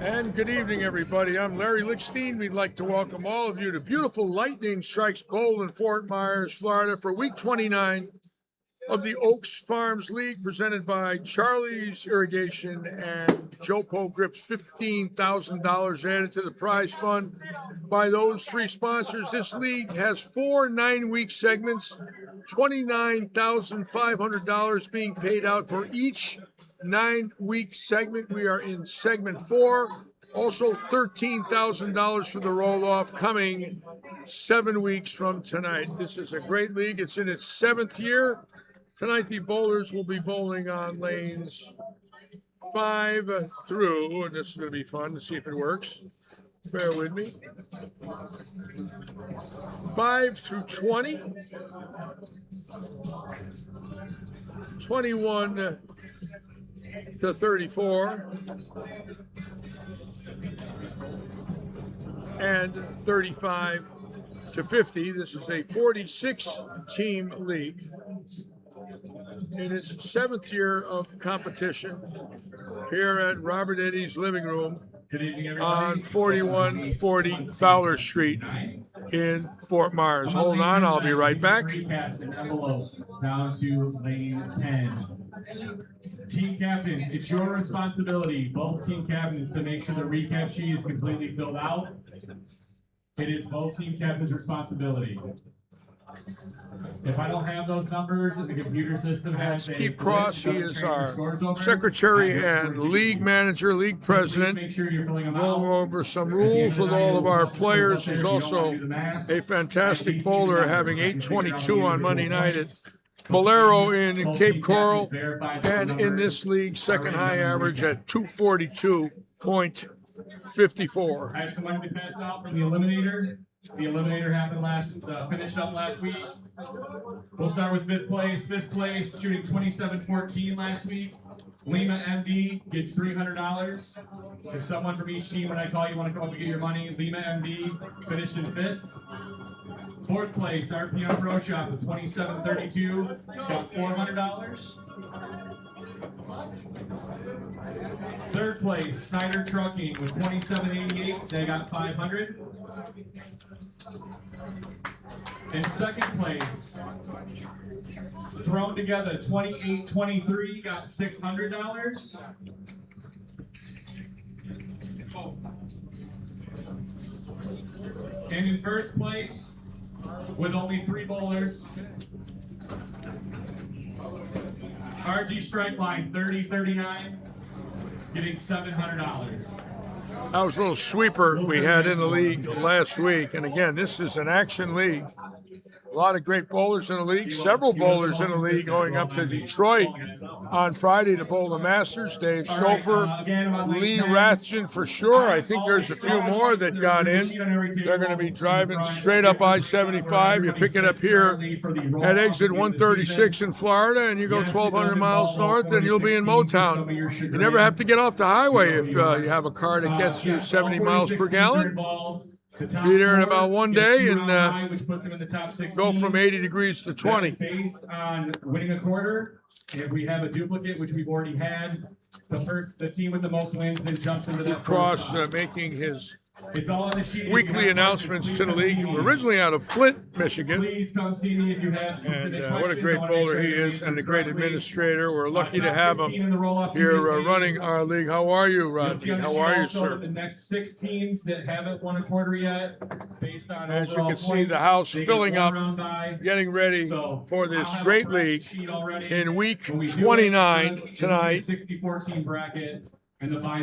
And good evening, everybody. I'm Larry Lickstein. We'd like to welcome all of you to beautiful Lightning Strikes Bowl in Fort Myers, Florida for week 29 of the Oaks Farms League presented by Charlie's Irrigation and Jopo Grips. $15,000 added to the prize fund by those three sponsors. This league has 4 9-week segments, $29,500 being paid out for each 9-week segment. We are in segment 4. Also $13,000 for the roll-off coming 7 weeks from tonight. This is a great league. It's in its 7th year. Tonight the bowlers will be bowling on lanes 5 through, and this is going to be fun to see if it works. Bear with me. 5 through 20. 21 to 34. And 35 to 50. This is a 46-team league in its 7th year of competition here at Robert Eddy's living room on 4140 Fowler Street in Fort Myers. Hold on, I'll be right back. Recaps and envelopes down to lane 10. Team captain, it's your responsibility, both team captains, to make sure the recap sheet is completely filled out. It is both team captains' responsibility. If I don't have those numbers in the computer system, That's Keith Cross. He is our secretary and league manager, league president. Going over some rules with all of our players. He's also a fantastic bowler, having 822 on Monday night at Bolero in Cape Coral, and in this league, second high average at 242.54. I have some money to pass out from the Eliminator. The Eliminator happened finished up last week. We'll start with 5th place. 5th place, shooting 27-14 last week. Lima MD gets $300. If someone from each team, when I call you, want to come up and get your money, Lima MD finished in 5th. 4th place, RPM Pro Shop with 27-32, got $400. 3rd place, Snyder Trucking with 27.88, they got $500. In 2nd place, Thrown Together 28-23, got $600. And in 1st place, with only 3 bowlers, RG Strike Line 30-39, getting $700. That was a little sweeper we had in the league last week. And again, this is an action league. A lot of great bowlers in the league, several bowlers in the league going up to Detroit on Friday to bowl the Masters. Dave Stouffer, Lee Rathjen for sure. I think there's a few more that got in. They're going to be driving straight up I-75. You pick it up here at exit 136 in Florida, and you go 1,200 miles north, and you'll be in Motown. You never have to get off the highway if you have a car that gets you 70 miles per gallon. Be there in about one day and go from 80 degrees to 20. That's based on winning a quarter. If we have a duplicate, which we've already had, the team with the most wins then jumps into that Cross making his it's all on the sheet. weekly announcements to the league. Originally out of Flint, Michigan. Please come see me if you have specific And what a great bowler he is, and a great administrator. We're lucky to have him here running our league. How are you, Rodney? How are you, sir? The next 6 teams that haven't won a quarter yet, based on as you can see, the house filling up, getting ready for this great league in week 29 tonight. 64-team bracket.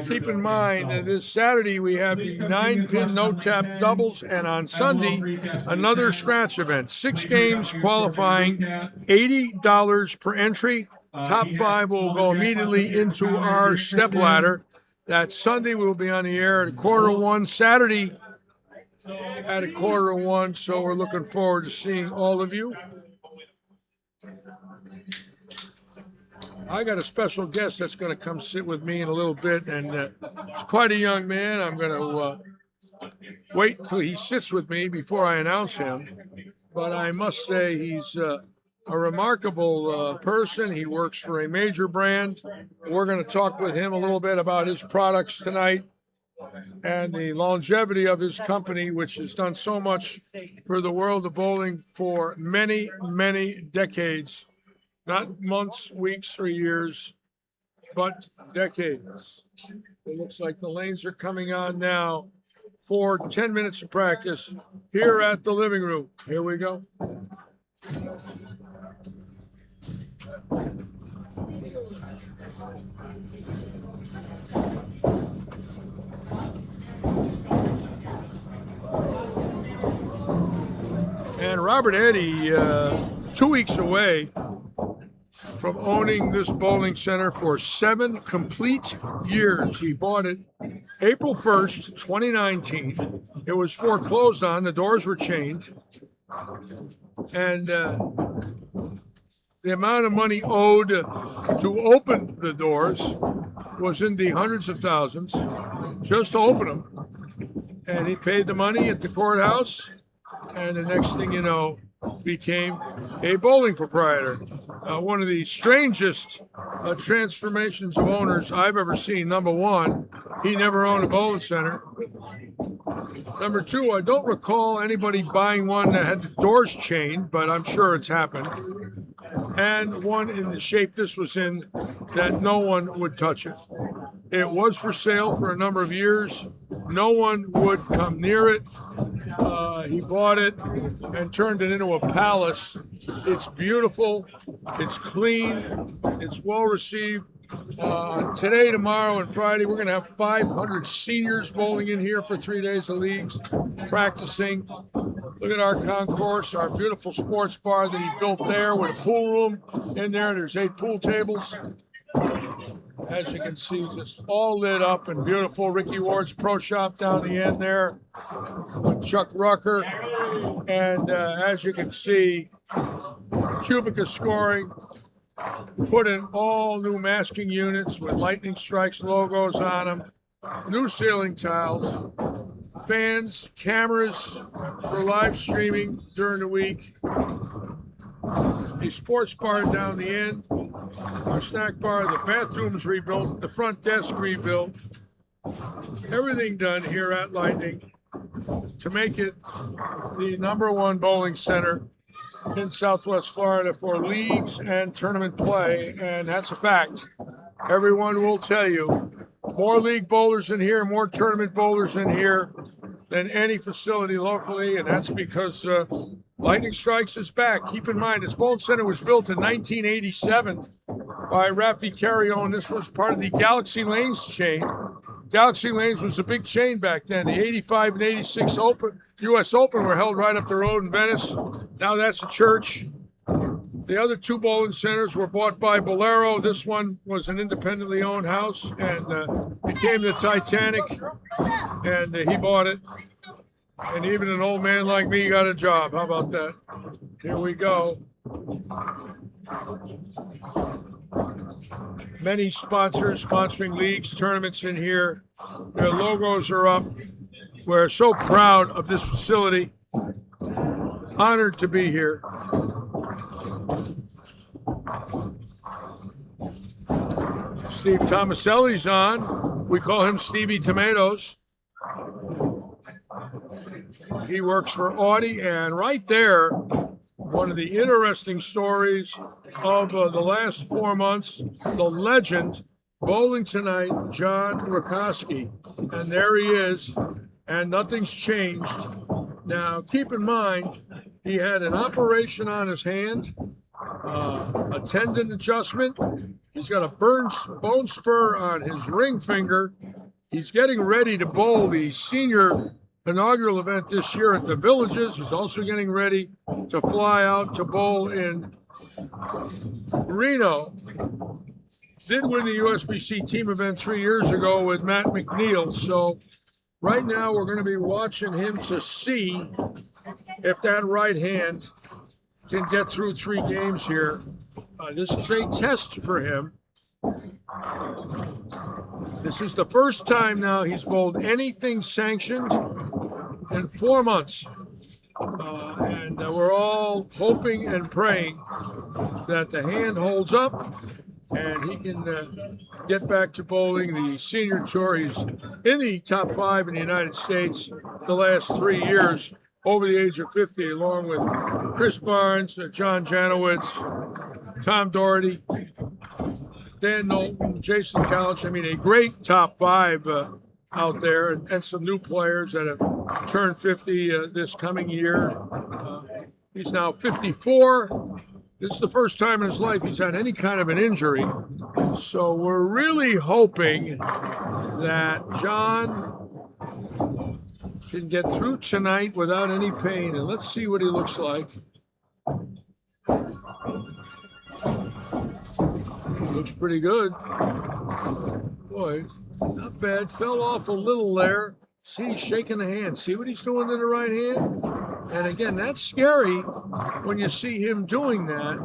Keep in mind that this Saturday we have the 9-pin no-tap doubles, and on Sunday another scratch event. 6 games qualifying, $80 per entry. Top 5 will go immediately into our step ladder. That Sunday we'll be on the air at 1:15. Saturday at 1:15. So we're looking forward to seeing all of you. I got a special guest that's going to come sit with me in a little bit, and he's quite a young man. I'm going to wait till he sits with me before I announce him. But I must say he's a remarkable person. He works for a major brand. We're going to talk with him a little bit about his products tonight. and the longevity of his company, which has done so much for the world of bowling for many, many decades, not months, weeks, or years, but decades. It looks like the lanes are coming on now for 10 minutes of practice here at the living room. Here we go. And Robert Eddy, 2 weeks away from owning this bowling center for 7 complete years. He bought it April 1st, 2019. It was foreclosed on. The doors were chained. And the amount of money owed to open the doors was in the hundreds of thousands just to open them. And he paid the money at the courthouse. And the next thing you know, became a bowling proprietor. One of the strangest transformations of owners I've ever seen. Number one, he never owned a bowling center. Number two, I don't recall anybody buying one that had the doors chained, but I'm sure it's happened. And one in the shape this was in that no one would touch it. It was for sale for a number of years. No one would come near it. He bought it and turned it into a palace. It's beautiful. It's clean. It's well received. Today, tomorrow, and Friday, we're going to have 500 seniors bowling in here for 3 days of leagues, practicing. Look at our concourse, our beautiful sports bar that he built there with a pool room in there. There's 8 pool tables. As you can see, just all lit up and beautiful. Ricky Ward's Pro Shop down the end there with Chuck Rucker. And as you can see, Cubica scoring. Put in all new masking units with Lightning Strikes logos on them. New ceiling tiles. Fans, cameras for live streaming during the week. A sports bar down the end. Our snack bar, the bathrooms rebuilt, the front desk rebuilt. Everything done here at Lightning to make it the #1 bowling center in Southwest Florida for leagues and tournament play, and that's a fact. Everyone will tell you, more league bowlers in here, more tournament bowlers in here than any facility locally, and that's because Lightning Strikes is back. Keep in mind, this bowling center was built in 1987 by Rafi Carrion. This was part of the Galaxy Lanes chain. Galaxy Lanes was a big chain back then. The 85 and 86 U.S. Open were held right up the road in Venice. Now that's a church. The other 2 bowling centers were bought by Bolero. This one was an independently owned house and became the Titanic, and he bought it. And even an old man like me got a job. How about that? Here we go. Many sponsors sponsoring leagues, tournaments in here. Their logos are up. We're so proud of this facility. Honored to be here. Steve Tomaselli's on. We call him Stevie Tomatoes. He works for Audi, and right there, one of the interesting stories of the last 4 months, the legend, Bowling Tonight, John Rakowski. And there he is, and nothing's changed. Now, keep in mind, he had an operation on his hand, a tendon adjustment. He's got a bone spur on his ring finger. He's getting ready to bowl the senior inaugural event this year at the Villages. He's also getting ready to fly out to bowl in Reno. Did win the USBC team event 3 years ago with Matt McNeil. So right now we're going to be watching him to see if that right hand can get through 3 games here. This is a test for him. This is the first time now he's bowled anything sanctioned in 4 months. And we're all hoping and praying that the hand holds up and he can get back to bowling the senior tour. He's in the top 5 in the United States the last 3 years, over the age of 50, along with Chris Barnes, John Janowitz, Tom Doherty, Dan Knowlton, Jason Couch. I mean, a great top 5 out there, and some new players that have turned 50 this coming year. He's now 54. This is the first time in his life he's had any kind of an injury. So we're really hoping that John can get through tonight without any pain. And let's see what he looks like. Looks pretty good. Boy, not bad. Fell off a little there. See, he's shaking the hand. See what he's doing to the right hand? And again, that's scary when you see him doing that.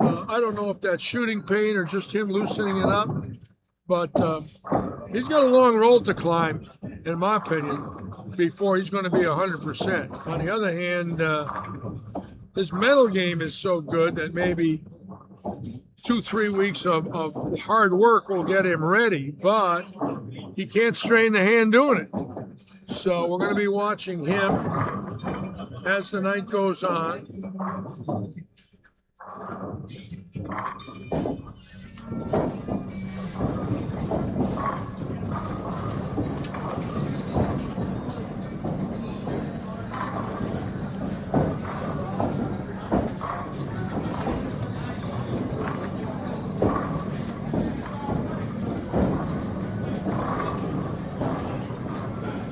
I don't know if that's shooting pain or just him loosening it up, but he's got a long road to climb, in my opinion, before he's going to be 100%. On the other hand, his mental game is so good that maybe 2-3 weeks of hard work will get him ready, but he can't strain the hand doing it. So we're going to be watching him as the night goes on.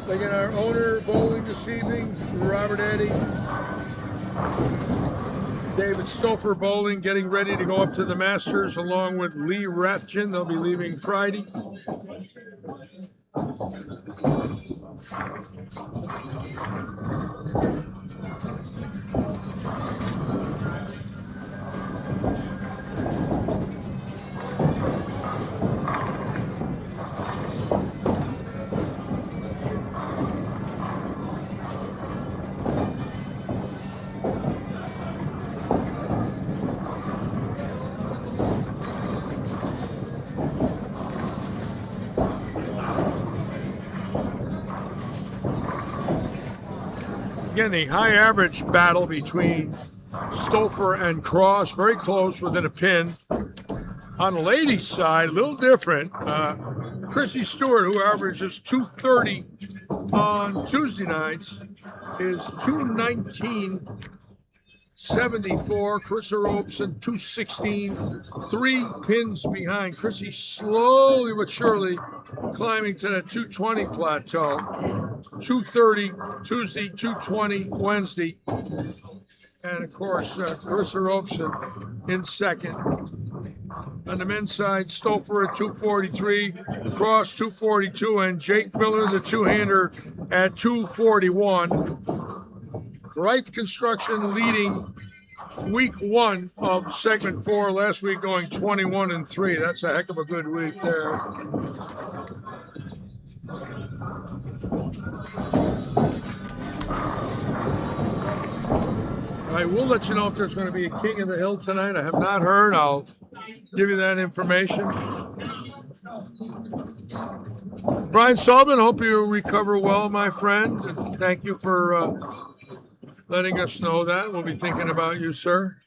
They get our owner bowling this evening, Robert Eddy. David Stouffer bowling, getting ready to go up to the Masters along with Lee Rathjen. They'll be leaving Friday. Again, the high average battle between Stouffer and Cross, very close within a pin. On the ladies' side, a little different. Chrissy Stewart, who averages 230 on Tuesday nights, is 219.74. Carissa Robeson, 216, 3 pins behind. Chrissy slowly but surely climbing to that 220 plateau. 230 Tuesday, 220 Wednesday. And of course, Carissa Robeson in second. On the men's side, Stouffer at 243, Cross 242, and Jake Miller, the two-hander, at 241. Greif Construction leading week 1 of segment 4. Last week going 21-3. That's a heck of a good week there. I will let you know if there's going to be a King of the Hill tonight. I have not heard. I'll give you that information. Brian Sullivan, hope you recover well, my friend. And thank you for letting us know that. We'll be thinking about you, sir.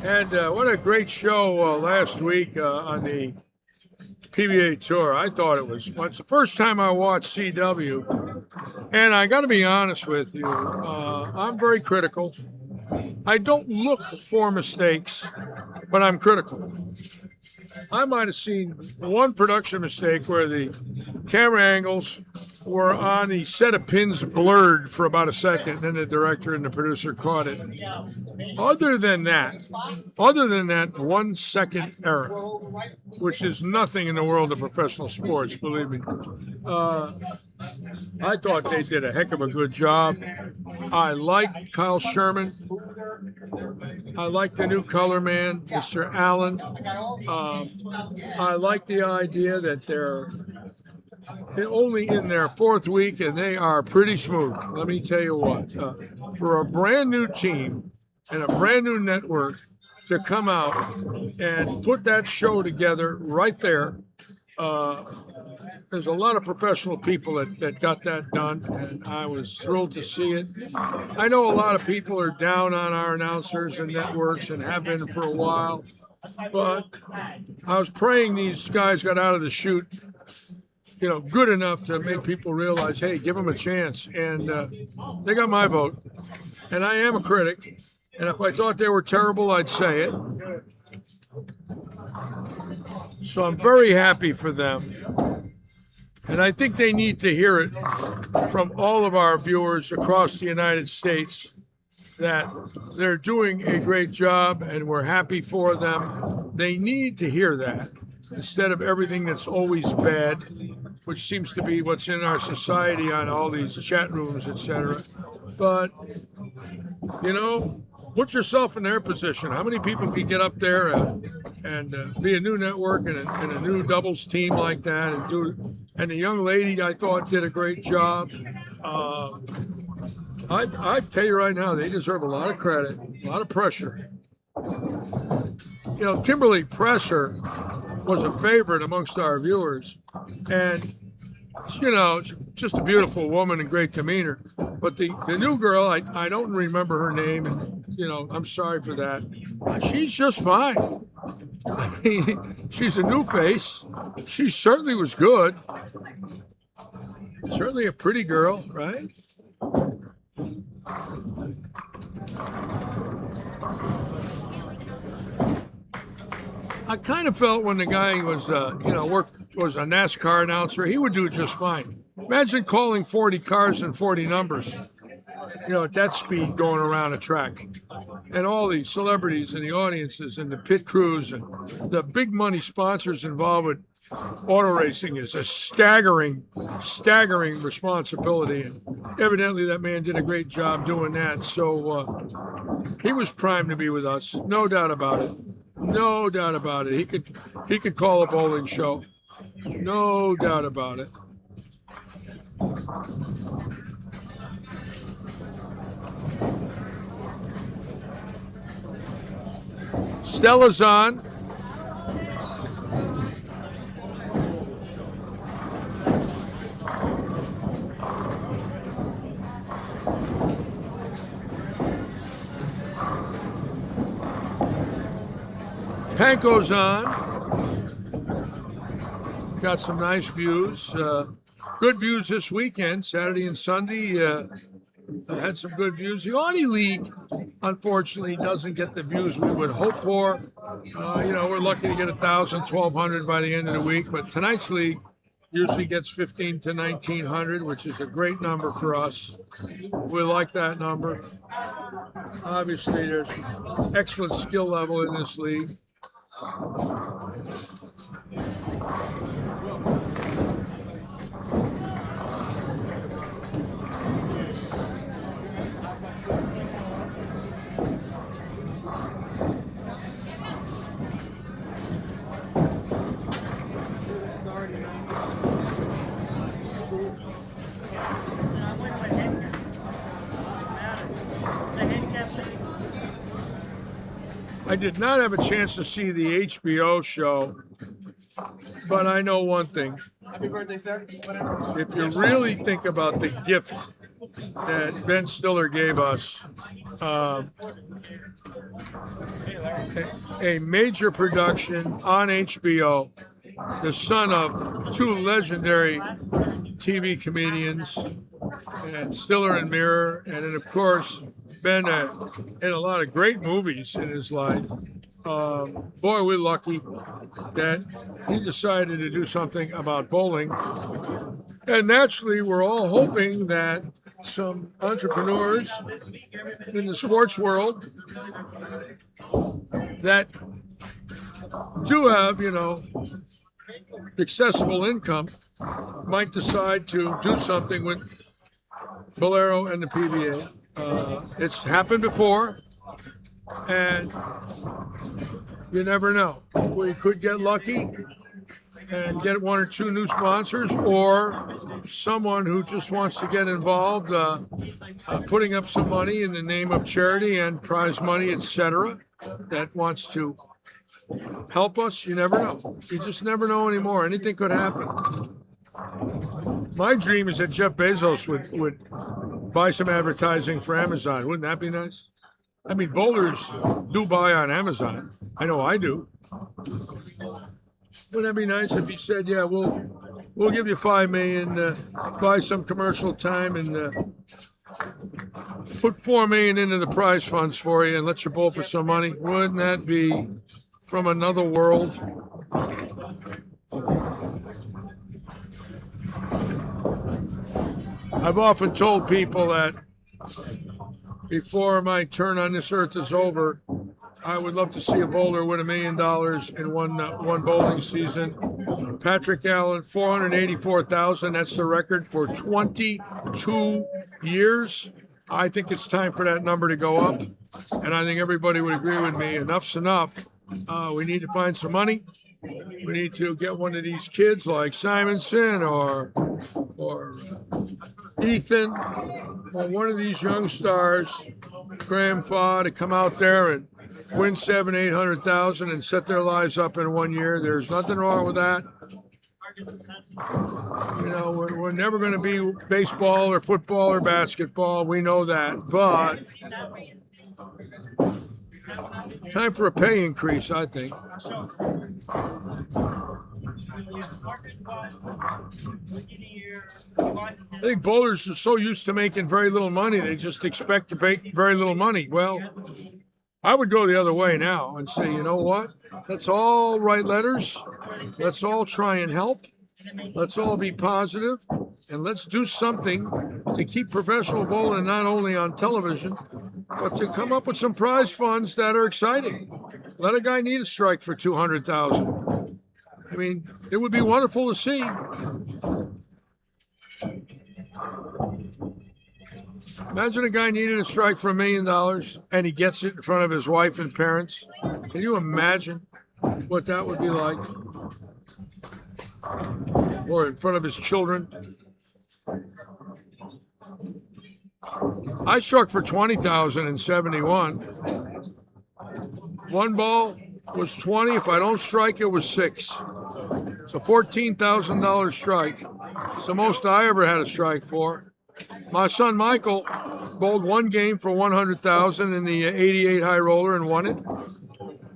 And what a great show last week on the PBA Tour. I thought it was. Well, it's the first time I watched CW, and I got to be honest with you, I'm very critical. I don't look for mistakes, but I'm critical. I might have seen one production mistake where the camera angles were on the set of pins blurred for about a second, and then the director and the producer caught it. Other than that, 1 second error, which is nothing in the world of professional sports, believe me. I thought they did a heck of a good job. I like Kyle Sherman. I like the new color man, Mr. Allen. I like the idea that they're only in their 4th week and they are pretty smooth. Let me tell you what, for a brand new team and a brand new network to come out and put that show together right there, there's a lot of professional people that got that done, and I was thrilled to see it. I know a lot of people are down on our announcers and networks and have been for a while, but I was praying these guys got out of the chute, good enough to make people realize, hey, give them a chance. And they got my vote. And I am a critic. And if I thought they were terrible, I'd say it. So I'm very happy for them. And I think they need to hear it from all of our viewers across the United States that they're doing a great job and we're happy for them. They need to hear that instead of everything that's always bad, which seems to be what's in our society on all these chat rooms, etc. But, put yourself in their position. How many people can get up there and be a new network and a new doubles team like that and the young lady I thought did a great job. I tell you right now, they deserve a lot of credit, a lot of pressure. Kimberly Presser was a favorite amongst our viewers, and just a beautiful woman and great demeanor. But the new girl, I don't remember her name, and I'm sorry for that. She's just fine. I mean, she's a new face. She certainly was good. Certainly a pretty girl, right? I kind of felt when the guy was, was a NASCAR announcer, he would do just fine. Imagine calling 40 cars and 40 numbers, at that speed going around a track. And all the celebrities and the audiences and the pit crews and the big money sponsors involved with auto racing is a staggering responsibility. And evidently that man did a great job doing that. So he was primed to be with us, no doubt about it. No doubt about it. He could call a bowling show. No doubt about it. Stella's on. Panko's on. Got some nice views. Good views this weekend, Saturday and Sunday. Had some good views. The Audi League, unfortunately, doesn't get the views we would hope for. We're lucky to get 1,000, 1,200 by the end of the week, but tonight's league usually gets 1,500 to 1,900, which is a great number for us. We like that number. Obviously, there's excellent skill level in this league. I did not have a chance to see the HBO show, but I know one thing. Happy birthday, sir. If you really think about the gift that Ben Stiller gave us, a major production on HBO, the son of two legendary TV comedians, and Stiller and Mirror, and then, of course, Ben in a lot of great movies in his life. Boy, we're lucky that he decided to do something about bowling. And naturally, we're all hoping that some entrepreneurs in the sports world that do have, accessible income might decide to do something with Bolero and the PBA. It's happened before, and you never know. We could get lucky and get one or two new sponsors, or someone who just wants to get involved, putting up some money in the name of charity and prize money, etc., that wants to help us. You never know. You just never know anymore. Anything could happen. My dream is that Jeff Bezos would buy some advertising for Amazon. Wouldn't that be nice? I mean, bowlers do buy on Amazon. I know I do. Wouldn't that be nice if he said, "Yeah, we'll give you $5 million, buy some commercial time, and put $4 million into the prize funds for you, and let you bowl for some money"? Wouldn't that be from another world? I've often told people that before my turn on this earth is over, I would love to see a bowler win $1 million in one bowling season. Patrick Allen, 484,000. That's the record for 22 years. I think it's time for that number to go up, and I think everybody would agree with me. Enough's enough. We need to find some money. We need to get one of these kids like Simonson or Ethan, or one of these young stars, Graham Faw, to come out there and win 700,000-800,000 and set their lives up in 1 year. There's nothing wrong with that. We're never going to be baseball or football or basketball. We know that, but time for a pay increase, I think. I think bowlers are so used to making very little money, they just expect to make very little money. Well, I would go the other way now and say, you know what? Let's all write letters. Let's all try and help. Let's all be positive, and let's do something to keep professional bowling not only on television, but to come up with some prize funds that are exciting. Let a guy need a strike for 200,000. I mean, it would be wonderful to see. Imagine a guy needing a strike for $1 million and he gets it in front of his wife and parents. Can you imagine what that would be like? Or in front of his children. I struck for 20,000 in 71. One ball was 20. If I don't strike, it was 6. So $14,000 strike. It's the most I ever had a strike for. My son Michael bowled one game for 100,000 in the 88 high roller and won it.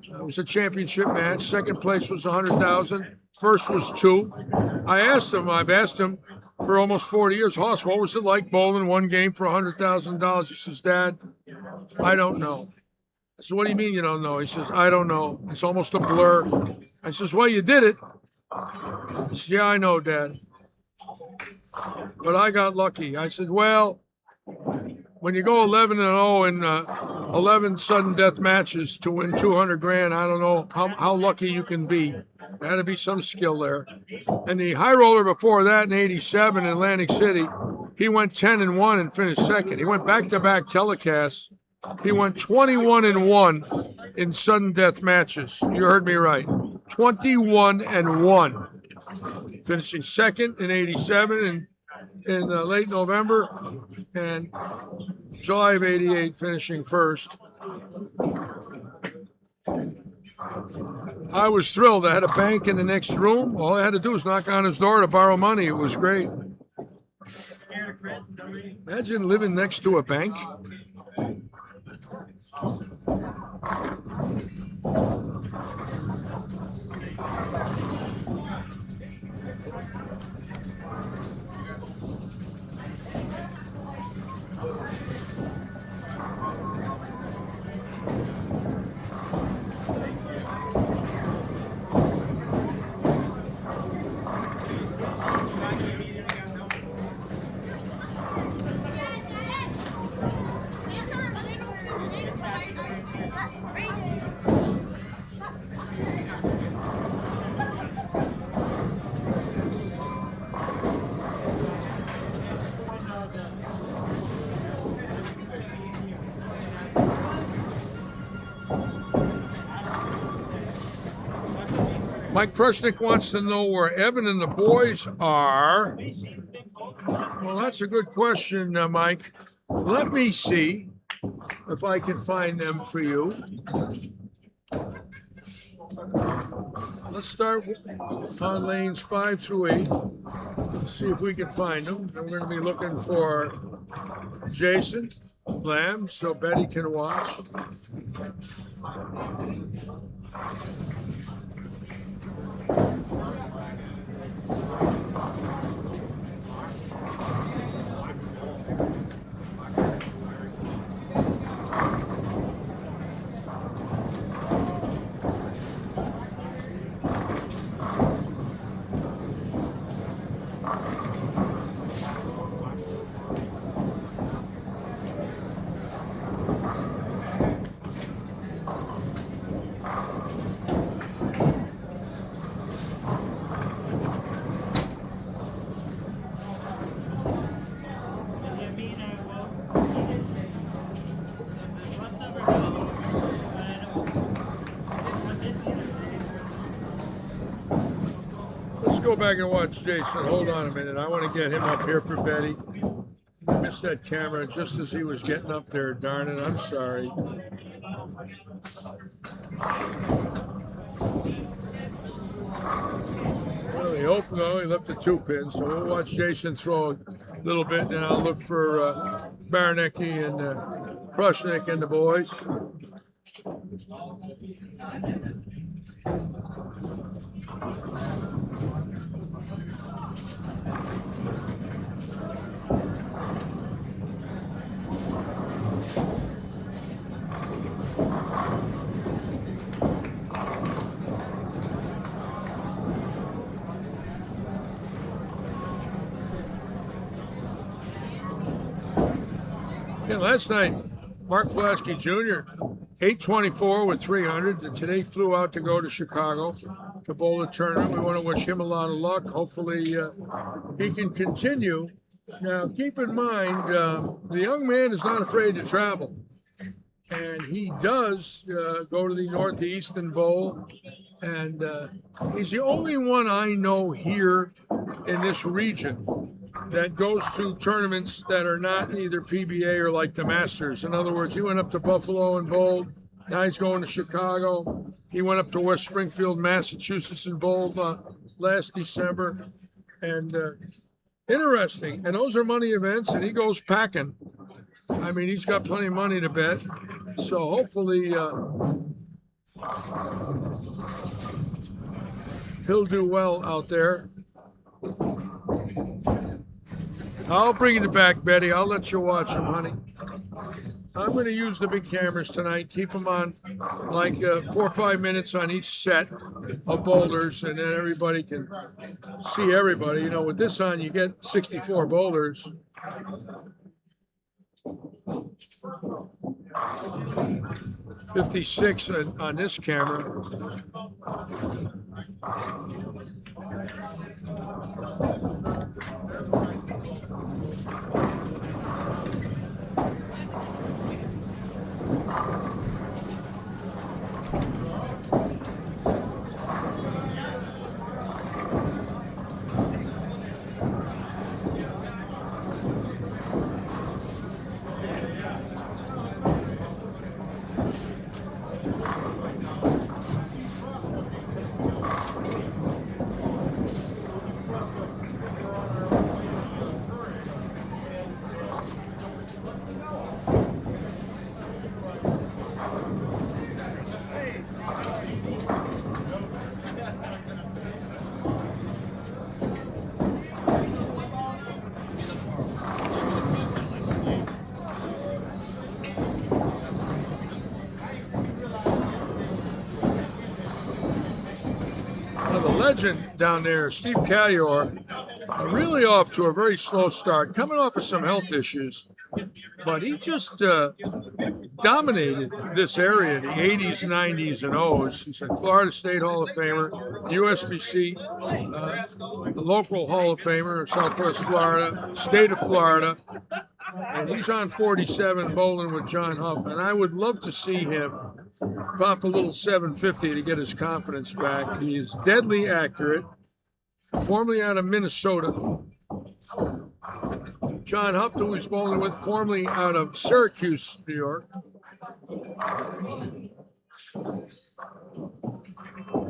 It was a championship match. Second place was 100,000. First was 2. I've asked him for almost 40 years, Hoss, what was it like bowling one game for $100,000? He says, Dad, I don't know. I said, what do you mean you don't know? He says, I don't know. It's almost a blur. I says, well, you did it. He says, yeah, I know, Dad. But I got lucky. I said, well, when you go 11-0 in 11 sudden death matches to win 200 grand, I don't know how lucky you can be. There had to be some skill there. And the high roller before that in 87 in Atlantic City, he went 10-1 and finished second. He went back-to-back telecasts. He went 21-1 in sudden death matches. You heard me right. 21-1. Finishing second in 87 and in late November, and July of 88 finishing first. I was thrilled. I had a bank in the next room. All I had to do was knock on his door to borrow money. It was great. Imagine living next to a bank. Mike Prushnick wants to know where Evan and the boys are. Well, that's a good question, Mike. Let me see if I can find them for you. Let's start on lanes 5 through 8. Let's see if we can find them. And we're going to be looking for Jason Lamb so Betty can watch. Go back and watch Jason. Hold on a minute. I want to get him up here for Betty. I missed that camera just as he was getting up there. Darn it. I'm sorry. Well, he opened, he left the 2 pins, so we'll watch Jason throw a little bit, and I'll look for Baranecki and Prushnick and the boys. Yeah, last night, Mark Pulaski Jr., 824 with 300, and today flew out to go to Chicago to bowl the tournament. We want to wish him a lot of luck. Hopefully he can continue. Now, keep in mind, the young man is not afraid to travel, and he does go to the Northeast and bowl, and he's the only one I know here in this region that goes to tournaments that are not either PBA or like the Masters. In other words, he went up to Buffalo and bowled. Now he's going to Chicago. He went up to West Springfield, Massachusetts and bowled last December. And interesting. And those are money events, and he goes packing. I mean, he's got plenty of money to bet. So hopefully he'll do well out there. I'll bring it back, Betty. I'll let you watch him, honey. I'm going to use the big cameras tonight. Keep them on like 4 or 5 minutes on each set of boulders, and then everybody can see everybody. You know, with this on, you get 64 boulders. '56 on this camera. legend down there, Steve Callior, really off to a very slow start, coming off of some health issues. But he just dominated this area, the 80s, 90s, and O's. He's a Florida State Hall of Famer, USBC, the local Hall of Famer of Southwest Florida, state of Florida. And he's on 47 bowling with John Huff. And I would love to see him pop a little 750 to get his confidence back. He is deadly accurate, formerly out of Minnesota. John Huff, who he's bowling with, formerly out of Syracuse, New York.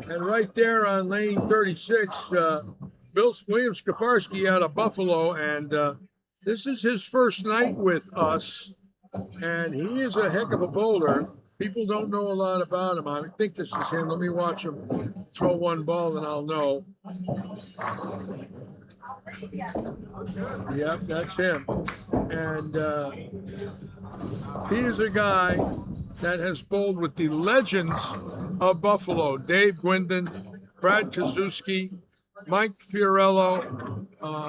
And right there on lane 36, William Skafarski out of Buffalo. And this is his first night with us. And he is a heck of a bowler. People don't know a lot about him. I think this is him. Let me watch him throw one ball and I'll know. Yep, that's him. And he is a guy that has bowled with the legends of Buffalo: Dave Gwindon, Brad Kazuski, Mike Fiorello,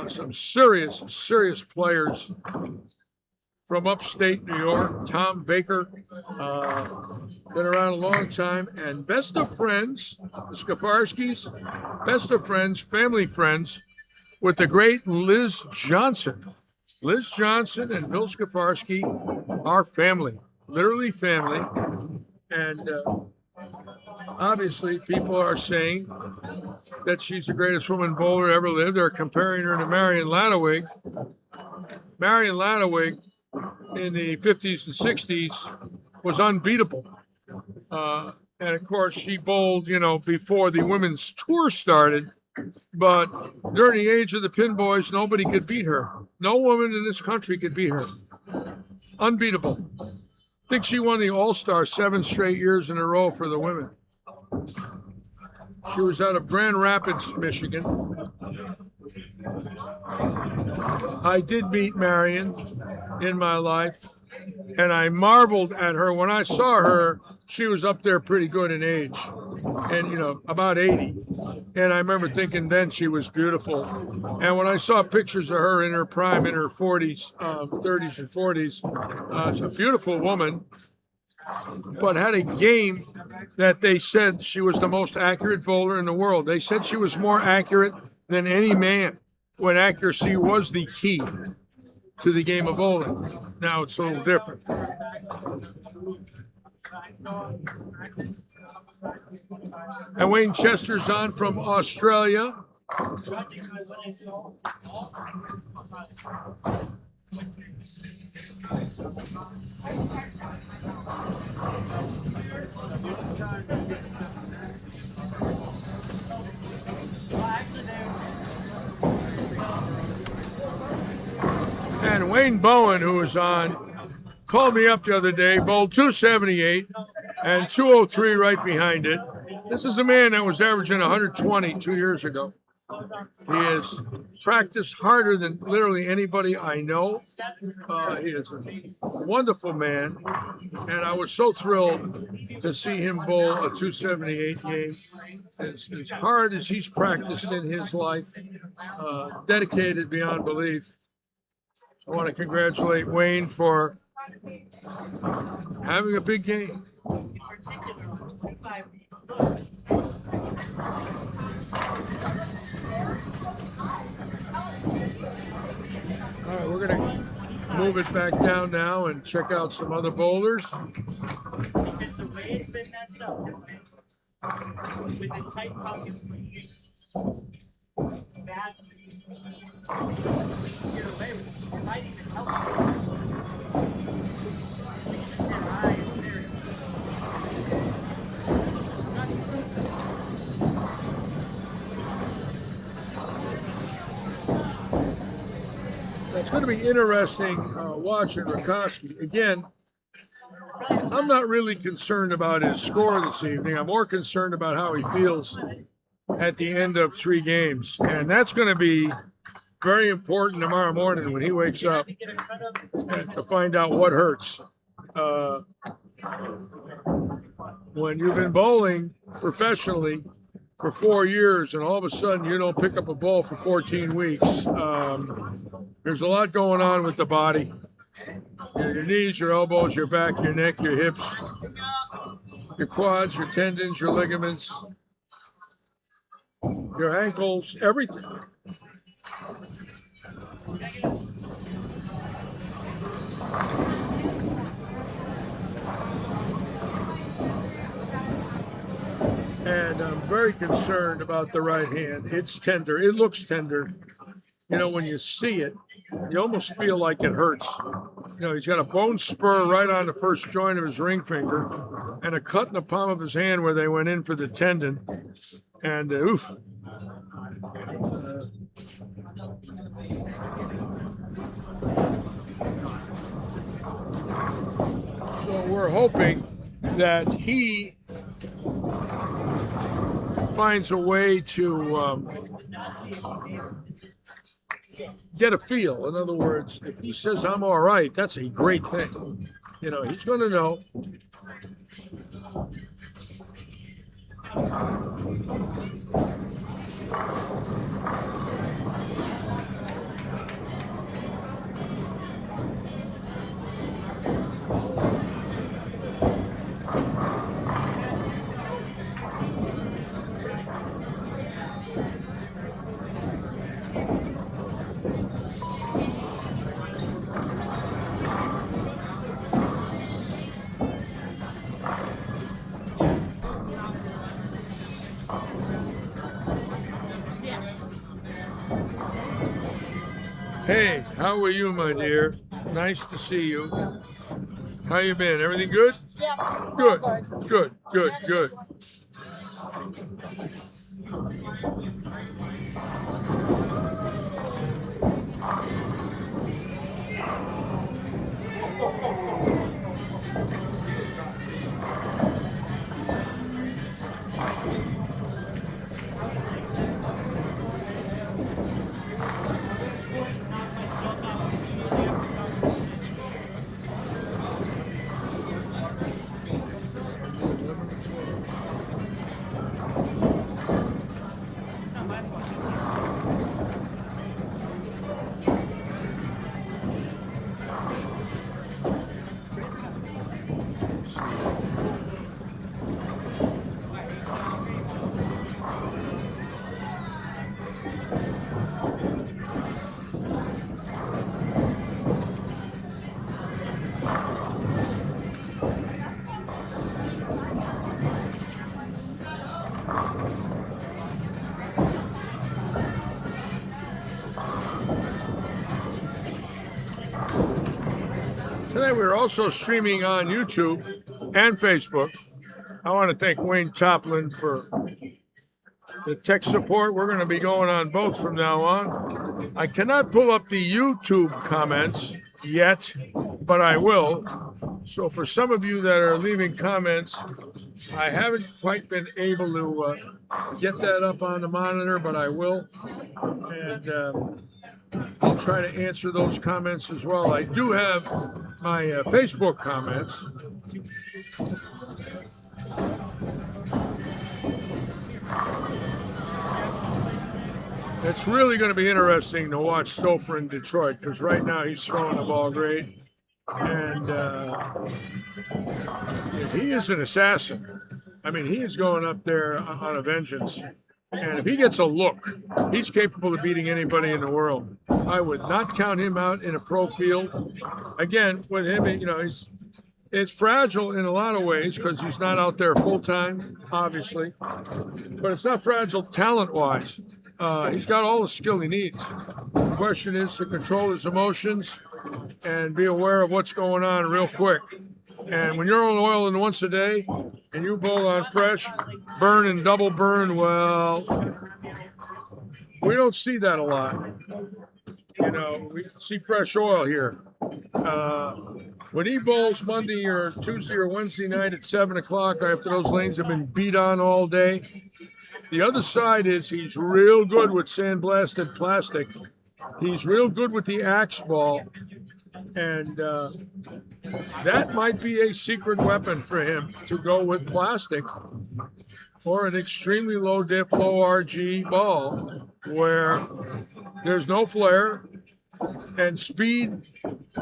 some serious players from upstate New York. Tom Baker, been around a long time, and best of friends, the Skafarskis, best of friends, family friends, with the great Liz Johnson. Liz Johnson and Bill Skafarski are family, literally family. And obviously people are saying that she's the greatest woman bowler ever lived. They're comparing her to Marion Ladewig. Marion Ladewig in the 50s and 60s was unbeatable. And of course she bowled, before the women's tour started. But during the age of the Pin Boys, nobody could beat her. No woman in this country could beat her. Unbeatable. I think she won the All-Star 7 straight years in a row for the women. She was out of Grand Rapids, Michigan. I did meet Marion in my life, and I marveled at her. When I saw her, she was up there pretty good in age, and about 80. And I remember thinking then she was beautiful. And when I saw pictures of her in her prime, in her 40s, 30s and 40s, she's a beautiful woman, but had a game that they said she was the most accurate bowler in the world. They said she was more accurate than any man, when accuracy was the key to the game of bowling. Now it's a little different. And Wayne Chester's on from Australia. And Wayne Bowen, who was on, called me up the other day, bowled 278 and 203 right behind it. This is a man that was averaging 120 2 years ago. He has practiced harder than literally anybody I know. He is a wonderful man, and I was so thrilled to see him bowl a 278 game. As hard as he's practiced in his life, dedicated beyond belief. I want to congratulate Wayne for having a big game. All right, we're going to move it back down now and check out some other bowlers. Because the way it's been messed up with the tight pocket, bad get away with it. It might even help. It's going to be interesting watching Rakowski. Again, I'm not really concerned about his score this evening. I'm more concerned about how he feels at the end of 3 games. And that's going to be very important tomorrow morning when he wakes up to find out what hurts. When you've been bowling professionally for 4 years, and all of a sudden you don't pick up a ball for 14 weeks. There's a lot going on with the body. Your knees, your elbows, your back, your neck, your hips, your quads, your tendons, your ligaments, your ankles, everything. And I'm very concerned about the right hand. It's tender. It looks tender. You know, when you see it, you almost feel like it hurts. You know, he's got a bone spur right on the first joint of his ring finger and a cut in the palm of his hand where they went in for the tendon. And oof. So we're hoping that he finds a way to get a feel. In other words, if he says I'm all right, that's a great thing. You know, he's going to know. Hey, how are you, my dear? Nice to see you. How you been? Everything good? Yeah. Good, good, good, good. Today we're also streaming on YouTube and Facebook. I want to thank Wayne Toplin for the tech support. We're going to be going on both from now on. I cannot pull up the YouTube comments yet, but I will. So for some of you that are leaving comments, I haven't quite been able to get that up on the monitor, but I will. And I'll try to answer those comments as well. I do have my Facebook comments. It's really going to be interesting to watch Stouffer in Detroit because right now he's throwing the ball great. And he is an assassin. I mean, he is going up there on a vengeance. And if he gets a look, he's capable of beating anybody in the world. I would not count him out in a pro field. Again, with him, you know, it's fragile in a lot of ways because he's not out there full time, obviously. But it's not fragile talent-wise. He's got all the skill he needs. The question is to control his emotions and be aware of what's going on real quick. And when you're on oil and once a day and you bowl on fresh, burn and double burn, well, we don't see that a lot. You know, we see fresh oil here. When he bowls Monday or Tuesday or Wednesday night at 7 o'clock after those lanes have been beat on all day, the other side is he's real good with sandblasted plastic. He's real good with the axe ball. And that might be a secret weapon for him to go with plastic or an extremely low diff, low RG ball where there's no flare and speed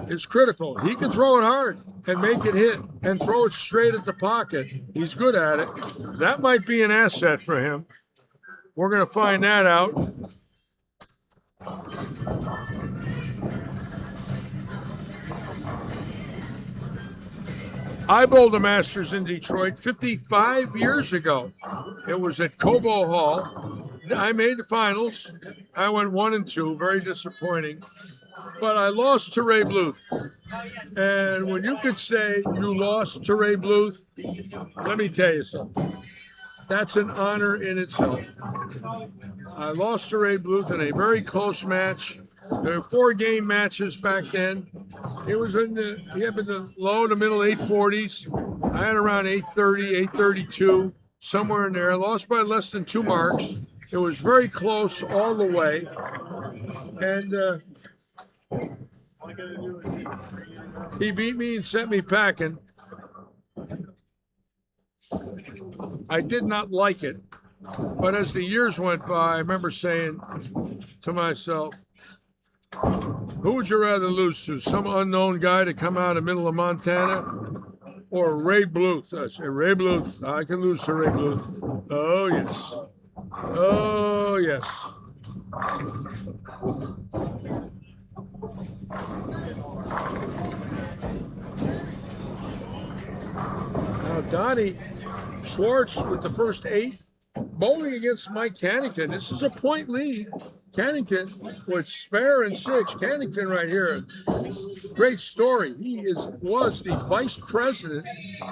is critical. He can throw it hard and make it hit and throw it straight at the pocket. He's good at it. That might be an asset for him. We're going to find that out. I bowled the Masters in Detroit 55 years ago. It was at Cobo Hall. I made the finals. I went 1-2, very disappointing. But I lost to Ray Bluth. And when you could say you lost to Ray Bluth, let me tell you something. That's an honor in itself. I lost to Ray Bluth in a very close match. There were 4-game matches back then. It was he had been the low to middle 840s. I had around 830, 832, somewhere in there. I lost by less than 2 marks. It was very close all the way. And he beat me and sent me packing. I did not like it. But as the years went by, I remember saying to myself, who would you rather lose to? Some unknown guy to come out of the middle of Montana or Ray Bluth? I said, Ray Bluth. I can lose to Ray Bluth. Oh, yes. Oh, yes. Now, Donnie Schwartz with the first 8, bowling against Mike Cannington. This is a point lead. Cannington with spare and 6. Cannington right here, great story. He was the vice president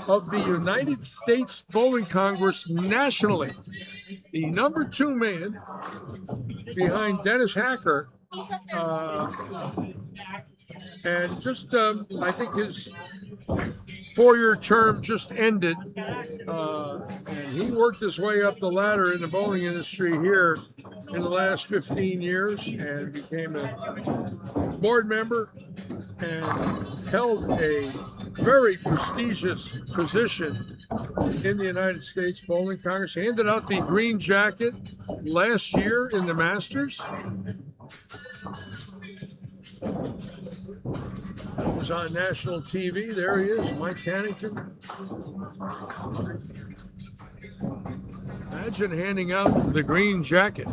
of the United States Bowling Congress nationally. The number 2 man behind Dennis Hacker. And just, I think his 4-year term just ended, and he worked his way up the ladder in the bowling industry here in the last 15 years and became a board member and held a very prestigious position in the United States Bowling Congress. He handed out the green jacket last year in the Masters. That was on national TV. There he is, Mike Cannington. Imagine handing out the green jacket.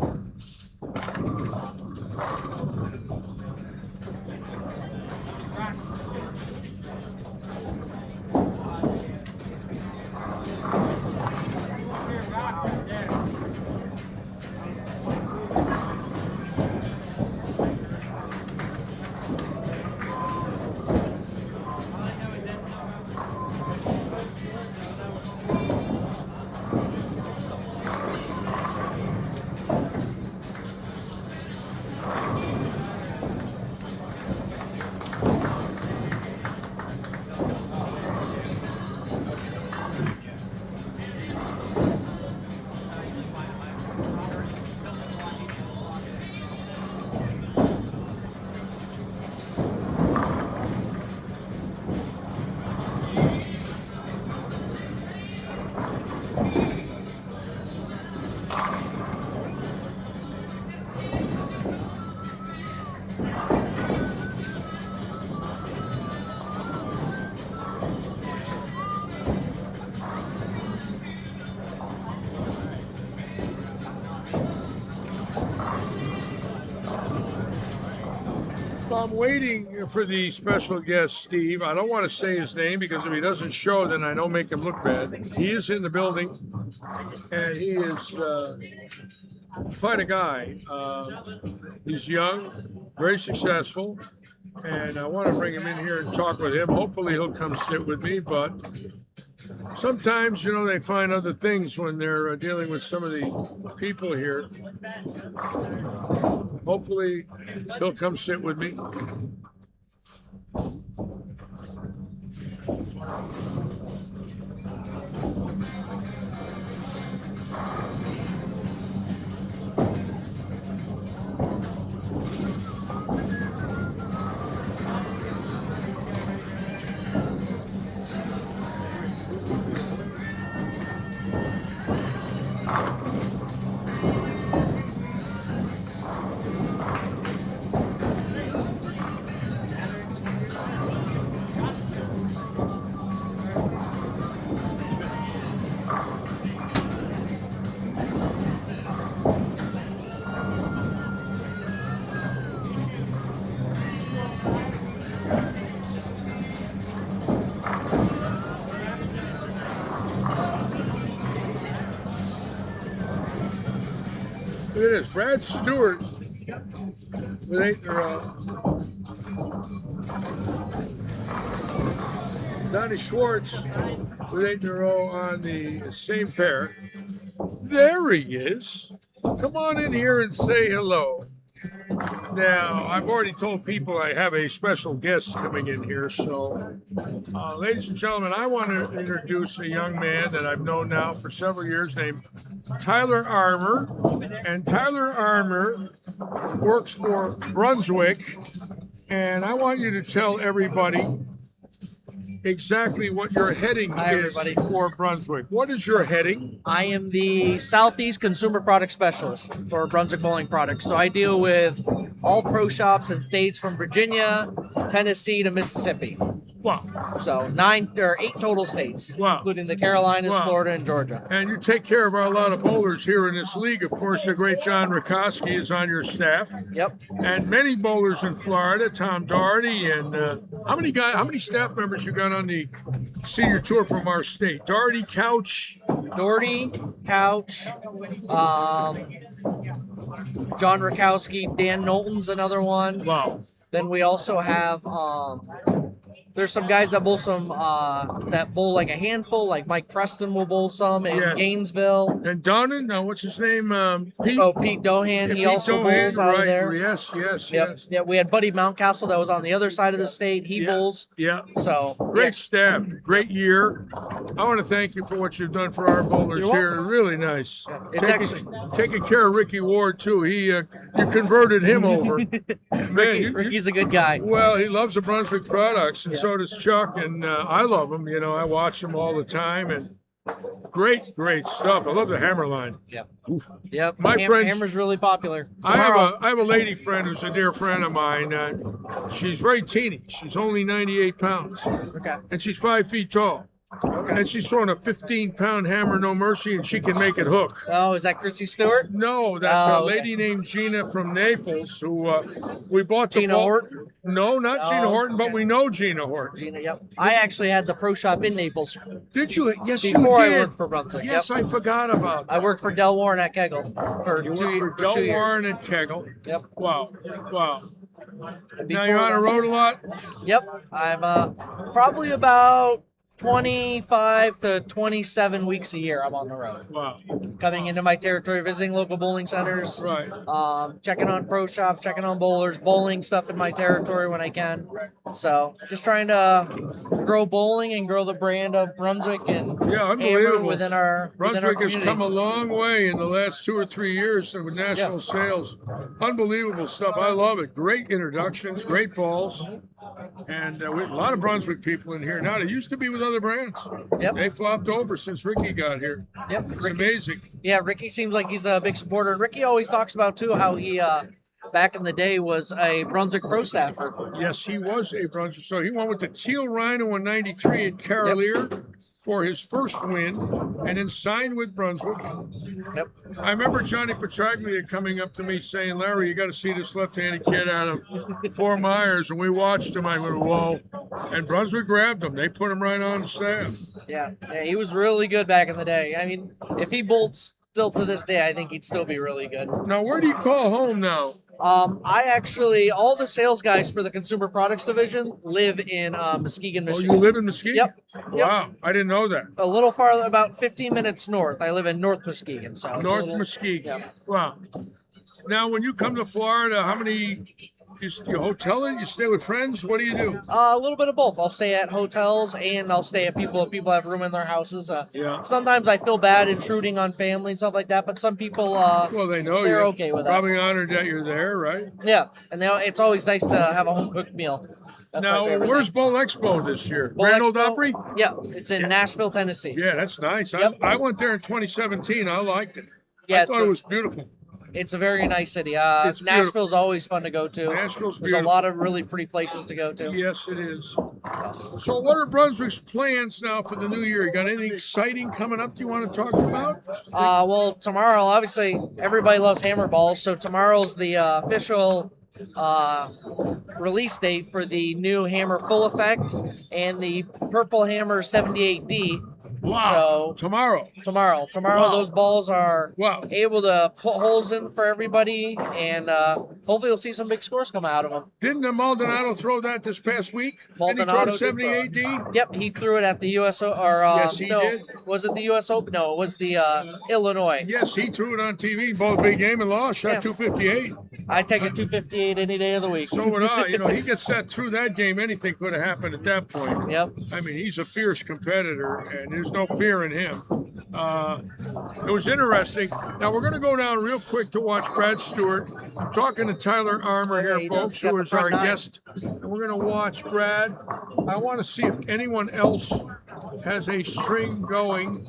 I'm waiting for the special guest, Steve. I don't want to say his name because if he doesn't show, then I don't make him look bad. He is in the building, and he is quite a guy. He's young, very successful, and I want to bring him in here and talk with him. Hopefully he'll come sit with me, but sometimes, you know, they find other things when they're dealing with some of the people here. Hopefully, he'll come sit with me. at this. Brad Stewart with 8 in a row. Donnie Schwartz with 8 in a row on the same pair. There he is. Come on in here and say hello. Now, I've already told people I have a special guest coming in here. So, ladies and gentlemen, I want to introduce a young man that I've known now for several years named Tyler Armour. And Tyler Armour works for Brunswick. And I want you to tell everybody exactly what your heading Hi, is everybody. for Brunswick. What is your heading? I am the Southeast Consumer Product Specialist for Brunswick Bowling Products. So I deal with all pro shops in states from Virginia, Tennessee to Mississippi. Wow. So 8 total states, Wow. including the Carolinas, Wow. Florida, and Georgia. And you take care of a lot of bowlers here in this league. Of course, the great John Rakowski is on your staff. Yep. And many bowlers in Florida, Tom Doherty, and how many staff members you got on the senior tour from our state? Doherty, Couch, Doherty, Couch, John Rakowski, Dan Knowlton's another one. wow. Then we also have there's some guys that bowl like a handful, like Mike Preston will bowl some in Yes. Gainesville. And Donnan, what's his name? Pete. Oh, Pete Dohan, he Pete also Dohan, bowls out right. of there. Yes, yes, Yep. yes. Yeah, we had Buddy Mountcastle that was on the other side of the state. He Yeah. bowls. Yeah. So Great staff, great year. I want to thank you for what you've done for our bowlers You're here. Really nice. It's Taking care of Ricky Ward too. You converted him over. Man, Ricky's a good guy. well, he loves the Brunswick products, and so does Chuck. And I love them. You know, I watch them all the time, and great stuff. I love the hammer line. Yep. Oof. Yep. My friends- Hammer's really popular. I Tomorrow, have a lady friend who's a dear friend of mine. She's very teeny. She's only 98 pounds, okay. and she's 5 feet tall. Okay. And she's throwing a 15-pound hammer, no mercy, and she can make it hook. Oh, is that Chrissy Stewart? No, that's a Oh, okay. lady named Gina from Naples who we bought the Gina ball- Horton? No, not Gina Oh, Horton, but okay. we know Gina Horton. Gina, yep. I actually had the pro shop in Naples Did you? Yes, before you I did. worked for Brunswick. Yes, Yep. I forgot about that. I worked for Del Warren at Kegel for You two, worked for for Del 2 years. Warren and Kegel. Yep. Wow. And Now you're before on the that- road a lot? Yep. I'm probably about 25 to 27 weeks a year I'm on the road. Wow. Coming into my territory, visiting local bowling centers, Right. checking on pro shops, checking on bowlers, bowling stuff in my territory when I can. So just trying to grow bowling and grow the brand of Brunswick and Yeah, Hammer unbelievable. within our Brunswick has community. come a long way in the last 2 or 3 years with national sales. Unbelievable stuff. I love it. Great introductions, great balls. And we have a lot of Brunswick people in here now. They used to be with other brands. Yep. They flopped over since Ricky got here. Yep. It's amazing. Yeah, Ricky seems like he's a big supporter. And Ricky always talks about too how he back in the day was a Brunswick pro staffer. Yes, he was a Brunswick. So he went with the Teal Rhino in '93 at Carolier for his first win, and then signed with Brunswick. Yep. I remember Johnny Petraglia coming up to me saying, "Larry, you got to see this left-handed kid out of Fort Myers." And we watched him. I went, "Whoa!" And Brunswick grabbed him. They put him right on the staff. Yeah, he was really good back in the day. I mean, if he bowled still to this day, I think he'd still be really good. Now, where do you call home now? I actually, all the sales guys for the consumer products division live in Muskegon, Oh, Michigan. you live in Mesquite? Yep. Wow, I didn't know that. A little farther, about 15 minutes north. I live in North Muskegon, so it's a North little- Mesquite. Yeah. Wow. Now, when you come to Florida, how many? You hotel it? You stay with friends? What do you do? A little bit of both. I'll stay at hotels and I'll stay at people if people have room in their houses. Yeah. Sometimes I feel bad intruding on family and stuff like that, but some people, Well, they know they're you're okay with that. probably honored that you're there, right? yeah, and it's always nice to have a home cooked meal. That's my Now, favorite where's thing. Bowl Expo this year? Bowl Grand Old Expo? Opry? Yeah, it's in Nashville, Tennessee. Yeah, that's nice. Yep. I went there in 2017. I liked it. Yeah, I thought it was beautiful. it's a very nice city. It's beautiful. Nashville's always fun to go to. Nashville's There's beautiful. a lot of really pretty places to go to. Yes, it is. So, what are Brunswick's plans now for the new year? You got anything exciting coming up you want to talk about? Well, tomorrow, obviously, everybody loves hammer balls, so tomorrow's the official release date for the new Hammer Full Effect and the Purple Hammer 78D, Wow. So Tomorrow. tomorrow, Wow. those balls are Wow. able to put holes in for everybody, and hopefully we'll see some big scores come out of them. Didn't the Maldonado throw that this past week? Maldonado Didn't he throw did 70 AD? Yep, he threw it at the USO, or Yes, he no, did. was it the US Open? No, it was the Illinois. Yes, he threw it on TV. Both big game and lost. Shot Yeah. 258. I'd take a 258 any day of the week. So would I. You know, he gets that through that game. Anything could have happened at that point. Yep. I mean, he's a fierce competitor, and there's no fear in him. It was interesting. Now, we're going to go down real quick to watch Brad Stewart. I'm talking to Tyler Armour Yeah, here, he folks, does. Got who the is our front nine. guest. And we're going to watch Brad. I want to see if anyone else has a string going.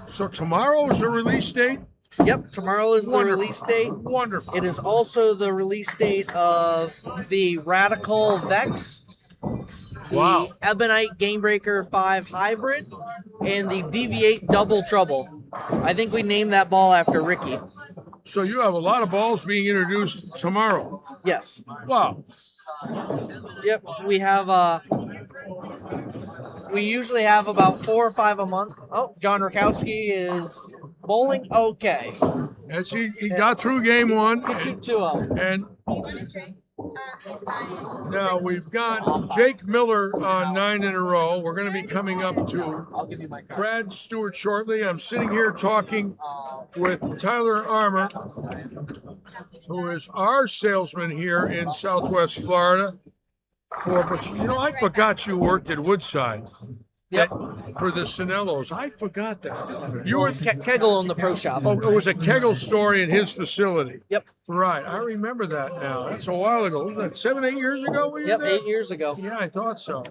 So tomorrow is the release date? Yep, tomorrow is the Wonderful. release date. Wonderful. It is also the release date of the Radical Vex, the Wow. Ebonite Gamebreaker 5 Hybrid, and the Deviate Double Trouble. I think we named that ball after Ricky. So you have a lot of balls being introduced tomorrow. Yes. Wow. Yep, we have we usually have about 4 or 5 a month. Oh, John Rakowski is bowling. Okay. As he got through game one. Could shoot 2 of them. And now we've got Jake Miller on 9 in a row. We're going to be coming up to I'll give you my card. Brad Stewart shortly. I'm sitting here talking with Tyler Armour, who is our salesman here in Southwest Florida. But you know, I forgot you worked at Woodside. Yep. For the Sinellos. I forgot that. You were Kegel in the pro shop. Oh, it was a Kegel story in his facility. Yep. Right. I remember that now. That's a while ago. Was that 7, 8 years ago? We were Yep, there? 8 years ago. Yeah, I thought so.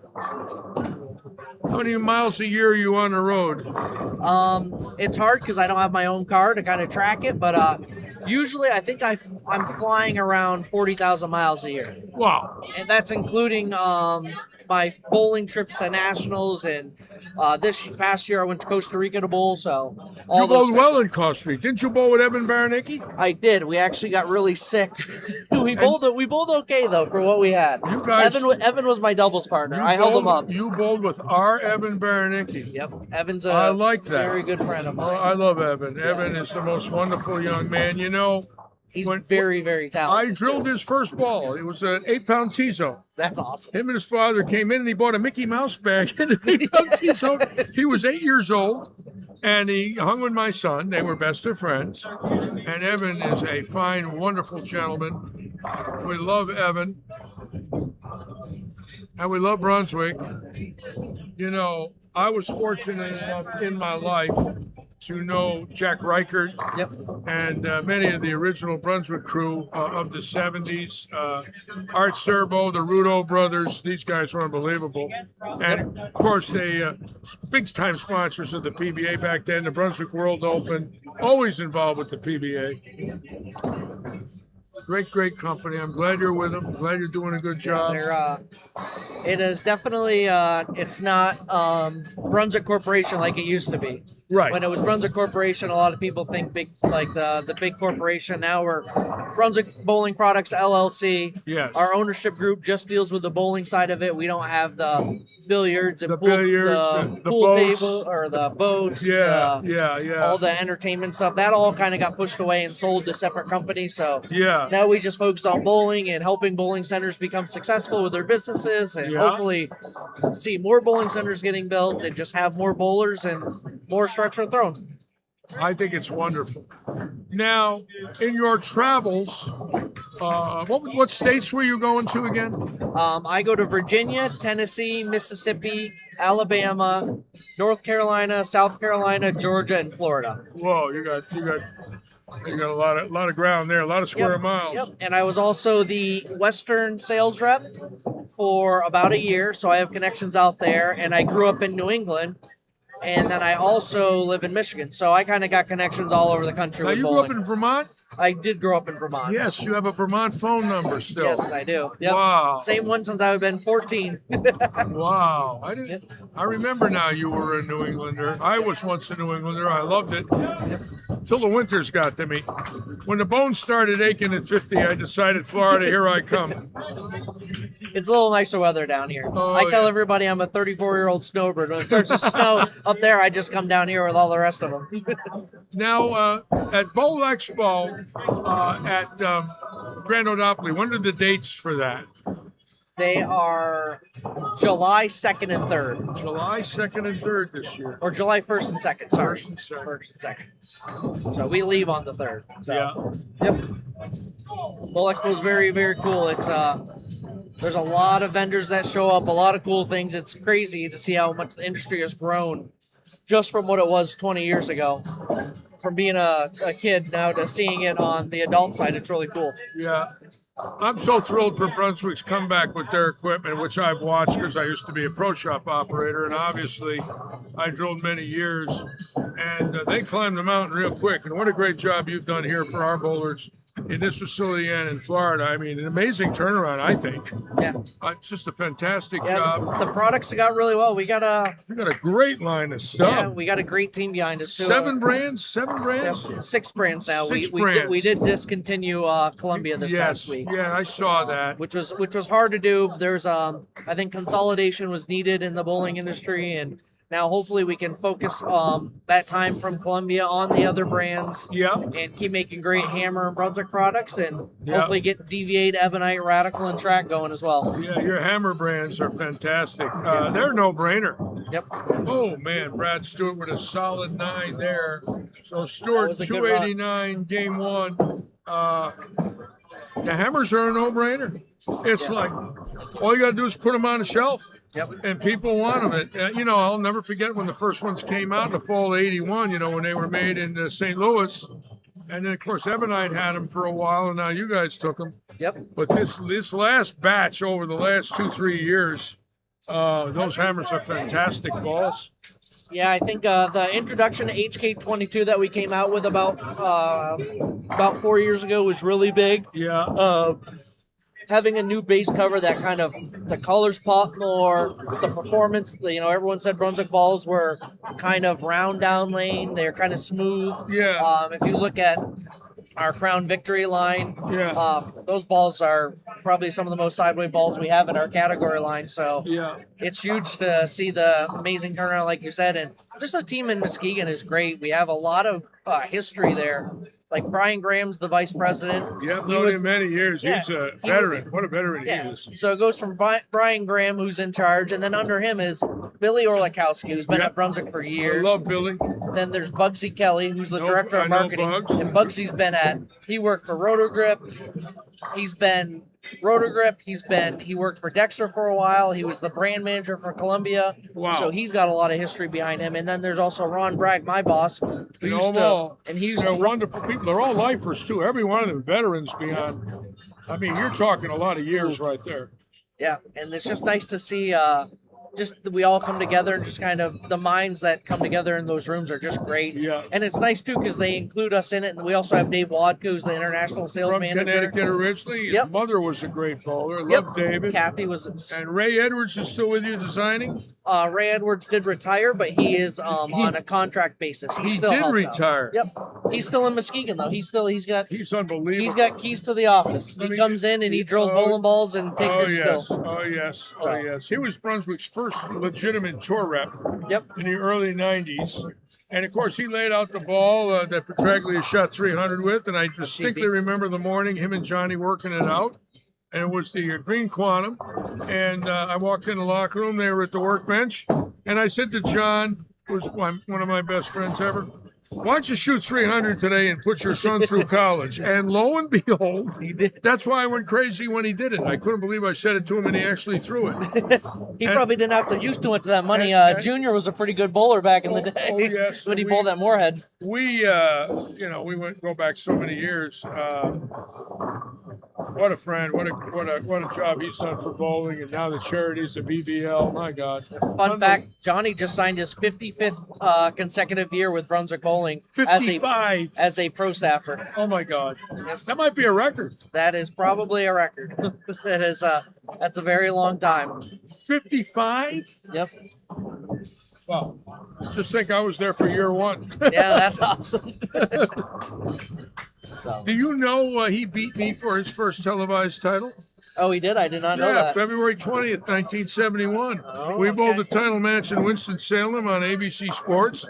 How many miles a year are you on the road? It's hard because I don't have my own car to kind of track it, but usually I think I'm flying around 40,000 miles a year, Wow. and that's including my bowling trips to nationals, and this past year I went to Costa Rica to bowl. So all You those bowled trips- well in Costa Rica. Didn't you bowl with Evan Baranicki? I did. We actually got really sick. we bowled okay though for what we had. You guys- Evan was my doubles partner. I held him up. You bowled with our Evan Baranicki. Yep, Evan's I a like that. very good friend of Oh, mine. I love Evan. Evan is the most wonderful young man. You know, He's when- very, very I talented. drilled too. his first ball. It was an 8-pound T-zone. That's awesome. Him and his father came in and he bought a Mickey Mouse bag and an 8-pound T-zone. He was 8 years old and he hung with my son. They were best of friends. And Evan is a fine, wonderful gentleman. We love Evan. And we love Brunswick. You know, I was fortunate enough in my life to know Jack Reichert Yep. and many of the original Brunswick crew of the 70s. Art Serbo, the Rudo brothers, these guys were unbelievable. And of course, they big time sponsors of the PBA back then, the Brunswick World Open, always involved with the PBA. Great company. I'm glad you're with them. I'm glad you're doing a good job. It is definitely it's not Brunswick Corporation like it used to be. Right. When it was Brunswick Corporation, a lot of people think big, like the big corporation. Now we're Brunswick Bowling Products LLC. Yes. Our ownership group just deals with the bowling side of it. We don't have the billiards and The pool, billiards, the pool boats. table or the boats. Yeah, the- yeah. All the entertainment stuff. That all kind of got pushed away and sold to separate companies. So Yeah. now we just focus on bowling and helping bowling centers become successful with their businesses, and Yeah. hopefully see more bowling centers getting built and just have more bowlers and more strikes are thrown. I think it's wonderful. Now, in your travels, what states were you going to again? I go to Virginia, Tennessee, Mississippi, Alabama, North Carolina, South Carolina, Georgia, and Florida. Whoa, you got a lot of ground there, a lot of square miles. Yep. And I was also the Western sales rep for about a year, so I have connections out there. And I grew up in New England, and then I also live in Michigan, so I kind of got connections all over the country Now, with you grew bowling. up in Vermont? I did grow up in Vermont. Yes, you have a Vermont phone number still. Yes, I do. Yep. Wow. Same one since I've been 14. Wow. I remember now you were a New Englander. I was once a New Englander. I loved it. till the winters got to me. When the bones started aching at 50, I decided, Florida, here I come. It's a little nicer weather down here. Oh, I tell yeah. everybody I'm a 34-year-old snowbird. When it starts to snow up there, I just come down here with all the rest of them. Now, at Bowl Expo at Grand Ole Opry, when are the dates for that? They are July 2nd and 3rd. July 2nd and 3rd this year. Or July 1st and 2nd. Sorry. First and second. 1st and 2nd. So we leave on the 3rd. So, Yeah. Yep. Bowl Expo is very, very cool. It's there's a lot of vendors that show up, a lot of cool things. It's crazy to see how much the industry has grown just from what it was 20 years ago. From being a kid now to seeing it on the adult side, it's really cool. Yeah. I'm so thrilled for Brunswick's comeback with their equipment, which I've watched because I used to be a pro shop operator, and obviously I drilled many years, and they climbed the mountain real quick. And what a great job you've done here for our bowlers in this facility and in Florida. I mean, an amazing turnaround, I think. Yeah. It's just a fantastic Yeah, job. the products got really well. We got a You got a great line of stuff. we got a great team behind us too. Seven brands. Yeah, 6 brands now. Six We did brands. discontinue Columbia this past week, Yeah, I saw that. which was hard to do. There's I think consolidation was needed in the bowling industry, and now hopefully we can focus that time from Columbia on the other brands Yeah. and keep making great Hammer and Brunswick products, and Yeah. hopefully get Deviate, Ebonite, Radical, and Track going as well. Yeah, your Hammer brands are fantastic. They're no brainer. Yep. Oh man, Brad Stewart with a solid 9 there. So Stewart was a good run. 289 game 1. The Hammers are a no brainer. It's like all you got to do is put them on a shelf. Yep. And people want them. You know, I'll never forget when the first ones came out in the fall of '81. You know, when they were made in St. Louis, and then of course Ebonite had them for a while, and now you guys took them. Yep. But this last batch over the last 2-3 years, those Hammers are fantastic balls. Yeah, I think the introduction to HK22 that we came out with about 4 years ago was really big. Yeah. Having a new base cover that kind of the colors pop more, the performance. You know, everyone said Brunswick balls were kind of round down lane. They're kind of smooth. Yeah. If you look at our Crown Victory line, Yeah. those balls are probably some of the most sideway balls we have in our category line. So Yeah. it's huge to see the amazing turnaround, like you said, and just the team in Muskegon is great. We have a lot of history there. Like Brian Graham's the vice president. Yeah, I've He known was- him many years. yeah, He's a he- veteran. What a veteran Yeah. he is. So it goes from Brian Graham, who's in charge, and then under him is Billy Orlikowski, who's been Yeah. at Brunswick for I years. love Billy. Then there's Bugsy Kelly, who's the Nope, director I of know marketing. Bugs. And Bugsy's been he worked for Rotogrip. He's been Rotogrip. He worked for Dexter for a while. He was the brand manager for Columbia. Wow. So he's got a lot of history behind him. And then there's also Ron Bragg, my boss, who Know used them to, all. and he used They're to wonderful people. They're all lifers too. Every one of them veterans beyond. I mean, you're talking a lot of years right there. Yeah, and it's just nice to see just that we all come together and just kind of the minds that come together in those rooms are just great. Yeah. And it's nice too because they include us in it. And we also have Dave Wodka, who's the international sales From manager. Connecticut originally. His Yep. mother was a great bowler. I Yep. love David. Kathy was And Ray Edwards is still with you designing? Ray Edwards did retire, but he is on a contract basis. He still did helps out. retire. Yep. He's still in Muskegon though. He's He's unbelievable. got keys to the office. Let He me comes get- in and he drills oh, bowling balls and takes Oh it yes, still. oh yes, oh So. yes. He was Brunswick's first legitimate tour rep Yep. in the early '90s, and of course he laid out the ball that Petraglia shot 300 with, and I distinctly remember the morning him and Johnny working it out, and it was the Green Quantum, and I walked in the locker room. They were at the workbench, and I said to John, who's one of my best friends ever, why don't you shoot 300 today and put your son through college? And lo and behold, He did. that's why I went crazy when he did it. I couldn't believe I said it to him and he actually threw it. He probably didn't have to use too much of that money. and- Junior was a pretty good bowler back in the day. oh, yes, when he we- bowled at Moorhead. We, we go back so many years. What a friend! What a job he's done for bowling, and now the charities, the BVL. My God! Fun fact: Johnny just signed his 55th consecutive year with Brunswick Bowling 55. as a pro staffer. Oh my God! That might be a record. That is probably a record. That's a very long time. 55. Yep. Wow. Just think I was there for year one. Yeah, that's awesome. So. Do you know he beat me for his first televised title? Oh, he did? I did not know Yeah, that. February 20th, 1971. Oh, We bowled the okay. title match in Winston-Salem on ABC Sports.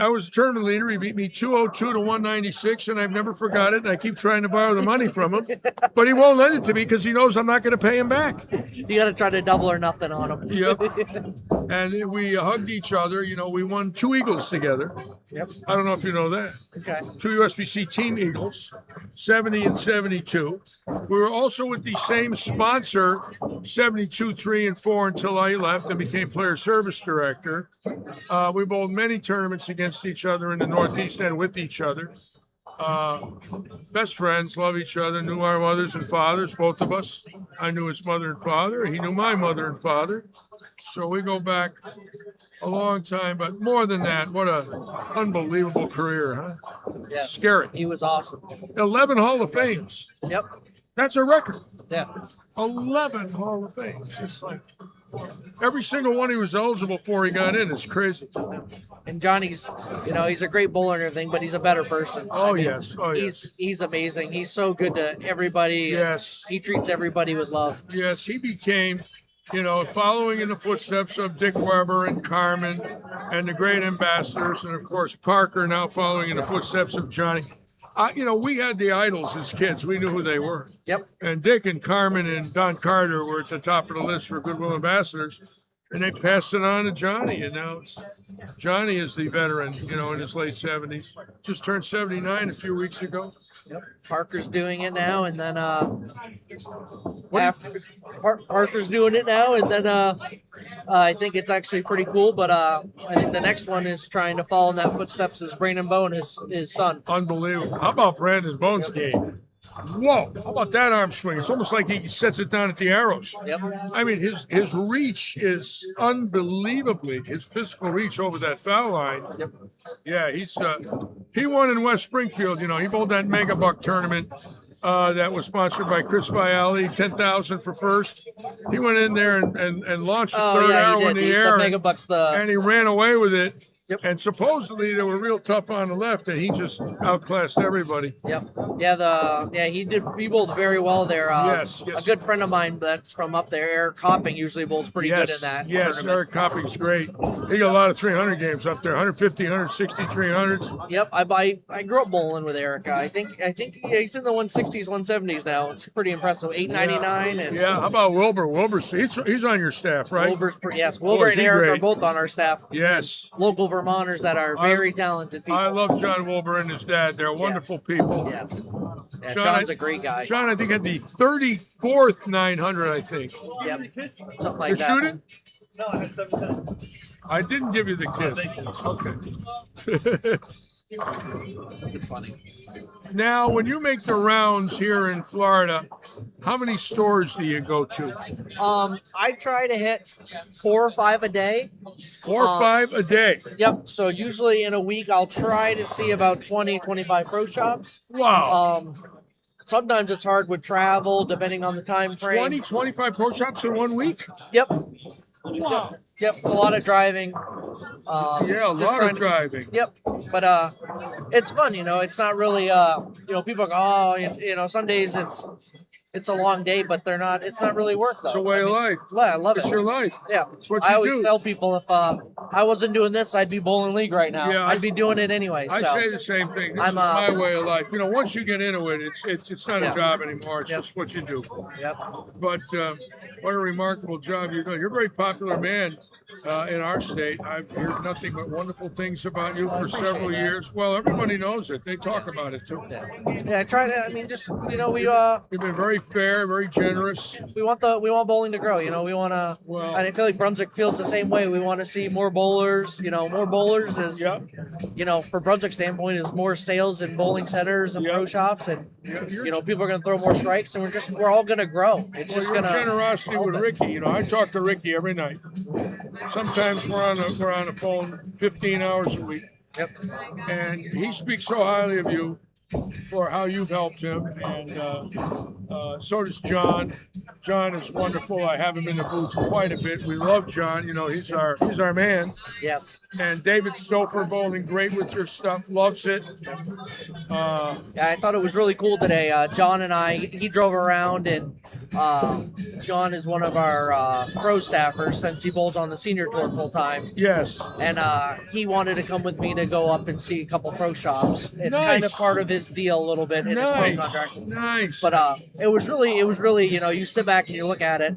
I was the tournament leader. He beat me 202 to 196, and I've never forgot it. And I keep trying to borrow the money from him, but he won't lend it to me because he knows I'm not going to pay him back. You got to try to double or nothing on him. Yep. And we hugged each other. You know, we won 2 Eagles together. Yep. I don't know if you know that. Okay. 2 USBC Team Eagles, 70 and 72. We were also with the same sponsor, 72, 3, and 4 until I left and became player service director. We bowled many tournaments against each other in the Northeast and with each other. Best friends, love each other, knew our mothers and fathers, both of us. I knew his mother and father. He knew my mother and father. So we go back a long time, but more than that, what an unbelievable career, huh? Yeah. Scary. He was awesome. 11 Hall of Fames. Yep. That's a record. Yeah. 11 Hall of Fames. It's like every single one he was eligible for, he got in. It's crazy. And Johnny's, he's a great bowler and everything, but he's a better person. Oh, yes. Oh, yes. He's amazing. He's so good to everybody. Yes. He treats everybody with love. Yes, he became, following in the footsteps of Dick Weber and Carmen and the great ambassadors, and of course Parker now following in the footsteps of Johnny. We had the idols as kids. We knew who they were. Yep. And Dick and Carmen and Don Carter were at the top of the list for Goodwill Ambassadors. And they passed it on to Johnny. And now Johnny is the veteran, in his late 70s. Just turned 79 a few weeks ago. Yep. Parker's doing it now, and then Parker's doing it now, and then I think it's actually pretty cool. But I think the next one is trying to follow in that footsteps is Brandon Bone, his son. Unbelievable. How about Brandon Bone's game? Whoa, how about that arm swing? It's almost like he sets it down at the arrows. Yep. I mean, his reach is unbelievably, his physical reach over that foul line. Yep. Yeah, he won in West Springfield. He bowled that Mega Buck tournament that was sponsored by Chris Vialli, 10,000 for first. He went in there and launched the third arrow in the air. The Mega Bucks, and he ran away with it. Yep. And supposedly they were real tough on the left, and he just outclassed everybody. Yep. Yeah. He bowled very well there. Yes. A good friend of mine that's from up there, Eric Hopping, usually bowls pretty good in that. Yes, tournament. Eric Copping's great. He got a lot of 300 games up there, 150, 160, 300s. Yep. I grew up bowling with Eric. I think he's in the 160s, 170s now. It's pretty impressive. 899 and Yeah. How about Wilbur? Wilbur's he's on your staff, right? Wilbur's Wilbur and he's Eric great. are both on our staff. Yes. Local Vermonters that are very talented people. I love John Wilbur and his dad. They're wonderful people. Yes. Yeah, John, John's a great guy. John, I think, had the 34th 900, I think. Yep. Something like You're that. shooting? No, I had 7 times. I didn't give you the kiss. Okay. It's funny. Now, when you make the rounds here in Florida, how many stores do you go to? I try to hit 4 or 5 a day. 4 or 5 a day. Yep. So usually in a week, I'll try to see about 20, 25 pro shops. Wow. Sometimes it's hard with travel, depending on the time frame. 20, 25 pro shops in 1 week? Yep. Wow. Yep. It's a lot of driving. Yeah, a just lot trying of to- driving. Yep. But it's fun, It's not really people go, oh, some days it's a long day, but it's not really work though. It's a way of life. Yeah, I love It's it. your life. Yeah. It's what I you always do. tell people if I wasn't doing this, I'd be bowling league right now. Yeah, I'd be doing it anyway. I So say the same thing. This I'm, is my way of life. Once you get into it, it's not Yeah. a job anymore. It's Yep. just what you do. yep. But what a remarkable job you're doing. You're a very popular man in our state. I've heard nothing but wonderful things about you I for appreciate several that. years. Well, everybody knows it. They talk about it too. Yeah, I try to. I mean, just we You've been very fair, very generous. we want bowling to grow. We want to. Well- and I feel like Brunswick feels the same way. We want to see more bowlers. More bowlers is. Yep. For Brunswick standpoint, is more sales in bowling centers and pro Yep. shops, and Yeah, you're people are going to throw more strikes, and we're all going to grow. It's Well, just your going to. generosity with Ricky. I talk to Ricky every night. Sometimes we're on the phone 15 hours a week, Yep. and he speaks so highly of you for how you've helped him, and so does John. John is wonderful. I have him in the booth quite a bit. We love John. You know, he's our man. Yes. And David Stouffer bowling great with your stuff. Loves it. Yeah, I thought it was really cool today. John and he drove around, and John is one of our pro staffers since he bowls on the senior tour full time. Yes. And he wanted to come with me to go up and see a couple pro shops. It's kind of Nice. part of his deal a little bit in his pro Nice. contract. Nice. But it was really, you know, you sit back and you look at it.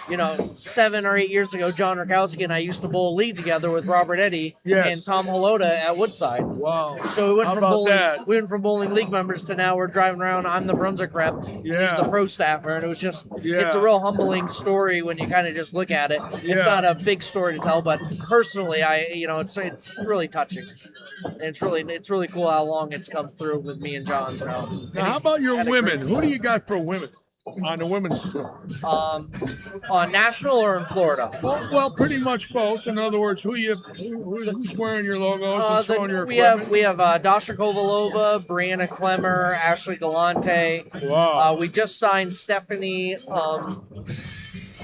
You know, 7 or 8 years ago, John Rakowski and I used to bowl league together with Robert Eddy Yes. and Tom Halota at Woodside. Wow. So we went How from about bowling. that? We went from bowling league members to now we're driving around. I'm the Brunswick rep. He's Yeah. the pro staffer, and it was just Yeah. it's a real humbling story when you kind of just look at it. Yeah. It's not a big story to tell, but personally, it's really touching. And it's really cool how long it's come through with me and John. So Now, how about your had a women? great Who do you got for women on the women's tour? on national or in Florida? Well, pretty much both. In other words, who's wearing your logos and throwing your we equipment? have Dasha Kovalova, Brianna Klemmer, Ashley Galante. Wow. We just signed Stephanie.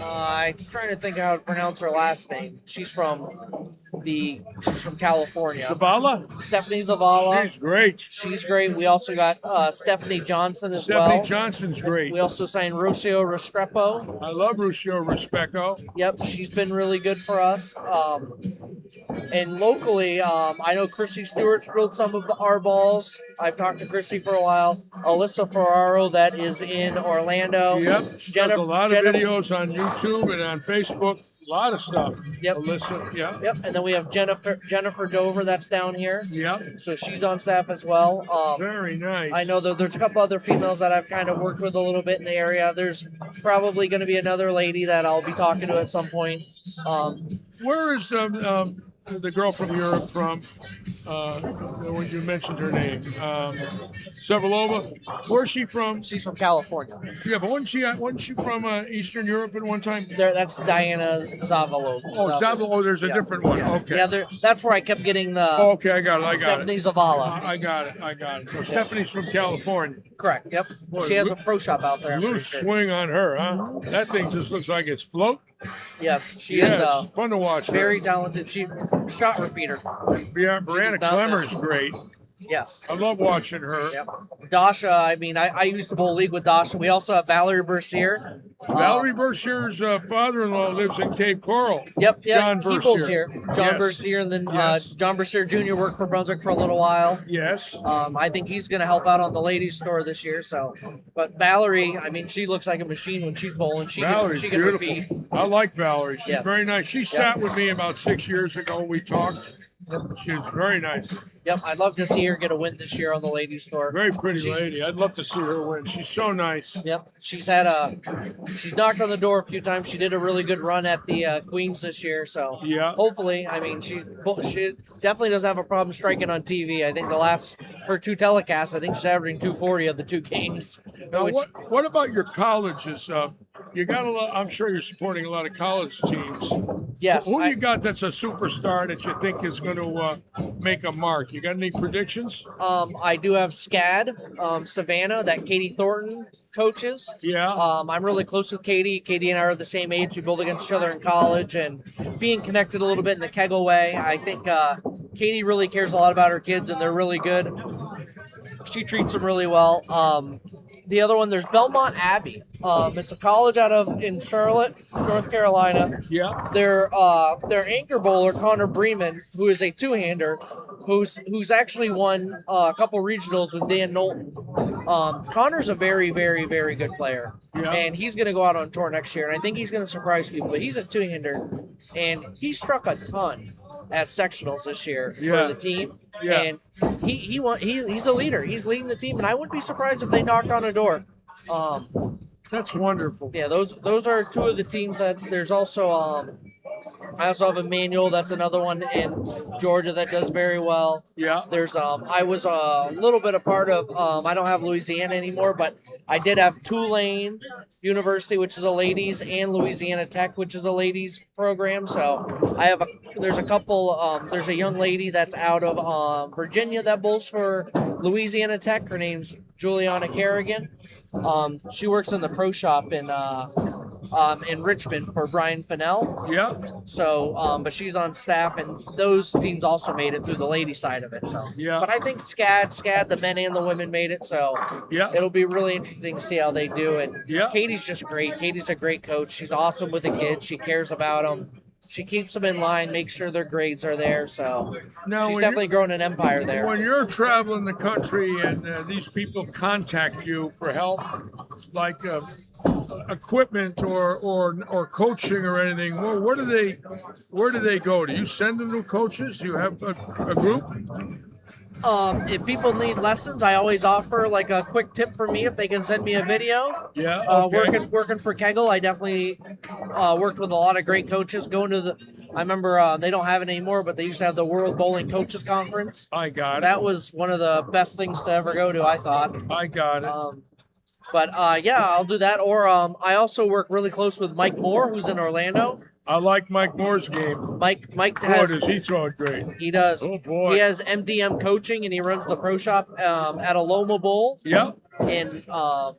I'm trying to think how to pronounce her last name. She's from California. Zavala? Stephanie Zavala. She's great. She's great. We also got Stephanie Johnson as Stephanie well. Johnson's great. We also signed Rocio Restrepo. I love Ruscio Respecto. Yep, she's been really good for us. And locally, I know Chrissy Stewart's drilled some of our balls. I've talked to Chrissy for a while. Alyssa Ferraro, that is in Orlando. Yep. She does a lot of videos on YouTube and on Facebook. A lot of stuff. Yep. Alyssa, yeah. Yep, and then we have Jennifer Dover, that's down here. Yep. So she's on staff as well. Very nice. I know that there's a couple other females that I've kind of worked with a little bit in the area. There's probably going to be another lady that I'll be talking to at some point. Where is the girl from Europe from? When you mentioned her name, Sevalova. Where's she from? She's from California. Yeah, but wasn't she from Eastern Europe at one time? That's Diana Zavalova. Oh, Zavala. There's a Yeah. different one. Yeah. Okay. Yeah, that's where I kept getting the Okay, I got it. Stephanie Zavala. I got it. So Stephanie's from California. Correct. Yep. Boy, She has a loo- pro shop out there. I'm Loose pretty sure. swing on her, huh? That thing just looks like it's float. Yes, she Yeah, is it's fun to watch. her. very talented. She shot repeater. Yeah, Brianna does not Klemmer miss. is great. Yes. I love watching her. Yep. Dasha, I mean, I used to bowl league with Dasha. We also have Valerie Bercier. Valerie Bercier's father-in-law lives in Cape Coral. Yep. John He bowls Bercier. here. John Yes. Bercier, and then Yes. John Bercier Jr. worked for Brunswick for a little while. Yes. I think he's going to help out on the ladies' store this year. So, but Valerie, I mean, she looks like a machine when she's bowling. Valerie's she can beautiful. repeat. I like Valerie. She's Yes. very nice. She sat with me about 6 years ago. We talked. She was very nice. Yep, I'd love to see her get a win this year on the ladies' store. Very pretty She's- lady. I'd love to see her win. She's so nice. Yep, she's knocked on the door a few times. She did a really good run at the Queens this year, so Yeah. hopefully, I mean, she definitely doesn't have a problem striking on TV. I think her 2 telecasts, I think she's averaging 240 of the 2 games. Now, which- what about your colleges? You got a lot. I'm sure you're supporting a lot of college teams. Yes, Who you got that's a superstar that you think is going to make a mark? You got any predictions? I do have SCAD, Savannah, that Katie Thornton coaches. Yeah. I'm really close with Katie. Katie and I are the same age. We bowled against each other in college, and being connected a little bit in the Kegel way, I think Katie really cares a lot about her kids, and they're really good. She treats them really well. The other one, there's Belmont Abbey. It's a college in Charlotte, North Carolina. Yeah. Their anchor bowler, Connor Bremen, who is a 2-hander, who's actually won a couple regionals with Dan Knowlton. Connor's a very, very, very good player, Yeah. and he's going to go out on tour next year, and I think he's going to surprise people. But he's a 2-hander, and he struck a ton at sectionals this year Yeah. for the team. Yeah. And he's a leader. He's leading the team, and I wouldn't be surprised if they knocked on a door. That's wonderful. Yeah, those are 2 of the teams that there's also I also have Emmanuel. That's another one in Georgia that does very well. Yeah. There's I was a little bit a part of I don't have Louisiana anymore, but I did have Tulane University, which is a ladies, and Louisiana Tech, which is a ladies program. So I have there's a couple there's a young lady that's out of Virginia that bowls for Louisiana Tech. Her name's Juliana Kerrigan. She works in the pro shop in Richmond for Brian Fennell. Yeah. So, but she's on staff, and those teams also made it through the lady side of it. So, Yeah. But I think SCAD, the men and the women made it. So, Yeah. it'll be really interesting to see how they do. And Yeah. Katie's just great. Katie's a great coach. She's awesome with the kids. She cares about them. She keeps them in line, makes sure their grades are there. So, Now, she's when definitely growing an empire there. When you're traveling the country and these people contact you for help, like equipment or coaching or anything, where do they go? Do you send them to coaches? Do you have a group? If people need lessons, I always offer like a quick tip for me if they can send me a video. Yeah. Okay. Working for Kegel, I definitely worked with a lot of great coaches. I remember they don't have it anymore, but they used to have the World Bowling Coaches Conference. I got it. That was one of the best things to ever go to, I thought. I got it. But yeah, I'll do that. Or I also work really close with Mike Moore, who's in Orlando. I like Mike Moore's game. Mike Boy, has. does he throw it great. He does. Oh, boy. He has MDM coaching, and he runs the pro shop at Aloma Bowl. Yeah. And I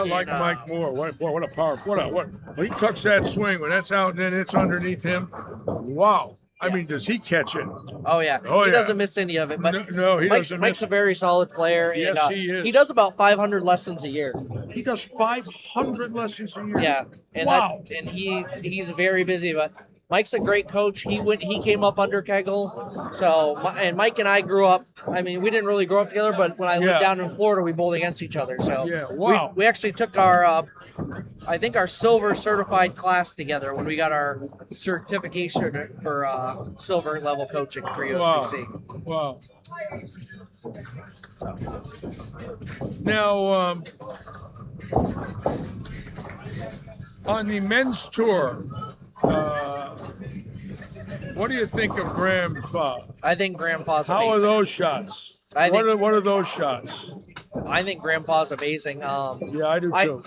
like Mike Moore. What a power! When he tucks that swing, when that's out and then it's underneath him. Wow! I mean, does he catch it? Oh yeah, Oh, he yeah. doesn't miss any of it. But No, he Mike's doesn't Mike's miss a very solid player. Yes, and, he is. He does about 500 lessons a year. He does 500 lessons a year. Yeah, and Wow. He's very busy. But Mike's a great coach. He came up under Kegel. So and Mike and I grew up. I mean, we didn't really grow up together, but when I Yeah. lived down in Florida, we bowled against each other. So Yeah, wow. we actually took our I think our silver certified class together when we got our certification for silver level coaching for USBC. Wow. Now, on the men's tour, what do you think of Graham Fa? I think Grandpa's How are amazing. those shots? I think- What are those shots? I think Grandpa's amazing. Yeah, I do too.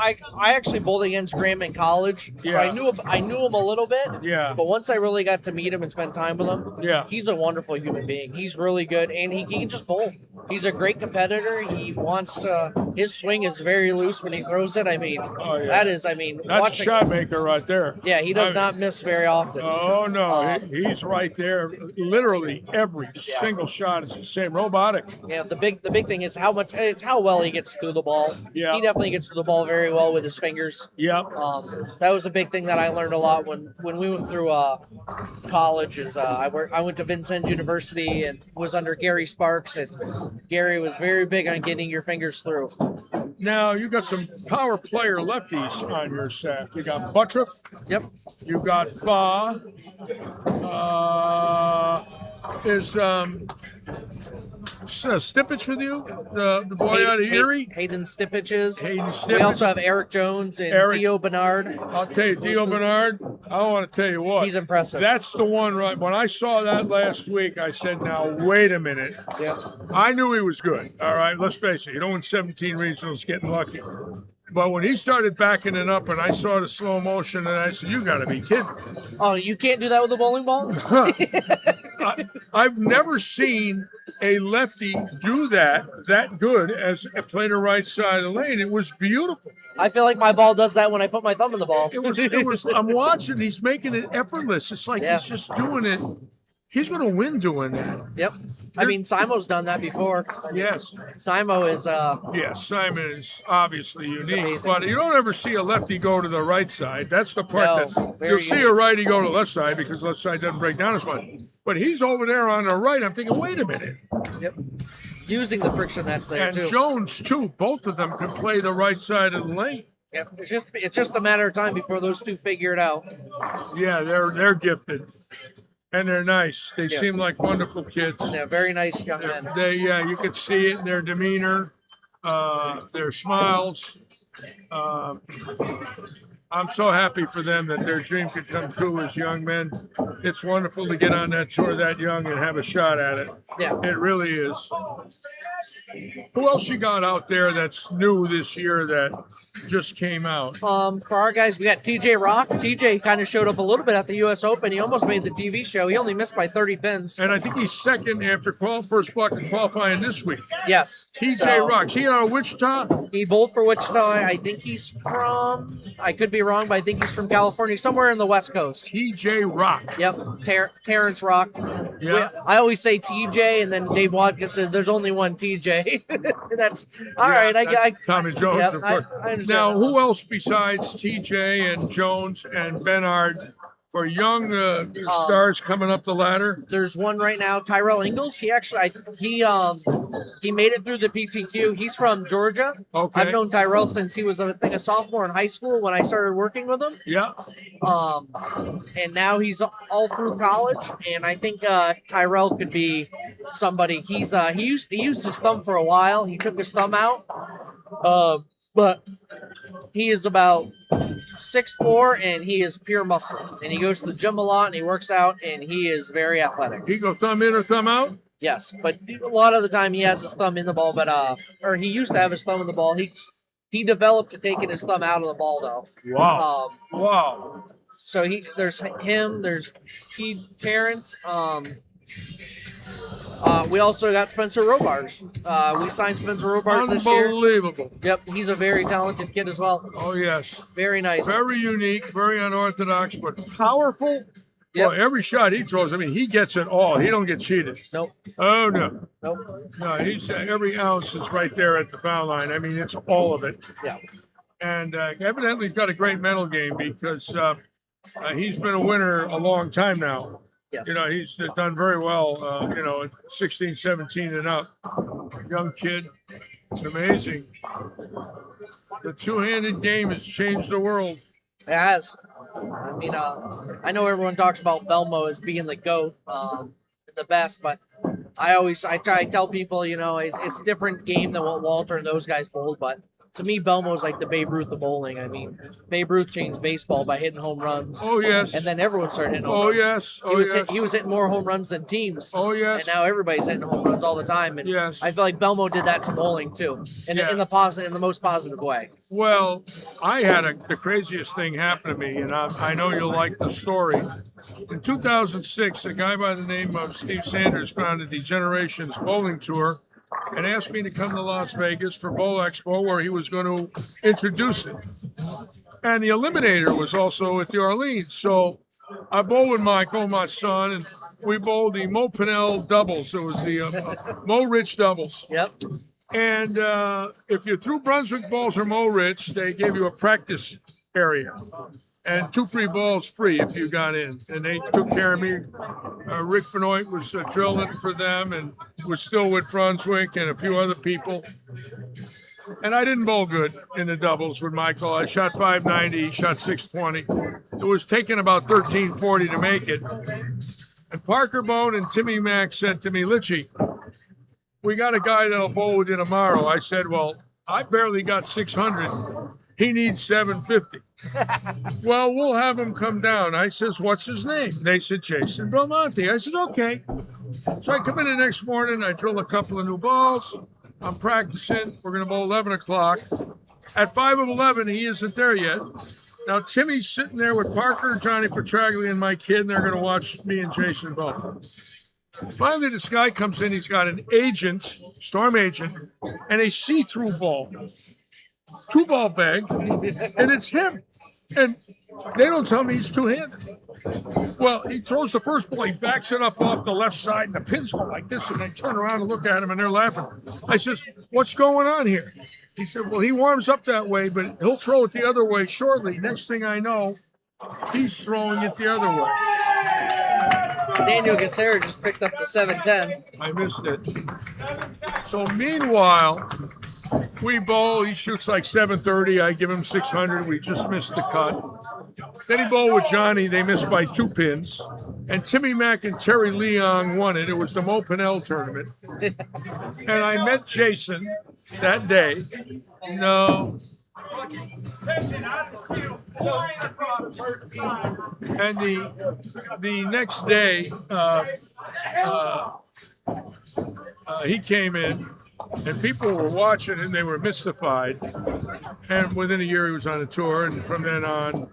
I actually bowled against Graham in college, so Yeah. I knew him a little bit. Yeah. But once I really got to meet him and spend time with him, Yeah. he's a wonderful human being. He's really good, and he can just bowl. He's a great competitor. He wants to. His swing is very loose when he throws it. I mean, Oh, yeah. that is. I mean, That's watching, a shot maker right there. Yeah, he does I mean, not miss very often. Oh no, he's right there. Literally every single shot is the same. Robotic. Yeah, the big thing is how well he gets through the ball. Yeah. He definitely gets through the ball very well with his fingers. Yep. That was a big thing that I learned a lot when we went through college. I went to Vincennes University and was under Gary Sparks, and Gary was very big on getting your fingers through. Now you got some power player lefties on your staff. You got Buttriff. Yep. You got Fa. Is Stippich with you? The boy out of Erie? Hayden Stipiches. Hayden We Stippich. also have Eric Jones and Eric- Dio Bernard. I'll tell you, Dio Bernard, I want to tell you what. He's impressive. That's the one, right? When I saw that last week, I said, now, wait a minute. Yep. I knew he was good. All right, let's face it. You don't win 17 regionals getting lucky. But when he started backing it up and I saw the slow motion, and I said, you got to be kidding. Oh, you can't do that with a bowling ball? I've never seen a lefty do that good as playing the right side of the lane. It was beautiful. I feel like my ball does that when I put my thumb in the ball. It was. I'm watching. He's making it effortless. It's like Yeah. he's just doing it. He's going to win doing that. Yep. I mean, Simo's done that before. Yes. Simo is Yes, Simon is obviously unique, amazing. but you don't ever see a lefty go to the right side. That's the part No, that very you'll see unique. a righty go to the left side because the left side doesn't break down as much. But he's over there on the right. I'm thinking, wait a minute. yep. Using the friction that's there And too. Jones too. Both of them can play the right side of the lane. Yep. It's just a matter of time before those two figure it out. Yeah, they're gifted, and they're nice. They Yes. seem like wonderful kids. Yeah, very nice young men. You could see it in their demeanor, their smiles. I'm so happy for them that their dream could come true as young men. It's wonderful to get on that tour that young and have a shot at it. Yeah. It really is. Who else you got out there that's new this year that just came out? For our guys, we got TJ Rock. TJ kind of showed up a little bit at the U.S. Open. He almost made the TV show. He only missed by 30 pins. And I think he's second after first block of qualifying this week. Yes. TJ So, Rock. He out of Wichita? He bowled for Wichita. I think he's from, I could be wrong, but I think he's from California, somewhere in the West Coast. TJ Rock. Yep. Terrence Rock. Yeah. I always say TJ, and then Dave Watkins says there's only one TJ. That's all right. That's Tommy Jones, Yep, of course. I understand. Now, who else besides TJ and Jones and Bernard for young stars coming up the ladder? There's one right now, Tyrell Ingles. He actually, he made it through the PTQ. He's from Georgia. Okay. I've known Tyrell since he was, I think, a sophomore in high school when I started working with him. Yeah. And now he's all through college. And I think Tyrell could be somebody. He used his thumb for a while. He took his thumb out, but he is about 6'4", and he is pure muscle. And he goes to the gym a lot, and he works out, and he is very athletic. He go thumb in or thumb out? Yes, but a lot of the time he has his thumb in the ball, but or he used to have his thumb in the ball. He developed to taking his thumb out of the ball though. Wow. Wow. So there's him, there's Terrence. We also got Spencer Robards. We signed Spencer Robards this year. Unbelievable. Yep, he's a very talented kid as well. Oh, yes. Very nice. Very unique, very unorthodox, but powerful. Yep. Well, every shot he throws, I mean, he gets it all. He don't get cheated. Nope. Oh, no. Nope. No, he's every ounce is right there at the foul line. I mean, it's all of it. Yeah. And evidently he's got a great mental game because he's been a winner a long time now. Yes. You know, he's done very well, at 16, 17 and up. Young kid. It's amazing. The two-handed game has changed the world. It has. I mean, I know everyone talks about Belmo as being the GOAT, the best, but I try to tell people, it's a different game than what Walter and those guys bowled, but to me, Belmo's like the Babe Ruth of bowling. I mean, Babe Ruth changed baseball by hitting home runs. Oh, yes. And then everyone started hitting home runs. Yes. He was hitting more home runs than teams. Oh, yes. And now everybody's hitting home runs all the time. And yes. I feel like Belmo did that to bowling too, in the most positive way. Well, I had the craziest thing happen to me, and I know you'll like the story. In 2006, a guy by the name of Steve Sanders founded the Generations Bowling Tour and asked me to come to Las Vegas for Bowl Expo, where he was going to introduce it. And the Eliminator was also at the Orleans. So I bowled with Michael, my son, and we bowled the Mo Pinnell doubles. It was the Mo Rich doubles. Yep. And if you threw Brunswick balls or Mo Rich, they gave you a practice area. And 2 free balls free if you got in. And they took care of me. Rick Benoit was drilling for them and was still with Brunswick and a few other people. And I didn't bowl good in the doubles with Michael. I shot 590, he shot 620. It was taking about 1340 to make it. And Parker Bone and Timmy Mack said to me, Litchie, we got a guy that'll bowl with you tomorrow. I said, well, I barely got 600. He needs 750. Well, we'll have him come down. I says, what's his name? They said, Jason Belmonte. I said, okay. So I come in the next morning. I drill a couple of new balls. I'm practicing. We're going to bowl 11 o'clock. At 5 of 11, he isn't there yet. Now, Timmy's sitting there with Parker, Johnny Petraglia, and my kid, and they're going to watch me and Jason bowl. Finally, this guy comes in. He's got an agent, storm agent, and a see-through ball. 2-ball bag, and it's him. And they don't tell me he's two-handed. Well, he throws the first ball, he backs it up off the left side, and the pins go like this, and they turn around and look at him, and they're laughing. I says, what's going on here? He said, well, he warms up that way, but he'll throw it the other way shortly. Next thing I know, he's throwing it the other way. Daniel Gassera just picked up the 710. I missed it. So meanwhile, we bowl. He shoots like 730. I give him 600. We just missed the cut. Then he bowled with Johnny. They missed by 2 pins. And Timmy Mack and Terry Leong won it. It was the Mo Pinnell tournament. And I met Jason that day. No, And the next day, he came in, and people were watching, and they were mystified. And within a year, he was on a tour, and from then on,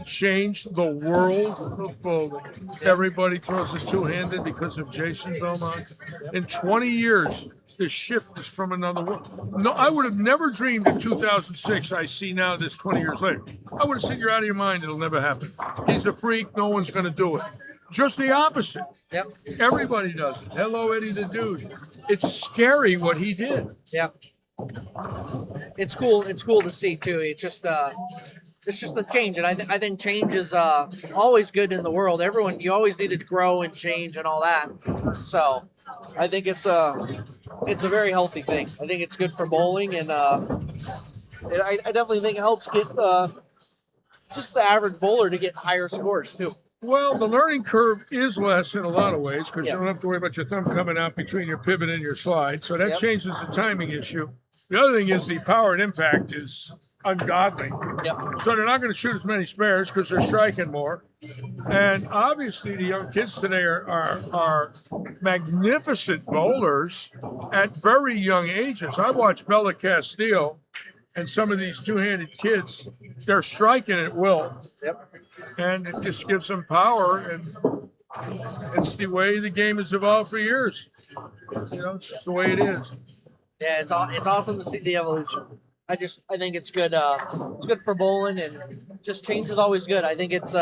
changed the world of bowling. Everybody throws a two-handed because of Jason Belmont. In 20 years, the shift is from another world. No, I would have never dreamed in 2006. I see now this 20 years later. I would have said, "You're out of your mind. It'll never happen. He's a freak. No one's going to do it." Just the opposite. Yep. Everybody does it. Hello, Eddie the Dude. It's scary what he did. Yep. It's cool. It's cool to see too. It's just a change, and I think change is always good in the world. You always need to grow and change and all that. So I think it's a very healthy thing. I think it's good for bowling, and I definitely think it helps get just the average bowler to get higher scores too. Well, the learning curve is less in a lot of ways because you don't have to worry about your thumb coming out between your pivot and your slide. So that changes the timing issue. The other thing is the power and impact is ungodly. Yep. So they're not going to shoot as many spares because they're striking more. And obviously the young kids today are magnificent bowlers at very young ages. I watched Bella Castillo and some of these two-handed kids, they're striking at will. Yep. And it just gives them power, and it's the way the game has evolved for years. You know, it's just the way it is. Yeah, it's awesome to see the evolution. I think it's good. It's good for bowling, and just change is always good. I think it's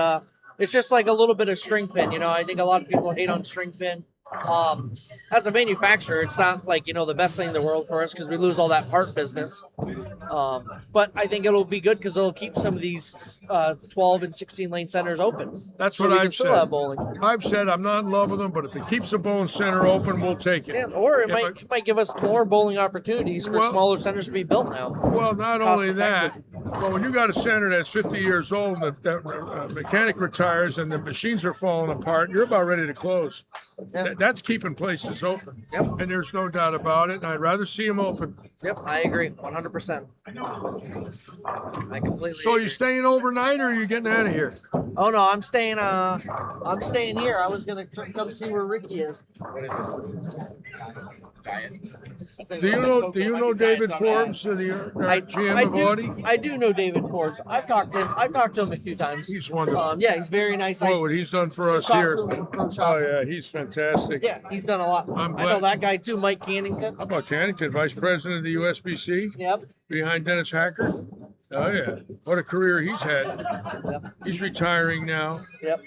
just like a little bit of string pin. You know, I think a lot of people hate on string pin. As a manufacturer, it's not like, the best thing in the world for us because we lose all that part business. But I think it'll be good because it'll keep some of these 12 and 16 lane centers open. That's so what we can I've still said. have bowling. I've said I'm not in love with them, but if it keeps the bowling center open, we'll take it. Yeah, or it If might give us more bowling opportunities for Well- smaller centers to be built now. Well, not It's only that, cost-effective. but when you got a center that's 50 years old and the mechanic retires and the machines are falling apart, you're about ready to close. Yeah. That's keeping places open. Yep. And there's no doubt about it. And I'd rather see them open. Yep, I agree, 100%. I completely. So agree. you staying overnight or are you getting out of here? Oh no, I'm staying. I'm staying here. I was gonna come see where Ricky is. Do you know David Forbes, the GM of Audi? I do know David Forbes. I've talked to him a few times. He's wonderful. Yeah, he's very nice. Oh, what he's done for us talked here. to him in the pro shop. Oh yeah, he's fantastic. Yeah, he's done a lot. I'm I know glad- that guy too, Mike Cannington. How about Cannington, Vice President of the USBC, Yep. behind Dennis Hacker? Oh yeah, what a career he's had. Yep. He's retiring now. Yep.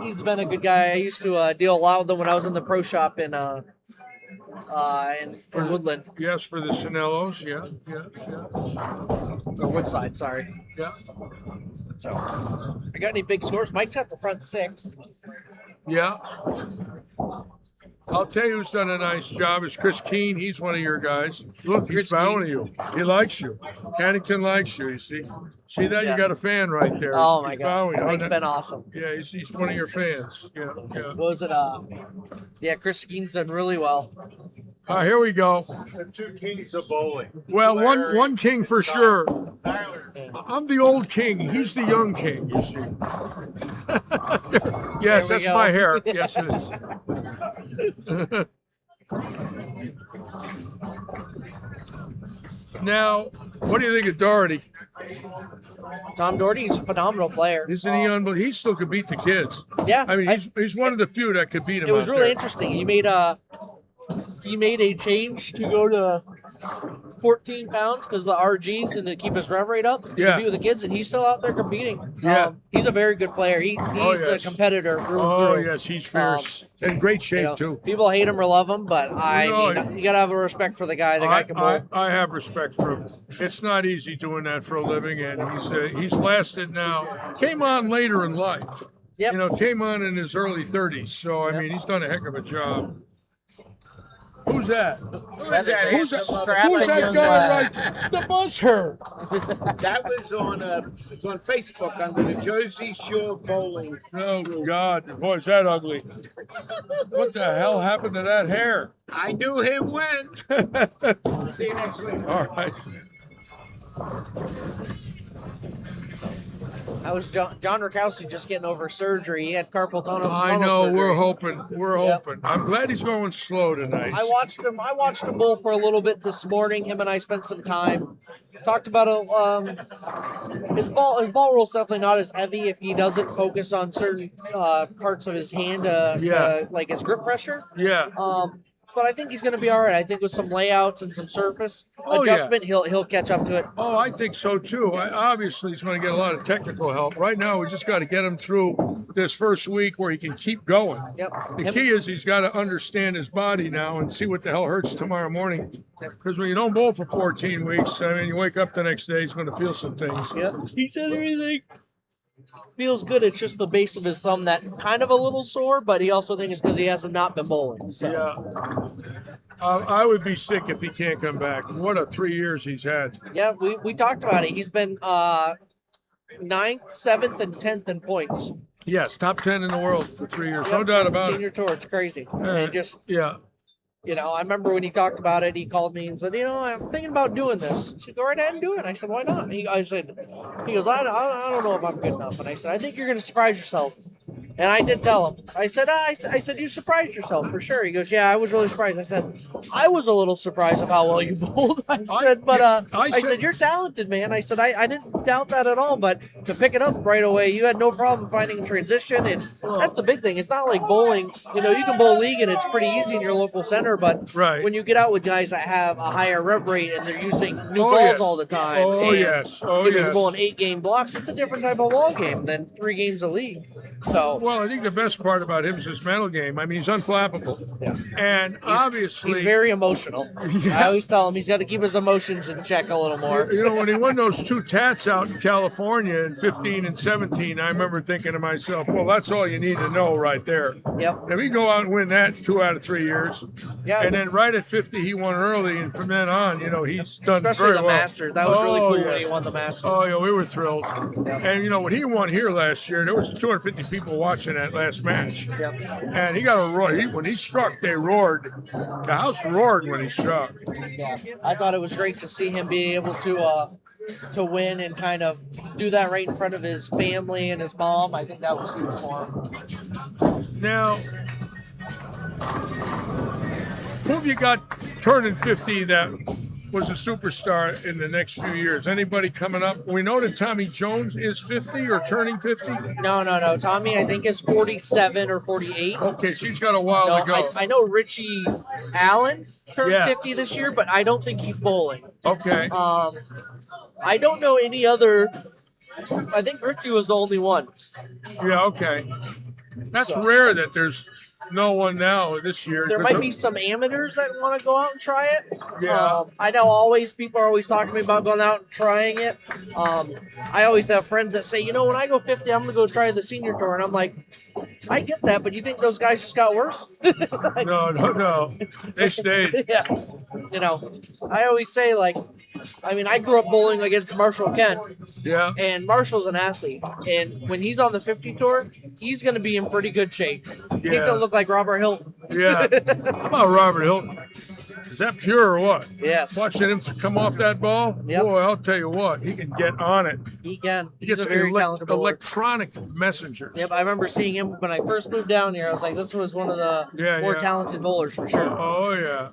He's been a good guy. I used to deal a lot with him when I was in the pro shop in Woodland Yes, for the Sinellos. Yeah. or Woodside. Sorry. Yeah. So, I got any big scores? Mike's at the front six. Yeah. I'll tell you who's done a nice job is Chris Keene. He's one of your guys. Look, he's Chris bowing to you. He likes you. Cannington likes you, you see. See that? Yeah. You got a fan right there. Oh He's my bowing. God, Oh, Mike's that- been awesome. Yeah, he's one of your fans. Yeah. What was it? Yeah, Chris Keene's done really well. Here we go. The two kings of bowling. Well, one king for sure. I'm the old king. He's the young king, you see. Yes, There we that's go. my hair. Yes, it is. Now, what do you think of Doherty? Tom Doherty's a phenomenal player. Isn't he unbelievable? He still could beat the kids. Yeah, I mean, he's one of the few that could beat him. it was out really there. interesting. He made a change to go to 14 pounds because the RGs and to keep his rev rate up. To Yeah. compete with the kids, and he's still out there competing. Yeah. He's a very good player. He's yes. a competitor through Oh, and through. yes, he's fierce. In great shape, too. People hate him or love him, but No, you gotta have a respect for the guy. The guy can bowl. I have respect for him. It's not easy doing that for a living, and he's lasted now. Came on later in life. Yep. You know, came on in his early 30s. So, I mean, he's done a heck of a job. Who's that? That's a Who's handsome, that strapping young guy right there? The bus herd. That was on it's on Facebook under the Jersey Shore Bowling. Oh, God. Boy, is that ugly. What the hell happened to that hair? I knew him when. See you next week. All right. I was John Rakowski just getting over surgery. He had carpal tunnel. I tunnel know. surgery. We're hoping. We're Yep. hoping. I'm glad he's going slow tonight. I watched him. I watched him bowl for a little bit this morning. Him and I spent some time. Talked about his ball. His ball roll's definitely not as heavy if he doesn't focus on certain parts of his hand, to like his grip pressure. Yeah. But I think he's going to be all right. I think with some layouts and some surface Oh, yeah. adjustment, he'll catch up to it. Oh, I think so too. Obviously, he's going to get a lot of technical help. Right now, we just got to get him through this first week where he can keep going. Yep. The key is he's got to understand his body now and see what the hell hurts tomorrow morning. Because when you don't bowl for 14 weeks, I mean, you wake up the next day, he's going to feel some things. Yep. He said everything feels good. It's just the base of his thumb that kind of a little sore, but he also thinks it's because he hasn't not been bowling. So. Yeah. I would be sick if he can't come back. What a 3 years he's had. Yeah, we talked about it. He's been 9th, 7th, and 10th in points. Yes, top 10 in the world for 3 years. No doubt about Senior tour, it's crazy. it. And just, Yeah. I remember when he talked about it, he called me and said, I'm thinking about doing this. I said, go right ahead and do it. I said, why not? He goes, I don't know if I'm good enough. And I said, I think you're going to surprise yourself. And I did tell him. I said, you surprised yourself for sure. He goes, yeah, I was really surprised. I said, I was a little surprised of how well you bowled. I said, you're talented, man. I said, I didn't doubt that at all. But to pick it up right away, you had no problem finding transition. And that's the big thing. It's not like bowling. You can bowl league and it's pretty easy in your local center. But Right. when you get out with guys that have a higher rev rate and they're using new balls yes. all the time. Oh, and, yes. you're Yes. bowling 8-game blocks. It's a different type of ball game than 3 games of league. So. Well, I think the best part about him is his mental game. I mean, he's unflappable. Yeah. And obviously, He's very emotional. Yeah. I always tell him he's got to keep his emotions in check a little more. when he won those 2 tats out in California in 15 and 17, I remember thinking to myself, well, that's all you need to know right there. Yep. If he go out and win that 2 out of 3 years, Yeah. and then right at 50, he won early, and from then on, he's done Especially very the well. Masters. That was really Oh, cool yeah. when he won the Masters. Oh, yeah, we were thrilled. And, when he won here last year, there was 250 people watching that last match. Yep. And he got a roar. When he struck, they roared. The house roared when he struck. Yeah. I thought it was great to see him be able to win and kind of do that right in front of his family and his mom. I think that was huge for him. Now, who have you got turning 50 that was a superstar in the next few years? Anybody coming up? We know that Tommy Jones is 50 or turning 50. No. Tommy, I think, is 47 or 48. Okay, she's got a while No, to go. I know Richie Allen turned Yeah. 50 this year, but I don't think he's bowling. Okay. I don't know any other. I think Richie was the only one. Yeah, okay. That's So- rare that there's no one now this year. There might be some amateurs that want to go out and try it. Yeah. I know people are always talking to me about going out and trying it. I always have friends that say, when I go 50, I'm going to go try the senior tour. And I'm like, I get that, but you think those guys just got worse? No. They stayed. Yeah. I always say, I grew up bowling against Marshall Kent, Yeah. and Marshall's an athlete. And when he's on the 50 tour, he's going to be in pretty good shape. He's Yeah. going to look like Robert Hilton. Yeah. How about Robert Hilton? Is that pure or what? Yes. Watching him come off that ball, Yep. boy, I'll tell you what, he can get on it. He can. He He's gets a very talented bowler. electronic messengers. Yep, I remember seeing him when I first moved down here. I was like, this was one of the more Yeah. talented bowlers for sure. Oh yeah.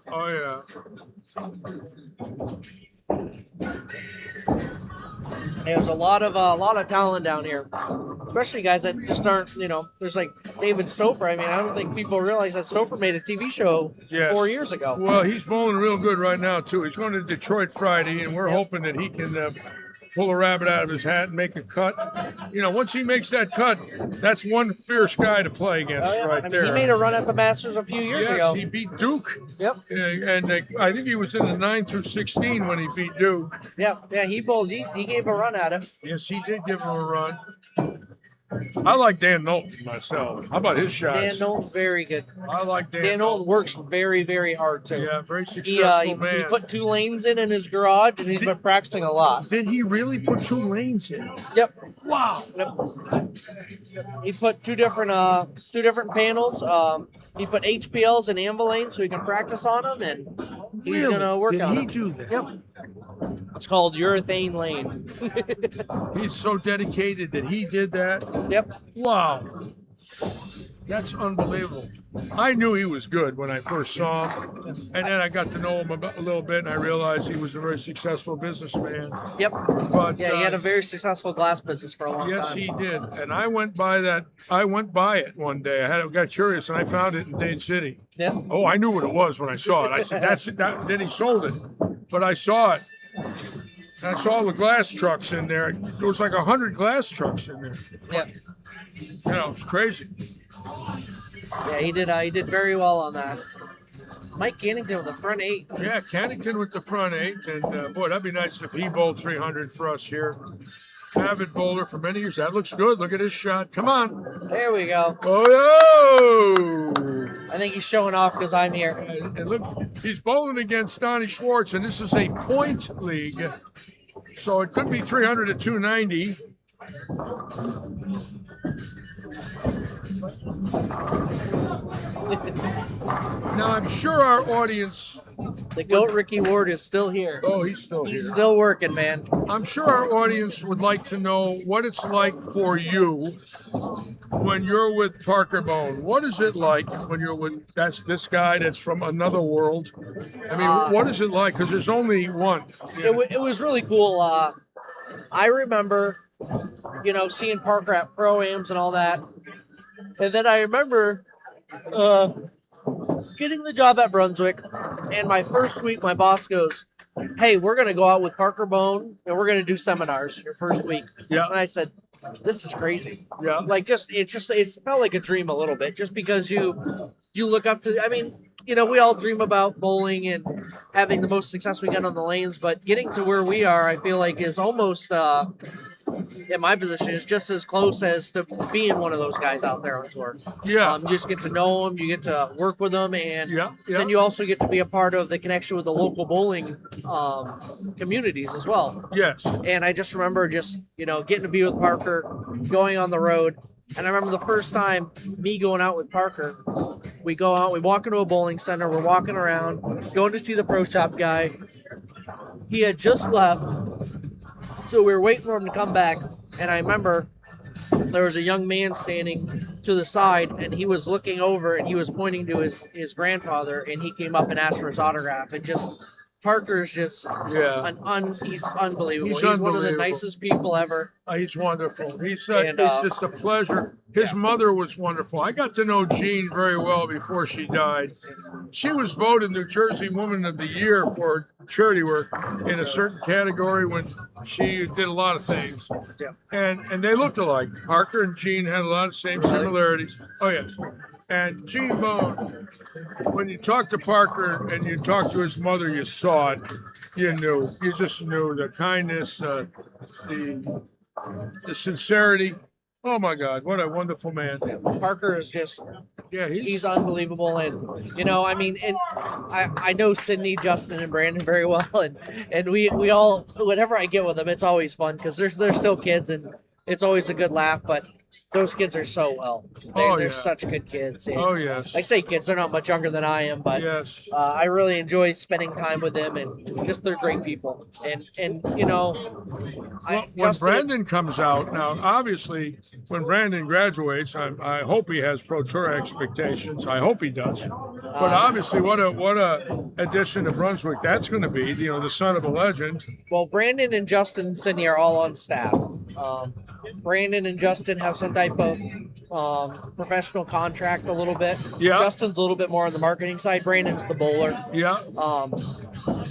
There's a lot of talent down here, especially guys that just aren't. There's like David Stouffer. I don't think people realize that Stouffer made a TV show Yes. 4 years ago. Well, he's bowling real good right now too. He's going to Detroit Friday, and we're hoping that he can pull a rabbit out of his hat and make a cut. Once he makes that cut, that's one fierce guy to play against right there. He made a run at the Masters a few years ago. He beat Duke. Yep. And I think he was in the 9 through 16 when he beat Duke. Yeah, he bowled. He gave a run at him. Yes, he did give him a run. I like Dan Knowlton myself. How about his shots? Dan Knowlton, very good. I like Dan. Dan Knowlton works very, very hard too. Yeah, very He, successful man. he put 2 lanes in his garage, and he's been practicing a lot. Did he really put 2 lanes in? Yep. Wow. He put two different panels. He put HPLs and anvil lanes so he can practice on them, and He's gonna work Did on he it. do that? Yep. It's called Urethane Lane. He's so dedicated that he did that. Yep. Wow. That's unbelievable. I knew he was good when I first saw him, and then I got to know him a little bit, and I realized he was a very successful businessman. Yep. But Yeah, he had a very successful glass business for a long yes, time. he did. And I went by that. I went by it one day. Got curious, and I found it in Dade City. Yeah. Oh, I knew what it was when I saw it. I said, "That's it." Then he sold it, but I saw it. And I saw the glass trucks in there. There was like 100 glass trucks in there. Yep. You know, it's crazy. Yeah, he did. He did very well on that. Mike Gannington with the front 8. Yeah, Cannington with the front 8, and boy, that'd be nice if he bowled 300 for us here. Avid bowler for many years. That looks good. Look at his shot. Come on. There we go. Oh, I think he's showing off because I'm here. and look, he's bowling against Donnie Schwartz, and this is a point league, so it could be 300 to 290. Now, I'm sure our audience. The GOAT Ricky Ward is still here. Oh, he's still here. He's still working, man. I'm sure our audience would like to know what it's like for you when you're with Parker Bone. What is it like when you're with this guy that's from another world? I mean, what is it like? Because there's only one. It was really cool. I remember, seeing Parker at Pro-Ams and all that. And then I remember getting the job at Brunswick. And my first week, my boss goes, "Hey, we're going to go out with Parker Bone and we're going to do seminars your first week." Yeah. And I said, "This is crazy." Yeah. Like, it felt like a dream a little bit, just because you look up to, I mean, we all dream about bowling and having the most success we get on the lanes, but getting to where we are, I feel like is almost, in my position, is just as close as to being one of those guys out there on tour. Yeah. You just get to know them, you get to work with them, and Yeah. then you also get to be a part of the connection with the local bowling communities as well. Yes. And I just remember getting to be with Parker, going on the road. And I remember the first time me going out with Parker, we go out, we walk into a bowling center, we're walking around, going to see the pro shop guy. He had just left, so we were waiting for him to come back. And I remember there was a young man standing to the side, and he was looking over and he was pointing to his grandfather, and he came up and asked for his autograph. And Parker's just he's unbelievable. He's one of the unbelievable. nicest people ever. He's wonderful. It's just a pleasure. His mother was wonderful. I got to know Jean very well before she died. She was voted New Jersey Woman of the Year for charity work in a certain category when she did a lot of things. Yeah. And they looked alike. Parker and Jean had a lot of same similarities. Oh, yes. And Gene Bone, when you talked to Parker and you talked to his mother, you saw it. You knew. You just knew the kindness, the sincerity. Oh my God, what a wonderful man. Parker is just Yeah, he's unbelievable, and I know Sydney, Justin, and Brandon very well, and we all, whenever I get with them, it's always fun because they're still kids and it's always a good laugh, but those kids are so well. They're such good kids. And Oh yes. I say kids, they're not much younger than I am, but Yes. I really enjoy spending time with them, and just they're great people. And When Brandon comes out, now obviously when Brandon graduates, I hope he has Pro Tour expectations. I hope he does. But obviously, what a addition to Brunswick that's going to be. The son of a legend. Well, Brandon and Justin and Sydney are all on staff. Brandon and Justin have some type of professional contract a little bit. Yeah. Justin's a little bit more on the marketing side. Brandon's the bowler. Yeah.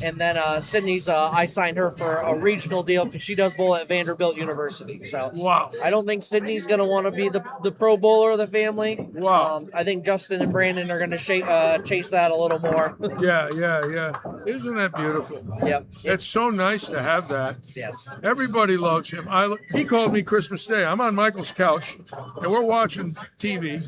And then Sydney's, I signed her for a regional deal because she does bowl at Vanderbilt University. So Wow. I don't think Sydney's going to want to be the pro bowler of the family. Wow. I think Justin and Brandon are going to chase that a little more. Yeah. Isn't that beautiful? Yep. It's so nice to have that. Yes. Everybody loves him. He called me Christmas Day. I'm on Michael's couch, and we're watching TV,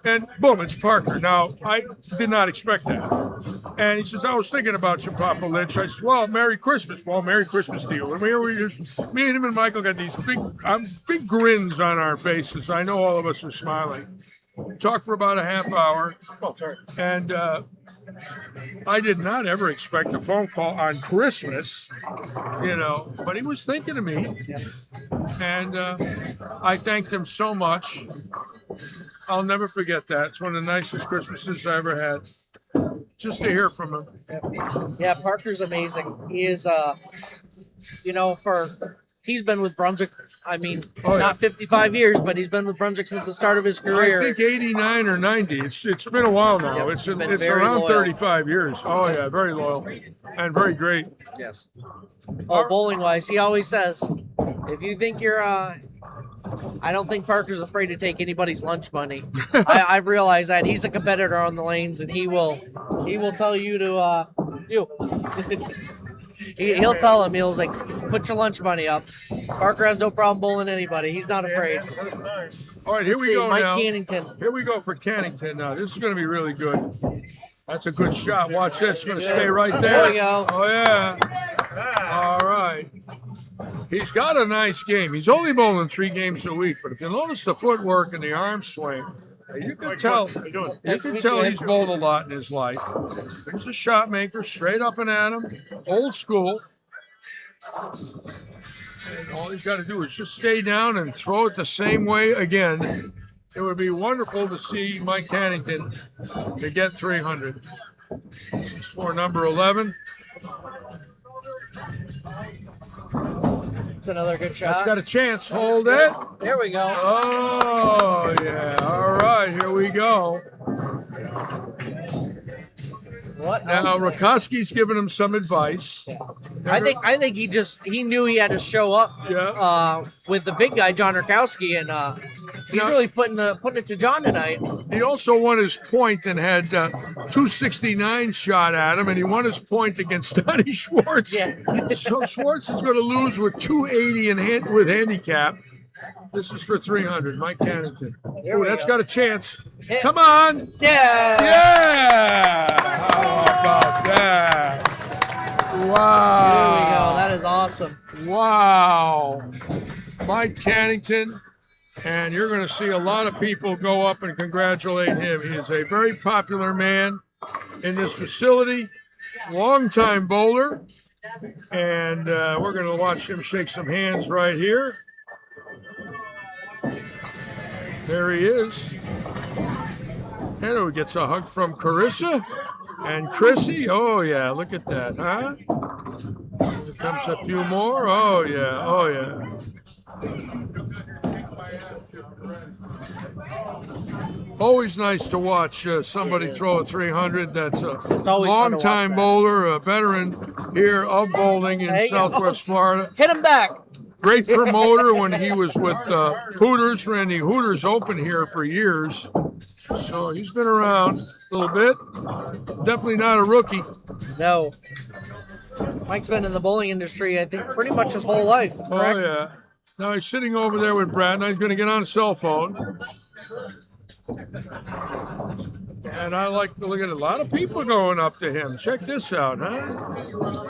and boom, it's Parker. Now, I did not expect that. And he says, "I was thinking about you, Papa Lynch." I said, "Well, Merry Christmas." "Well, Merry Christmas to you." And me and him and Michael got these big grins on our faces. I know all of us are smiling. Talked for about a half hour. Oh, sorry. And I did not ever expect a phone call on Christmas, but he was thinking of me. And I thanked him so much. I'll never forget that. It's one of the nicest Christmases I ever had. Just to hear from him. Yeah, Parker's amazing. He is, he's been with Brunswick. I mean, not 55 years, but he's been with Brunswick since the start of his career. I think 89 or 90. It's been a while now. Yep, it's been it's very around loyal. 35 years. Oh yeah, very loyal and very great. Yes. Oh, bowling wise, he always says, if you think you're, I don't think Parker's afraid to take anybody's lunch money. I've realized that he's a competitor on the lanes, and he will tell you to he'll tell him, he'll like, put your lunch money up. Parker has no problem bowling anybody. He's not afraid. All right, here Let's we see, go Mike now. Cannington. Here we go for Cannington now. This is going to be really good. That's a good shot. Watch this. It's going to stay right there. There we go. Oh yeah. All right. He's got a nice game. He's only bowling 3 games a week, but if you notice the footwork and the arm swing, you can tell. You can tell he's bowled a lot in his life. He's a shot maker, straight up and at him, old school. And all he's got to do is just stay down and throw it the same way again. It would be wonderful to see Mike Cannington to get 300. This is for number 11. It's another good shot. That's got a chance. Hold it. There we go. Oh, yeah. All right, here we go. What? Now, Rakoski's giving him some advice. I think he knew he had to show up with the big guy, John Rakowski, and he's really putting it to John tonight. He also won his point and had 269 shot at him, and he won his point against Donnie Schwartz. Yeah. So Schwartz is going to lose with 280 with handicap. This is for 300, Mike Cannington. There we That's go. got a chance. Hit. Come on. Yeah. Yeah. How about that? Wow. There we go. That is awesome. Wow. Mike Cannington. And you're going to see a lot of people go up and congratulate him. He is a very popular man in this facility, longtime bowler. And we're going to watch him shake some hands right here. There he is. And he gets a hug from Carissa and Chrissy. Oh, yeah, look at that, huh? Here comes a few more. Oh, yeah, oh, yeah. Always nice to watch somebody throw a 300. That's a always fun to watch long-time that. bowler, a veteran here of bowling in There you go. Southwest Florida. Hit him back. Great promoter when he was with Hooters, ran the Hooters Open here for years. So he's been around a little bit. Definitely not a rookie. No. Mike's been in the bowling industry, I think, pretty much his whole life. Correct? Oh, yeah. Now he's sitting over there with Brad. Now he's going to get on a cell phone. And I like to look at a lot of people going up to him. Check this out, huh?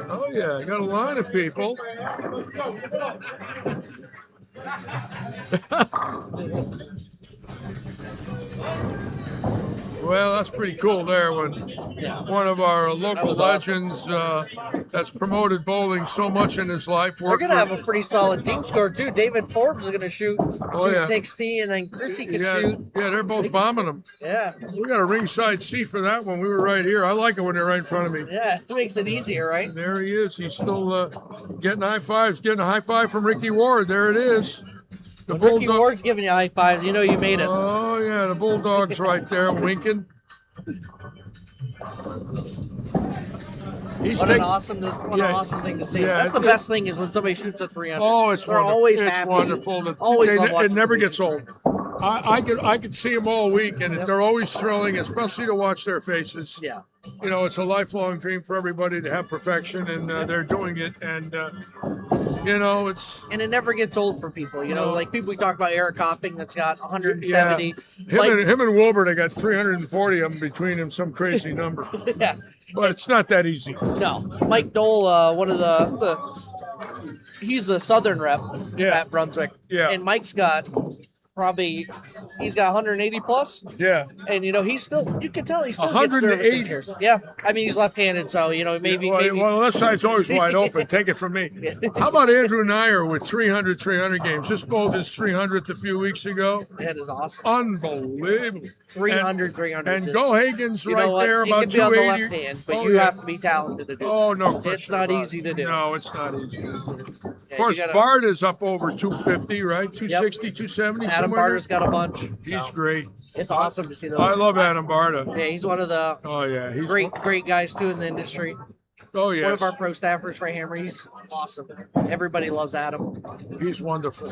Oh, yeah. Got a line of people. Well, that's pretty cool there when one of our local legends that's promoted bowling so much in his life. We're going to have a pretty solid team score, too. David Forbes is going to shoot yeah. 260, and then Chrissy can shoot. Yeah, they're both bombing them. Yeah. We got a ringside seat for that one. We were right here. I like it when they're right in front of me. Yeah, it makes it easier, right? There he is. He's still getting high fives. Getting a high five from Ricky Ward. There it is. The Ricky Ward's giving you high fives. You know you made it. Oh, yeah. The Bulldog's right there winking. What an awesome thing to see. Yeah, That's the best thing is when somebody shoots a 300. Oh, it's They're wonderful. always It's happy. wonderful. Always love It watching never them. gets old. I could see them all week, and they're always thrilling, especially to watch their faces. Yeah. You know, it's a lifelong dream for everybody to have perfection, and they're doing it. And you know, it's And it never gets old for people. You know, No. like people we talk about Eric Copping that's got 170. him Like, and Wilbur, they got 340 of them between them, some crazy number. yeah. But it's not that easy. No. Mike Dole, one of the he's the Southern rep Yeah. at Brunswick. Yeah. And Mike's got probably he's got 180 plus, Yeah. and you still you can tell he still gets nervous. 180? in here. Yeah, I mean he's left-handed, so maybe Well, left side's always wide open. Take it from me. How about Andrew Nyer with 300 games? Just bowled his 300th a few weeks ago. that is awesome. Unbelievable. 300. And just, Go Hagen's you know right what? there, It about can be on the 280. left hand, but Oh, you yeah. have to be talented to do. Oh, no it. question It's not about easy it. to do. No, it's not easy. Yeah, Of you course, gotta- Bart is up over 250, right? 260, 270. Adam somewhere Barter's got a bunch. there. He's so great. It's awesome to see those. I love Adam Barta. Yeah, he's one of the Oh yeah, he's great guys too in the industry. Oh yes, One of our pro staffers, Ray Hammer. He's awesome. Everybody loves Adam. he's wonderful.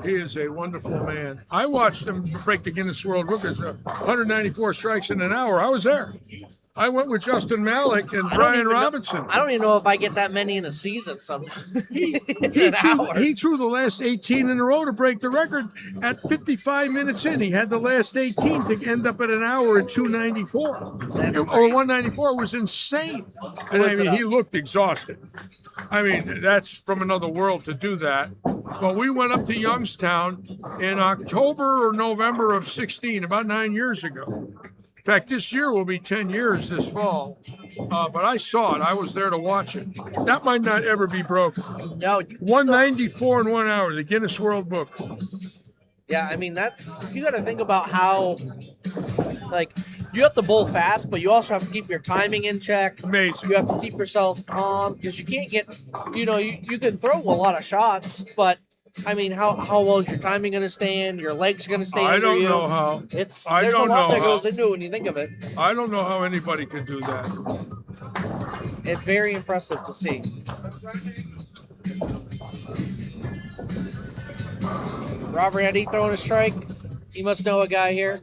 He is a wonderful man. I watched him break the Guinness World Records, 194 strikes in an hour. I was there. I went with Justin Malik and Brian Robinson. I don't even know if I get that many in a season. He An hour. he threw the last 18 in a row to break the record at 55 minutes in. He had the last 18 to end up at an hour at 294. That's Or crazy. 194. It was insane. And I What's it mean, up? he looked exhausted. I mean, that's from another world to do that. But we went up to Youngstown in October or November of 16, about 9 years ago. In fact, this year will be 10 years this fall. But I saw it. I was there to watch it. That might not ever be broken. No, 194 in 1 hour, the Guinness World Book. yeah, I mean that you got to think about how, like, you have to bowl fast, but you also have to keep your timing in check. Amazing. You have to keep yourself calm because you can't get, you can throw a lot of shots, but I mean, how well is your timing going to stand? Your legs going to stay I under don't you? know how. There's I a don't lot know that how. goes into it when you think of it. I don't know how anybody could do that. It's very impressive to see. Robert Eddy throwing a strike. You must know a guy here.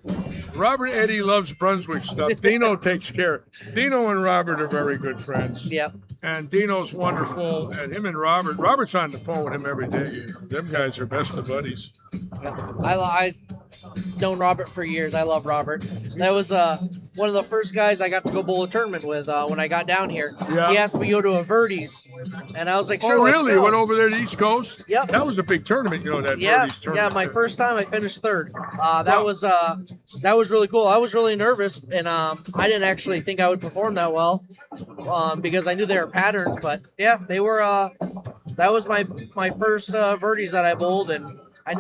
Robert Eddy loves Brunswick stuff. Dino takes care. Dino and Robert are very good friends. Yep. And Dino's wonderful. And him and Robert's on the phone with him every day. Them guys are best of buddies. I known Robert for years. I love Robert. That was one of the first guys I got to go bowl a tournament with when I got down here. Yeah. He asked me to go to a Verdes, and I was like, sure, Oh, let's really? go. Went over there to the East Coast? Yep. That was a big tournament, that Yeah, Verdes tournament. yeah. My first time, I finished third. That was really cool. I was really nervous, and I didn't actually think I would perform that well because I knew they were patterns. But yeah, they were. That was my first Verdes that I bowled, and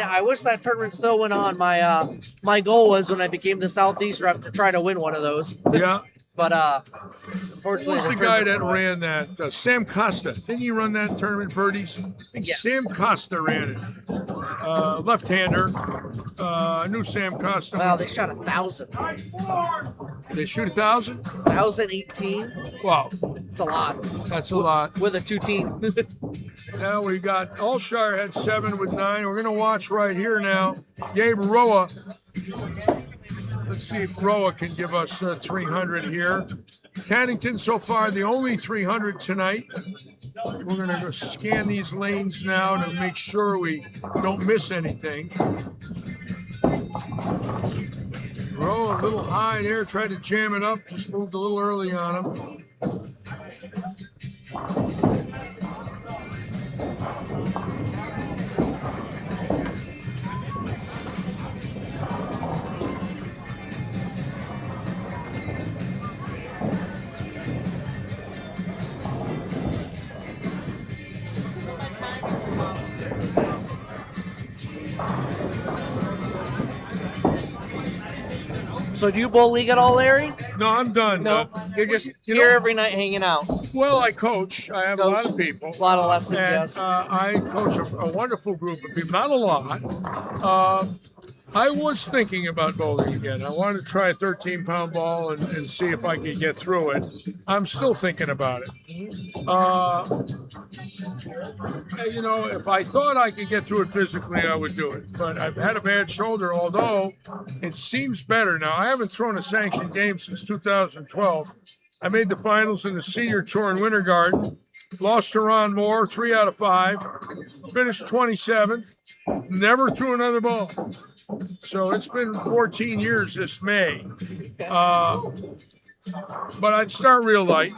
I wish that tournament still went on. My goal was when I became the Southeast rep to try to win one of those. Yeah. But Who unfortunately, was the guy that ran that? Sam Costa. Didn't he run that tournament, Verdes? I think Yes. Sam Costa ran it. Left-hander. I knew Sam Costa. wow, they shot 1,000. They shoot 1,000? 1,018. Wow, It's a lot that's a lot. with a 2-team. Now we got Alshire had 7 with 9. We're gonna watch right here now. Gabe Roa. Let's see if Roa can give us 300 here. Cannington so far the only 300 tonight. We're gonna go scan these lanes now to make sure we don't miss anything. Roa a little high there, tried to jam it up, just moved a little early on him. So do you bowl league at all, Larry? No, I'm done. No, you're just you here know- every night hanging out. Well, I coach. I have a lot of people. A lot of lessons, And yes. I coach a wonderful group of people, not a lot. I was thinking about bowling again. I wanted to try a 13-pound ball and see if I could get through it. I'm still thinking about it. If I thought I could get through it physically, I would do it. But I've had a bad shoulder, although it seems better now. I haven't thrown a sanctioned game since 2012. I made the finals in the senior tour in Winter Garden. Lost to Ron Moore, 3 out of 5. Finished 27th. Never threw another ball. So it's been 14 years this May. But I'd start real light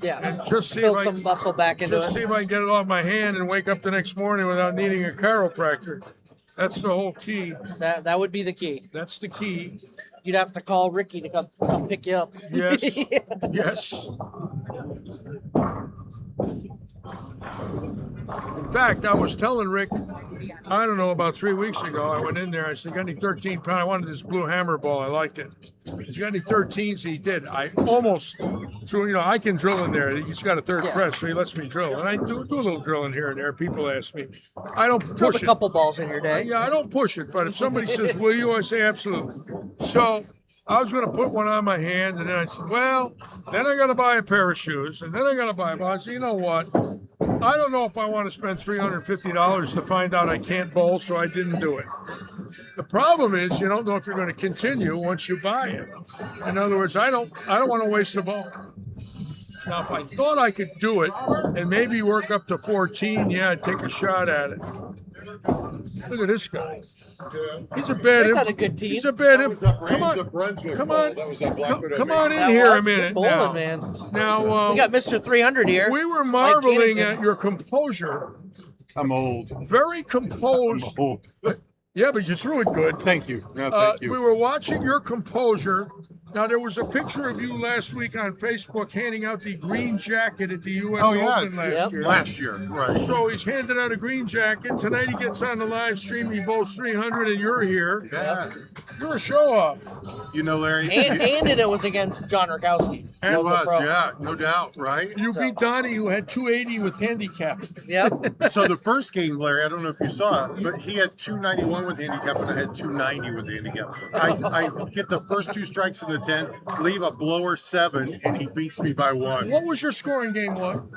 Yeah. and just see Build if I some muscle back into just see it. if I can get it off my hand and wake up the next morning without needing a chiropractor. That's the whole key. That would be the key. That's the key. You'd have to call Ricky to come pick you up. Yes. Yes. In fact, I was telling Rick, I don't know, about 3 weeks ago, I went in there. I said, got any 13-pound? I wanted this blue hammer ball. I liked it. He's got any 13s? He did. I almost threw, I can drill in there. He's got a third press, so he lets me drill. And I do a little drilling here and there. People ask me. I don't Drilled push a it. couple balls in your day. Yeah, I don't push it, but if somebody says, will you? I say, absolutely. So I was going to put one on my hand, and then I said, well, then I got to buy a pair of shoes, and then I got to buy a ball. I said, you know what? I don't know if I want to spend $350 to find out I can't bowl, so I didn't do it. The problem is you don't know if you're going to continue once you buy it. In other words, I don't want to waste the ball. Now, if I thought I could do it and maybe work up to 14, yeah, I'd take a shot at it. Look at this guy. He's a bad. He's had a good team. He's a bad. That was that Come range on, of Brunswick come ball. on, That was that Blackwood come I on made. in That here a was good minute. bowling, Now, man. now We got Mr. 300 here. we were marveling Cannington. at your composure. I'm old. Very composed. Old. Yeah, but you threw it good. Thank you. No, thank you. We were watching your composure. Now, there was a picture of you last week on Facebook handing out the green jacket at the U.S. Oh, yeah. Open last Yep. year. Last year, right. So he's handing out a green jacket. Tonight he gets on the live stream. He bowls 300 and you're here. Yeah. You're a show off. You know, Larry. And it was against John Rakowski. It Local was, pro. yeah, no doubt, right? You So- beat Donnie, who had 280 with handicap. Yep. So the first game, Larry, I don't know if you saw it, but he had 291 with handicap and I had 290 with handicap. I get the first two strikes in the 10, leave a blower 7, and he beats me by 1. What was your score in game one?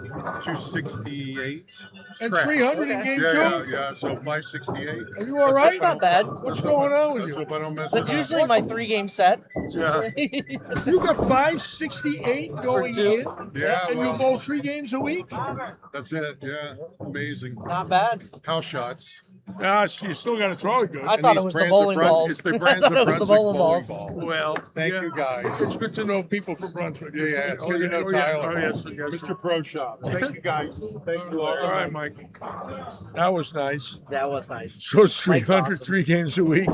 268. And Scratch. 300 in game Yeah, two? yeah, so 568. Are you all right? That's not bad. What's going on with Let's you? hope I don't mess That's it usually up. my 3-game set. Yeah, You got 568 going two. in, yeah, and you well, bowl 3 games a week? that's it. Yeah, amazing. Not bad. House shots. Ah, so you still got to throw it good. I And thought these it was the brands of bowling Bruns- balls. It's the I brands thought of it was the Brunswick bowling balls. ball. Well, Thank yeah. you, guys. It's good to know people from Brunswick. Yeah, yeah, it's good to know yeah. Tyler. Oh, yes, yes. Mr. Pro Shop. Thank you, guys. Thank you, All Larry. right, Mike. That was nice. That was nice. So it's Mike's 300, awesome. 3 games a week,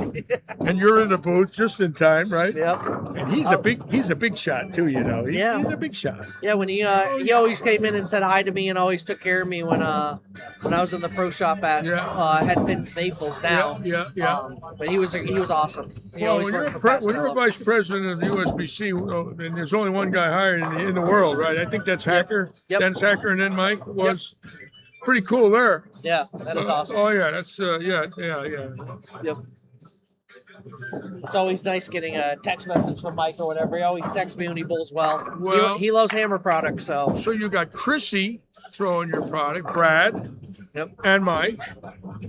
and you're in the booth just in time, right? Yep. And he's a big shot too. Yeah. He's a big shot. Yeah, when he always came in and said hi to me and always took care of me when I was in the pro shop at Headpins Naples now. Yeah. But he was awesome. He Well, always when you're, worked for Pat when you're a Stella. vice president of the USBC, and there's only one guy hired in the world, right? I think that's Hacker. Yep. Dennis Hacker, and then Mike was pretty cool there. Yeah, that is awesome. Oh yeah, that's yeah. Yep. It's always nice getting a text message from Mike or whatever. He always texts me when he bowls well. Well- He loves Hammer products, so So you got Chrissy throwing your product, Brad, yep. and Mike,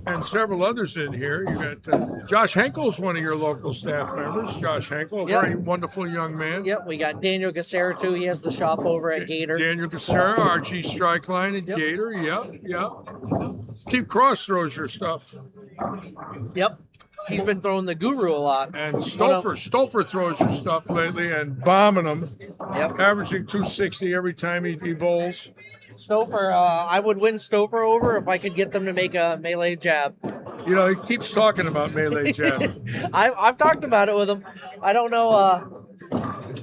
and several others in here. You got Josh Henkel's one of your local staff members. Josh Henkel, a Yep. very wonderful young man. Yep, we got Daniel Gassera too. He has the shop over at Gator. Daniel Cassera, RG Strike Line at Yep. Gator. Yep. Keep Cross throws your stuff. Yep. He's been throwing the Guru a lot. And Stouffer throws your stuff lately and bombing them, Yep. averaging 260 every time he bowls. Stouffer, I would win Stouffer over if I could get them to make a melee jab. You know, he keeps talking about melee jabs. I've talked about it with him. I don't know.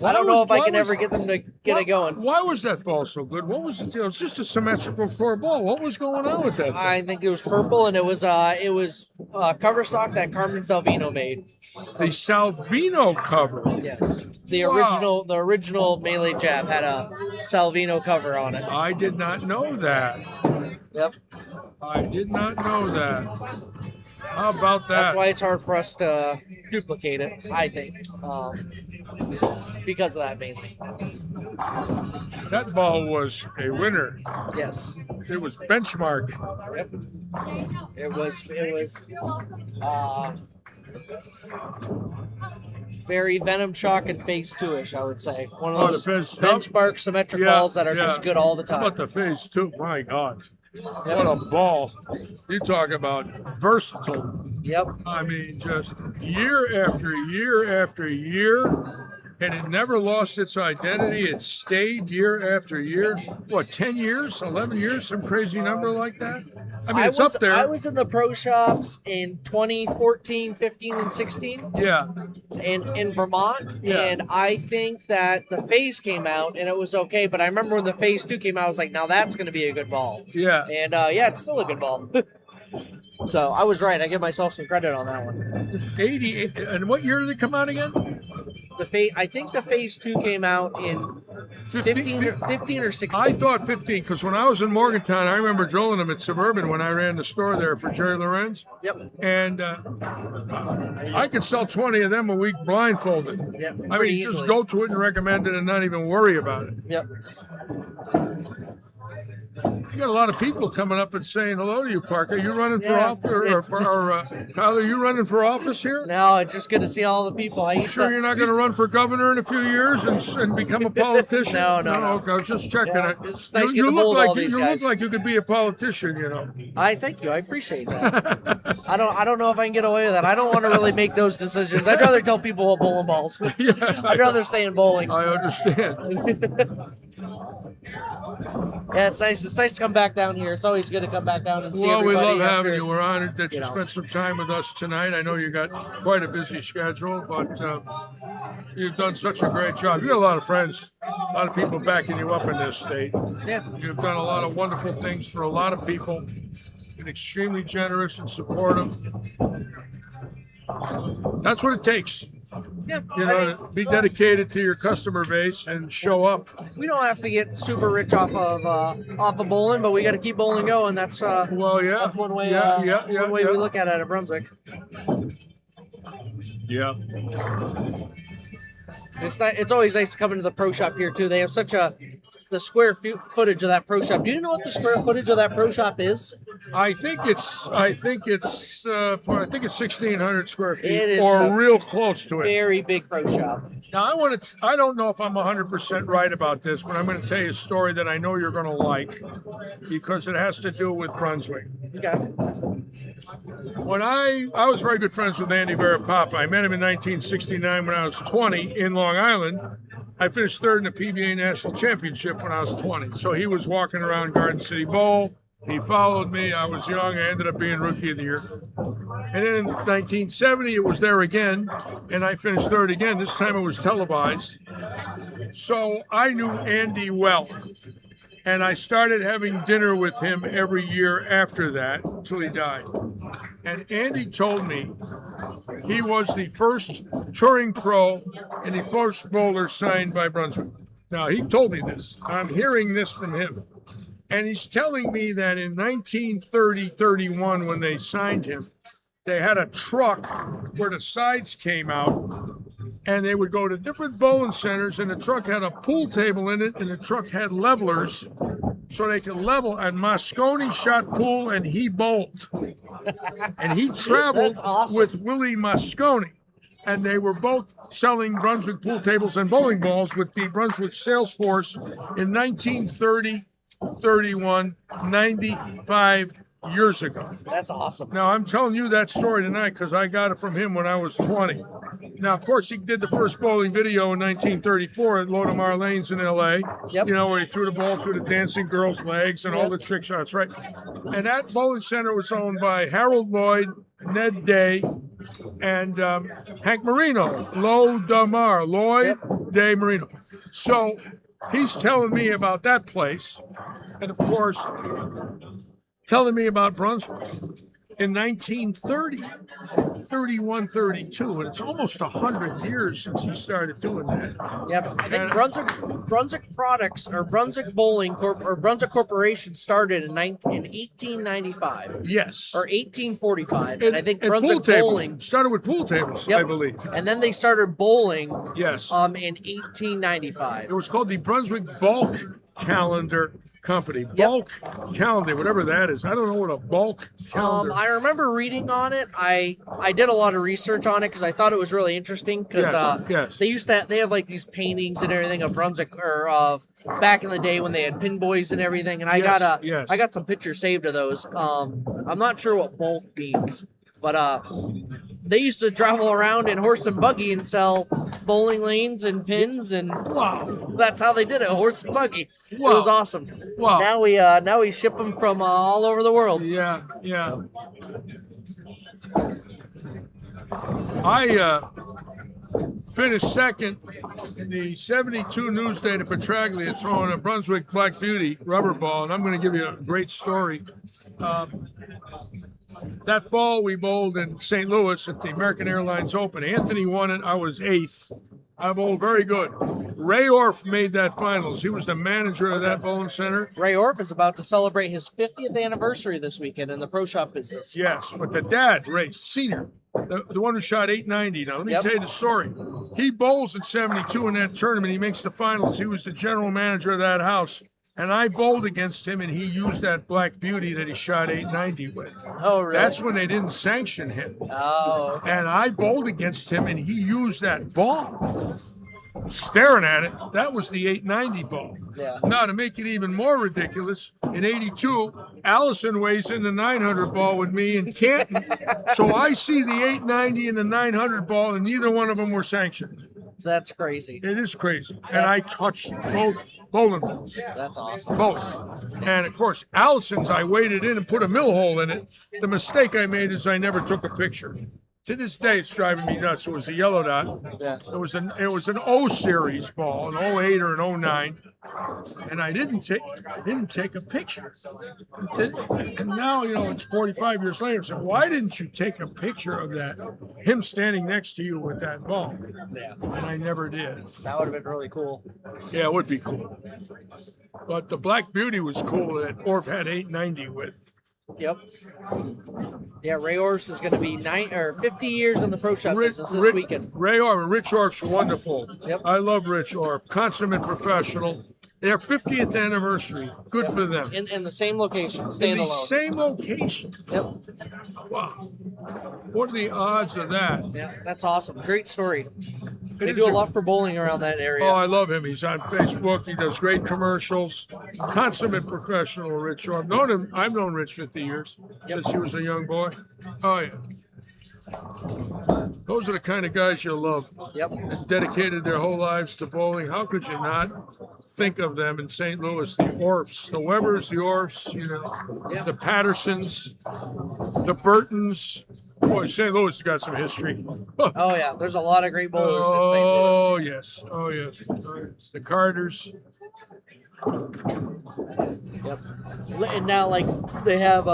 I don't know if I can ever get them to get it going. Why was that ball so good? What was the deal? It's just a symmetrical core ball. What was going on with that thing? I think it was purple, and it was cover stock that Carmen Salvino made. The Salvino cover. Yes, the Wow. original melee jab had a Salvino cover on it. I did not know that. Yep, I did not know that. How about that? that's why it's hard for us to duplicate it. I think because of that mainly. That ball was a winner. Yes, It was benchmark. yep. It was very Venom Shock and Phase 2-ish, I would say. One of Oh, the those Phase two? benchmark symmetric Yeah, balls that are yeah. just good all the How about time. the phase 2? My God. What a ball. You talk about versatile. Yep. I mean, just year after year after year, and it never lost its identity. It stayed year after year. What, 10 years, 11 years, some crazy number like that? I mean, it's was up there. I was in the pro shops in 2014, 15, and 16 Yeah, in Vermont, Yeah. and I think that the Phase came out and it was okay. But I remember when the Phase 2 came out, I was like, now that's going to be a good ball. yeah. And yeah, it's still a good ball. So I was right. I give myself some credit on that one. 80. And what year did it come out again? I think the Phase 2 came out in 15 or 16. I thought 15 because when I was in Morgantown, I remember drilling them at Suburban when I ran the store there for Jerry Lorenz. Yep. And I could sell 20 of them a week blindfolded. Yep. I Pretty mean, just easily. go to it and recommend it and not even worry about it. Yep. You got a lot of people coming up and saying hello to you, Parker. You running for Yeah, office, or Tyler? You running for office here? No, it's just good to see all the people. I used Sure, to, you're not going to run for governor in a few years and become a politician? No. Okay, I was just checking Yeah, it. it's nice you getting to look mold like all these you look guys. like you could be a politician. You know. I thank you. I appreciate that. I don't know if I can get away with that. I don't want to really make those decisions. I'd rather tell people what bowling balls. Yeah, I'd rather stay in bowling. I understand. Yeah, it's nice. It's nice to come back down here. It's always good to come back down and see Well, we everybody. love after- having you. We're honored that you know. spent some time with us tonight. I know you got quite a busy schedule, but you've done such a great job. You got a lot of friends, a lot of people backing you up in this state. Yeah. You've done a lot of wonderful things for a lot of people. Been extremely generous and supportive. That's what it takes. Yeah. You I know, mean, to be dedicated to your customer base and show up. we don't have to get super rich off of bowling, but we got to keep bowling going. That's Well, yeah. that's one way. Yeah. One way we look at it at Brunswick. Yeah. It's always nice to come into the pro shop here too. They have the square footage of that pro shop. Do you know what the square footage of that pro shop is? I think it's 1,600 square feet, It is or a real close to it. Very big pro shop. Now I don't know if I'm 100% right about this, but I'm going to tell you a story that I know you're going to like because it has to do with Brunswick. Okay. When I was very good friends with Andy Verapapa. I met him in 1969 when I was 20 in Long Island. I finished third in the PBA National Championship when I was 20. So he was walking around Garden City Bowl. He followed me. I was young. I ended up being Rookie of the Year. And then in 1970, it was there again, and I finished third again. This time it was televised. So I knew Andy well. And I started having dinner with him every year after that until he died. And Andy told me he was the first touring pro and the first bowler signed by Brunswick. Now, he told me this. I'm hearing this from him. And he's telling me that in 1930-31, when they signed him, they had a truck where the sides came out, and they would go to different bowling centers, and the truck had a pool table in it, and the truck had levelers, so they could level. And Moscone shot pool, and he bowled. And he traveled That's awesome. with Willie Moscone, and they were both selling Brunswick pool tables and bowling balls with the Brunswick sales force in 1930, 31, 95 years ago. That's awesome. Now, I'm telling you that story tonight because I got it from him when I was 20. Now, of course, he did the first bowling video in 1934 at Lodamar Lanes in L.A. Yep. You know, where he threw the ball through the dancing girl's legs and all Yep. the trick shots, right? And that bowling center was owned by Harold Lloyd, Ned Day, and Hank Marino. Lodamar, Lloyd, Day, Marino. So he's telling me about that place. And, of course, telling me about Brunswick in 1930, 31, 32, and it's almost 100 years since he started doing that. Yep. I think And- Brunswick Products or Brunswick Bowling Corp or Brunswick Corporation started in 1895 Yes. or 1845, and I think and Brunswick pool tables. Bowling. Started with pool tables, Yep. I believe. And then they started bowling Yes. in 1895. It was called the Brunswick Bulk Calendar Company. Yep. Bulk calendar, whatever that is. I don't know what a bulk calendar. I remember reading on it. I did a lot of research on it because I thought it was really interesting because Yes. they have like these paintings and everything of Brunswick or of back in the day when they had pin boys and everything, and I Yes, got yes. I got some pictures saved of those. I'm not sure what bulk means. But they used to travel around in horse and buggy and sell bowling lanes and pins, and Wow. that's how they did it, horse and buggy. It Wow. was awesome. Wow. Now we ship them from all over the world. Yeah, yeah. I finished second in the 72 Newsday to Petraglia throwing a Brunswick Black Beauty rubber ball, and I'm going to give you a great story. That fall we bowled in St. Louis at the American Airlines Open. Anthony won it. I was 8th. I bowled very good. Ray Orff made that finals. He was the manager of that bowling center. Ray Orff is about to celebrate his 50th anniversary this weekend in the pro shop business. Yes, but the dad, Ray, senior, the one who shot 890. Now, let me tell you the story. He bowls at 72 in that tournament. He makes the finals. He was the general manager of that house. And I bowled against him, and he used that Black Beauty that he shot 890 with. Oh, really? That's when they didn't sanction him. Oh, okay. And I bowled against him, and he used that ball. Staring at it, that was the 890 ball. Yeah. Now, to make it even more ridiculous, in 82, Allison weighs in the 900 ball with me in Canton. So I see the 890 and the 900 ball, and neither one of them were sanctioned. That's crazy. It is crazy. And I touched both bowling balls. That's awesome. Both. And of course, Allison's, I waded in and put a mill hole in it. The mistake I made is I never took a picture. To this day, it's driving me nuts. It was a yellow dot. Yeah. It was an O series ball, an 08 or an 09, and I didn't take a picture. And now it's 45 years later. So why didn't you take a picture of that? Him standing next to you with that ball. Yeah. And I never did. That would have been really cool. Yeah, it would be cool. But the Black Beauty was cool that Orff had 890 with. Yep. Yeah, Ray Orff is going to be 50 years in the pro shop business this weekend. Ray Orff, Rich Orff's wonderful. Yep. I love Rich Orff. Consummate professional. Their 50th anniversary. Good for them. In the same location, In the standalone. same location. Yep. Wow. What are the odds of that? Yeah, that's awesome. Great story. They It do is a lot for bowling around that area. Oh, I love him. He's on Facebook. He does great commercials. Consummate professional, Rich Orff. I've known Rich 50 years since he was a young boy. Oh, yeah. Those are the kind of guys you love. Yep. That dedicated their whole lives to bowling. How could you not think of them in St. Louis? The Orffs, the Webbers, the Orffs, Yep. the Pattersons, the Burtons. Boy, St. Louis has got some history. Oh yeah, there's a lot of great bowlers in St. Louis. Oh, yes. Oh, yes. The Carters. Yep. And now, like, they have,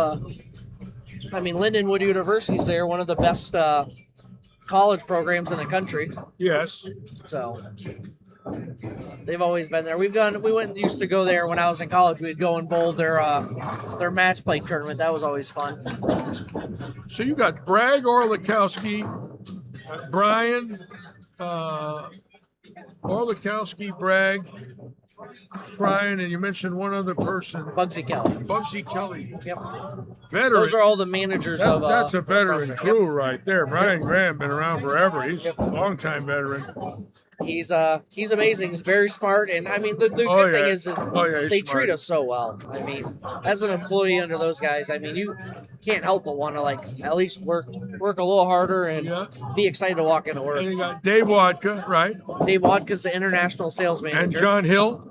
Lindenwood University's there, one of the best college programs in the country. Yes. So they've always been there. We used to go there when I was in college. We'd go and bowl their match play tournament. That was always fun. So you got Bragg, Orlikowski, Brian, Orlikowski, Bragg, Brian, and you mentioned one other person, Bugsy Kelly. Bugsy Kelly. Yep. Veteran. Those are all the managers of. That's a veteran Brunswick. crew right there. Brian Graham been around forever. He's a long-time veteran. He's amazing. He's very smart, and the Oh, good thing yeah. is Oh, yeah, he's they smart. treat us so well. As an employee under those guys, you can't help but want to at least work a little harder and Yeah. be excited to walk into work. And you got Dave Wadka, right? Dave Wadka's the international sales manager. And John Hill.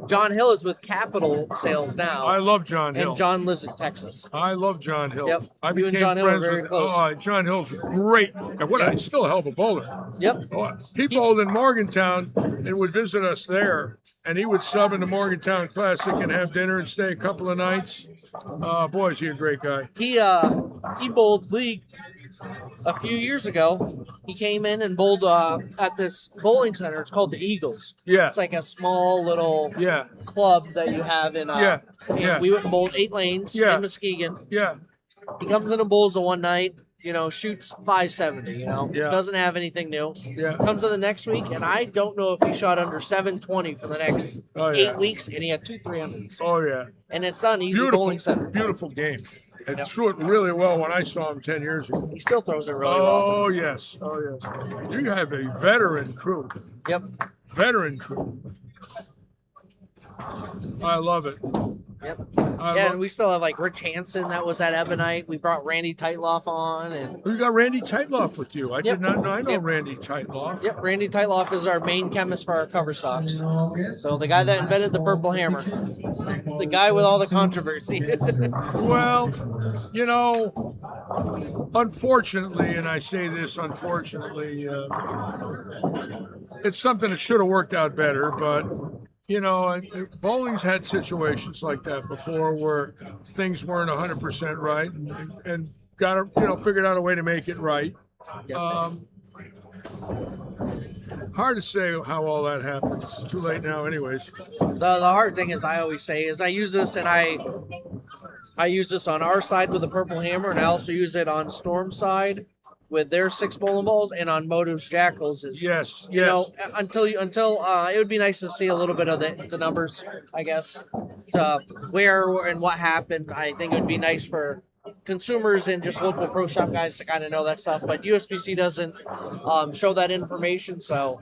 John Hill is with Capital Sales now, I love John Hill. and John lives in Texas. I love John Hill. Yep. I You and became John Hill are friends very with. close. Oh, John Hill's great. And he's still a hell of a bowler. Yep. Oh, he bowled in Morgantown and would visit us there. And he would sub in the Morgantown Classic and have dinner and stay a couple of nights. Boy, is he a great guy. He bowled league a few years ago. He came in and bowled at this bowling center. It's called the Eagles. Yeah. It's like a small little Yeah. club that you have in. Yeah. and Yeah. We went and bowled 8 lanes Yeah. in Muskegon. Yeah. He comes in and bowls the one night. Shoots 570. Yeah. Doesn't have anything new. Yeah. Comes in the next week, and I don't know if he shot under 720 for the next Oh, yeah. 8 weeks, and he had 2 300s. Oh, yeah. And it's not an easy Beautiful, bowling center. beautiful game. And Yep. threw it really well when I saw him 10 years ago. He still throws it really well. Oh, yes. Oh, yes. You have a veteran crew. Yep. Veteran crew. I love it. Yep. I Yeah, love- and we still have like Rich Hansen that was at Ebonite. We brought Randy Tightloff on, and You got Randy Tightloff with you. I Yep. did not know. I know Yep. Randy Tightloff. yep, Randy Tightloff is our main chemist for our cover stocks. So the guy that invented the purple hammer, the guy with all the controversy. Well, you know, unfortunately, and I say this unfortunately, it's something that should have worked out better, but you know, bowling's had situations like that before where things weren't 100% right and got to, you know, figured out a way to make it right. Yep. Hard to say how all that happens. It's too late now, anyways. The hard thing is I always say is I use this and I use this on our side with the purple hammer, and I also use it on Storm side with their 6 bowling balls, and on Motive's Jackals is Yes, you yes. know until it would be nice to see a little bit of the numbers, I guess, to where and what happened. I think it would be nice for consumers and just local pro shop guys to kind of know that stuff, but USPC doesn't show that information, so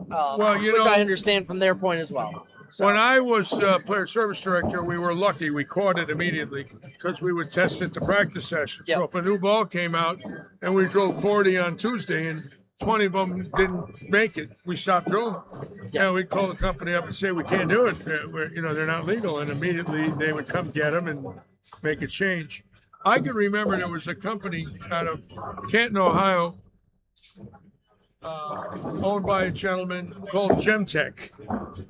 Well, you which know, I understand from their point as well. So, when I was player service director, we were lucky. We caught it immediately because we would test it to practice sessions. So Yep. if a new ball came out and we drilled 40 on Tuesday and 20 of them didn't make it, we stopped drilling. Yeah, we'd call the company up and say, we can't do it. You know, they're not legal. And immediately they would come get them and make a change. I can remember there was a company out of Canton, Ohio, owned by a gentleman called Gemtech.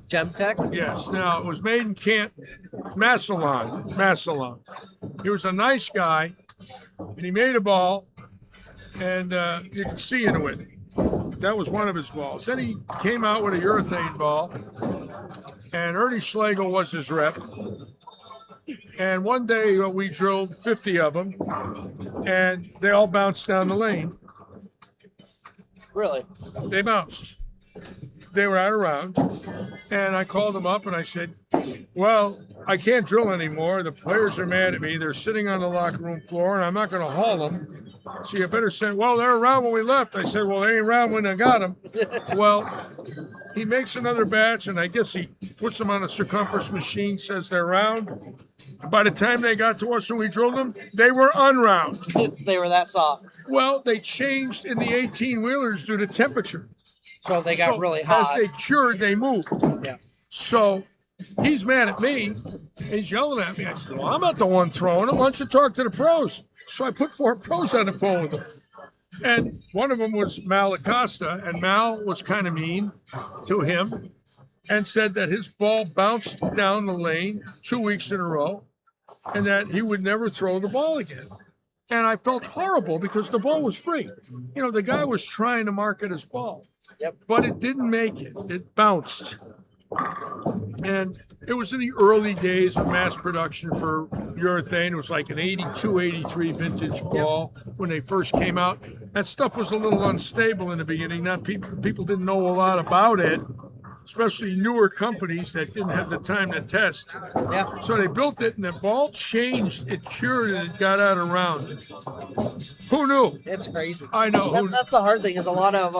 Gemtech. Yes. Now, it was made in Canton, Massillon. He was a nice guy, and he made a ball, and you could see into it. That was one of his balls. Then he came out with a urethane ball, and Ernie Schlegel was his rep. And one day we drilled 50 of them, and they all bounced down the lane. Really? They bounced. They were out of round. And I called them up and I said, well, I can't drill anymore. The players are mad at me. They're sitting on the locker room floor and I'm not going to haul them. So you better send, well, they're around when we left. I said, well, they ain't around when I got them. Well, he makes another batch and I guess he puts them on a circumference machine, says they're round. By the time they got to us and we drilled them, they were unround. They were that soft. Well, they changed in the 18 wheelers due to temperature. So they got So really hot. As they cured, they moved. Yeah. So he's mad at me. He's yelling at me. I said, well, I'm not the one throwing it. Why don't you talk to the pros? So I put 4 pros on the phone with them. And one of them was Mal Acosta, and Mal was kind of mean to him and said that his ball bounced down the lane 2 weeks in a row and that he would never throw the ball again. And I felt horrible because the ball was free. You know, the guy was trying to market his ball. Yep. But it didn't make it. It bounced. And it was in the early days of mass production for urethane. It was like an 82, 83 vintage ball when they first came out. That stuff was a little unstable in the beginning. Not people didn't know a lot about it, especially newer companies that didn't have the time to test. Yeah. So they built it and the ball changed, it cured, and it got out of round. Who knew? It's crazy. I know. That's the hard thing is a lot of,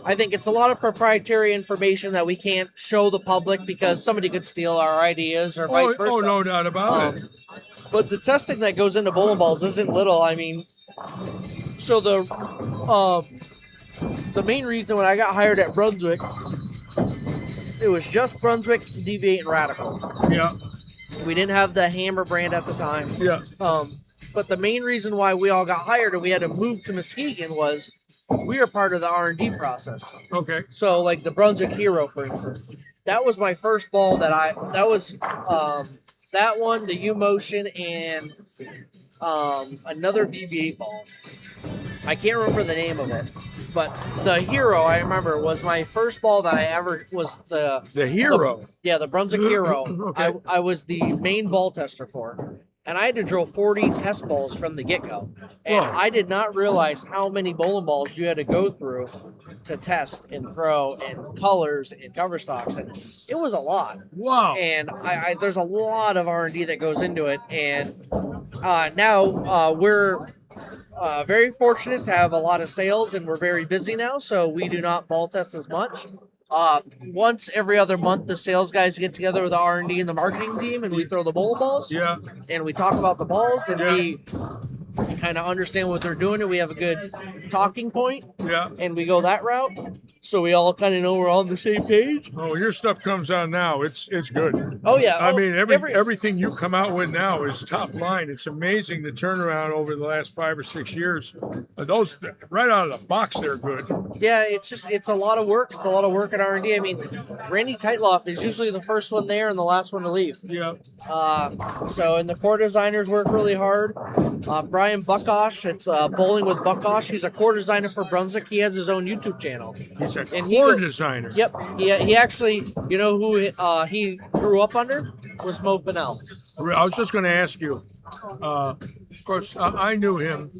I think it's a lot of proprietary information that we can't show the public because somebody could steal our ideas or vice versa. Oh, no doubt about it. But the testing that goes into bowling balls isn't little. I mean, so the main reason when I got hired at Brunswick, it was just Brunswick, Deviate, and Radical. Yeah, We didn't have the Hammer brand at the time. yeah. But the main reason why we all got hired and we had to move to Muskegon was we were part of the R&D process. Okay. So like the Brunswick Hero, for instance, that was my first ball that was that one, the U-Motion, and another DV8 ball. I can't remember the name of it, but the Hero I remember was my first ball that I ever was The Hero. the Brunswick Hero. Okay. I was the main ball tester for. And I had to drill 40 test balls from the get-go. And Whoa. I did not realize how many bowling balls you had to go through to test and throw and colors and cover stocks. And it was a lot. Wow. And I there's a lot of R&D that goes into it. And now we're very fortunate to have a lot of sales, and we're very busy now. So we do not ball test as much. Once every other month, the sales guys get together with the R&D and the marketing team, and we throw the bowling balls. Yeah. And we talk about the balls, and Yeah. we kind of understand what they're doing, and we have a good talking point, Yeah. and we go that route. So we all kind of know we're all on the same page. Oh, your stuff comes out now. It's good. Oh yeah. I mean, everything you come out with now is top line. It's amazing the turnaround over the last 5 or 6 years. Those right out of the box, they're good. Yeah, it's a lot of work. It's a lot of work at R&D. I mean, Randy Teitloff is usually the first one there and the last one to leave. Yeah. And the core designers work really hard. Brian Buckosh, it's Bowling with Buckosh. He's a core designer for Brunswick. He has his own YouTube channel. He's a And core designer. Yep. He actually, you know who he grew up under? Was Mo Pinnell. I was just going to ask you. Of course, I knew him.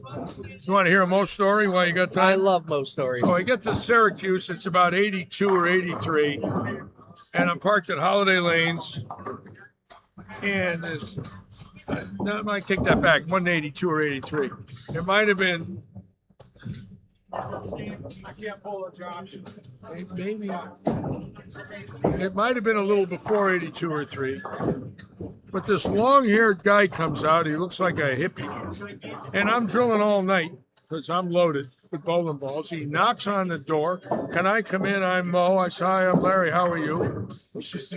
You want to hear a Mo story while you got time? I love Mo stories. So I get to Syracuse. It's about 82 or 83. And I'm parked at Holiday Lanes. And no, I might take that back. 182 or 83. It might have been. I can't pull it, Josh. Maybe. It might have been a little before 82 or 3. But this long-haired guy comes out. He looks like a hippie. And I'm drilling all night because I'm loaded with bowling balls. He knocks on the door. Can I come in? I'm Mo. I say, hi, I'm Larry. How are you? He says,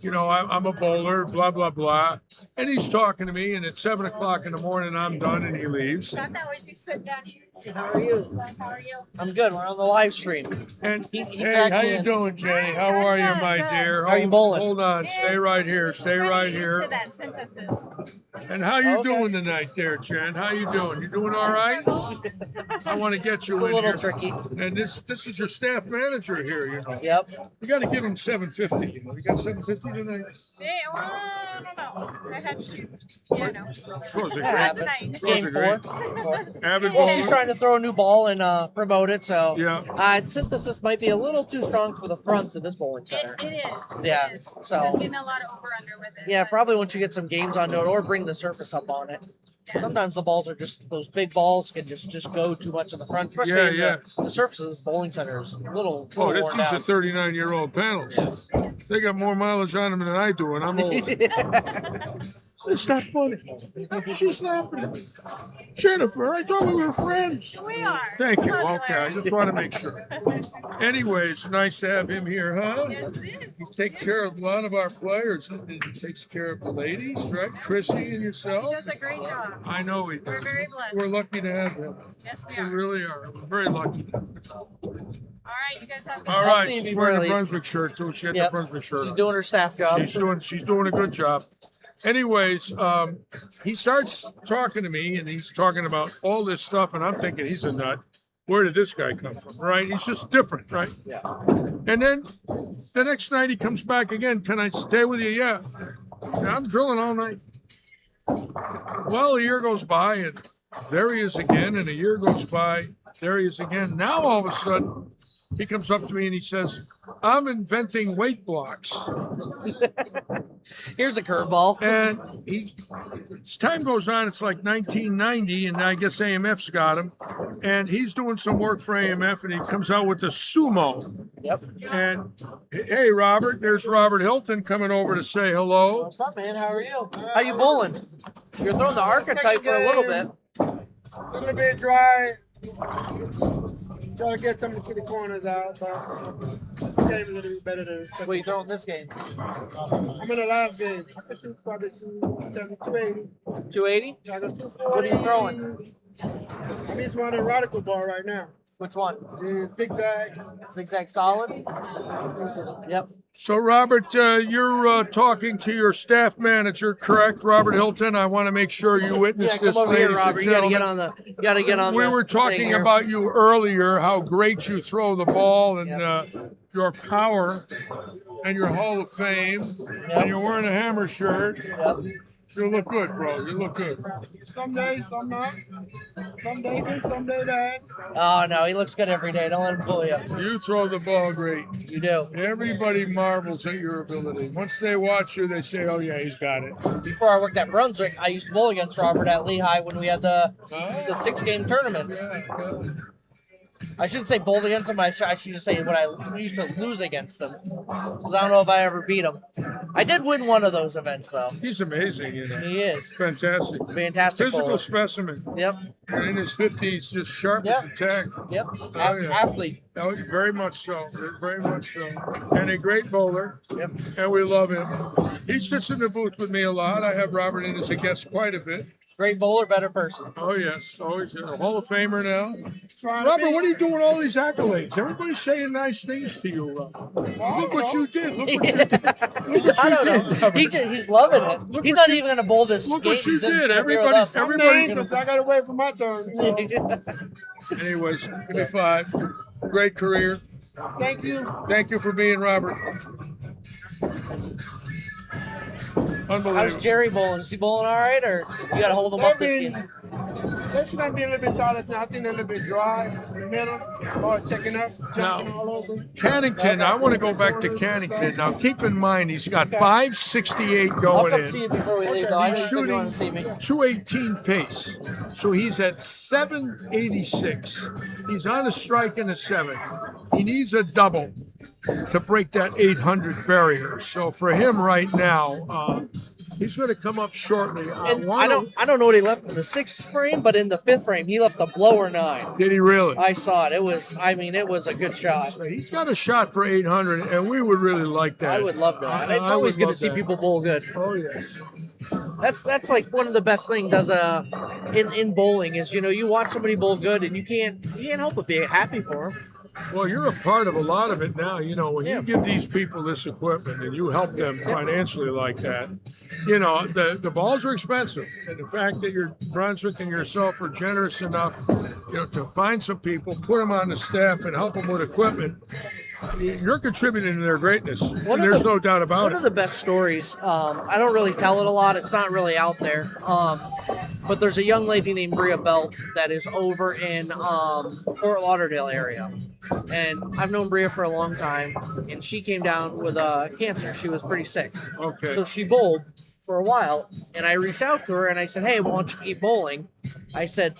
you know, I'm a bowler, blah, blah, blah. And he's talking to me, and at 7 o'clock in the morning, I'm done, and he leaves. Not that way, you sit down here. How are you? How are you? I'm good. We're on the live stream. And He hey, backed how me you in. doing, Jenny? How are you, my dear? How are you bowling? Hold on. Stay right here. Stay right here. That synthesis. And how you Okay. doing tonight there, Jen? How you doing? You doing all right? I want to get you It's a in little here. tricky. And this is your staff manager here, you know. Yep. You got to give him 750. You know, you got 750 tonight. Yeah, well, I don't know. I had to shoot. Yeah, no. Sure, it's a That great. happens. Tonight. Game Great. 4. Avid Well, she's bowler. trying to throw a new ball and promote it, so Yeah. synthesis might be a little too strong for the fronts of this bowling center. It is. Yeah, It is. so- I'm getting a lot of over under with it. Yeah, but- probably once you get some games onto it, or bring the surface up on it. Yeah. Sometimes the balls are just those big balls can just go too much in the front, especially Yeah, in yeah. the surface of this bowling center is a little Oh, worn these are down. 39-year-old panels. Yes. They got more mileage on them than I do, and I'm old. It's not funny. She's laughing at me. Jennifer, I thought we were friends. We are. Thank you. Love you, Okay, I Larry. just want to make sure. Anyways, nice to have him here, huh? Yes, it is. He takes care of a lot of our players. He takes care of the ladies, right? Chrissy and He yourself. does a great job. I know he does. We're very blessed. We're lucky to have him. Yes, we We are. really are. We're very lucky. All right, you guys have a good All night. right, see you she's before wearing I the leave. Brunswick shirt too. She had Yep. the Brunswick shirt She's on. doing her staff job. She's doing a good job. Anyways, he starts talking to me, and he's talking about all this stuff, and I'm thinking he's a nut. Where did this guy come from? Right? He's just different, right? Yeah. And then the next night he comes back again. Can I stay with you? Yeah. I'm drilling all night. Well, a year goes by, and there he is again, and a year goes by, there he is again. Now all of a sudden, he comes up to me and he says, I'm inventing weight blocks. Here's a curveball. And as time goes on, it's like 1990, and I guess AMF's got him. And he's doing some work for AMF, and he comes out with the sumo. Yep. And hey, Robert, there's Robert Hilton coming over to say hello. What's up, man? How are you? How you bowling? You're throwing the archetype for a little bit. A little bit dry. Try to get some of the corners out, but this game is going to be better than the second. What are you throwing this game? I'm in the last game. I can shoot probably 270, 280. 280? I got 240. What are you throwing? I'm using one of the radical ball right now. Which one? The zigzag. Zigzag solid? Yep. So, Robert, you're talking to your staff manager, correct? Robert Hilton. I want to make sure you Yeah, witness come this, over here, ladies and Robert. You gotta gentlemen. get on the. We were thing talking here. about you earlier, how great you throw the ball and your power and your Hall of Fame. And you're wearing a hammer shirt. Yep. You look good, bro. You look good. Some days, some not. Some day good, some day bad. Oh no, he looks good every day. Don't let him fool you. You throw the ball great. You do. Everybody marvels at your ability. Once they watch you, they say, oh, yeah, he's got it. Before I worked at Brunswick, I used to bowl against Robert at Lehigh when we had the 6-game tournaments. I shouldn't say bowled against him. I should just say when I used to lose against him. Because I don't know if I ever beat him. I did win one of those events, though. He's amazing, you know. He is. Fantastic. Fantastic Physical bowler. specimen. Yep. And in his 50s, just sharp as a tack. Yep. Oh, yeah. Athlete. Oh, very much so. Very much so. And a great bowler. Yep. And we love him. He sits in the booth with me a lot. I have Robert in as a guest quite a bit. Great bowler, better person. Oh, yes. Always a Hall of Famer now. Trying to Robert, be- what are you doing with all these accolades? Everybody's saying nice things to you, Robert. Look what you did. Look what you did. Look what I you don't did, know. Robert. He's loving it. Look He's what not you- even going to bowl this look game. what you He's gonna did. sit here with Everybody's- us. I'm everybody- dang, 'cause I gotta wait for my turn. So. Anyways, give me 5. Great career. Thank you. Thank you for being Robert. How's Unbelievable. Jerry bowling? Is he bowling all right, or you got to hold him up this game? They should not be a little bit taller. I think they're a little bit dry in the middle, or checking up, jumping all over. Cannington, I want to go back to Cannington. Now, keep in mind, he's got 568 I'll going come in. see you before we leave, though. I know He's you said you want to see shooting me. 218 pace. So he's at 786. He's on a strike in the 7th. He needs a double to break that 800 barrier. So for him right now, he's going to come up shortly. And I don't know what he left in the 6th frame, but in the 5th frame, he left the blower 9. Did he really? I saw it. It was a good shot. He's got a shot for 800, and we would really like that. I would love that. I It's always would good to love see that. people bowl good. Oh, yes. That's like one of the best things as in bowling is, you watch somebody bowl good and you can't help but be happy for them. Well, you're a part of a lot of it now. When Yeah. you give these people this equipment and you help them financially like that, the balls are expensive. And the fact that you're Brunswick and yourself are generous enough, to find some people, put them on the staff and help them with equipment, you're contributing to their greatness. One And of there's the- no doubt about One it. of the best stories, I don't really tell it a lot. It's not really out there. But there's a young lady named Bria Belt that is over in Fort Lauderdale area. And I've known Bria for a long time. And she came down with cancer. She was pretty sick. Okay. So she bowled for a while. And I reached out to her and I said, hey, why don't you keep bowling? I said,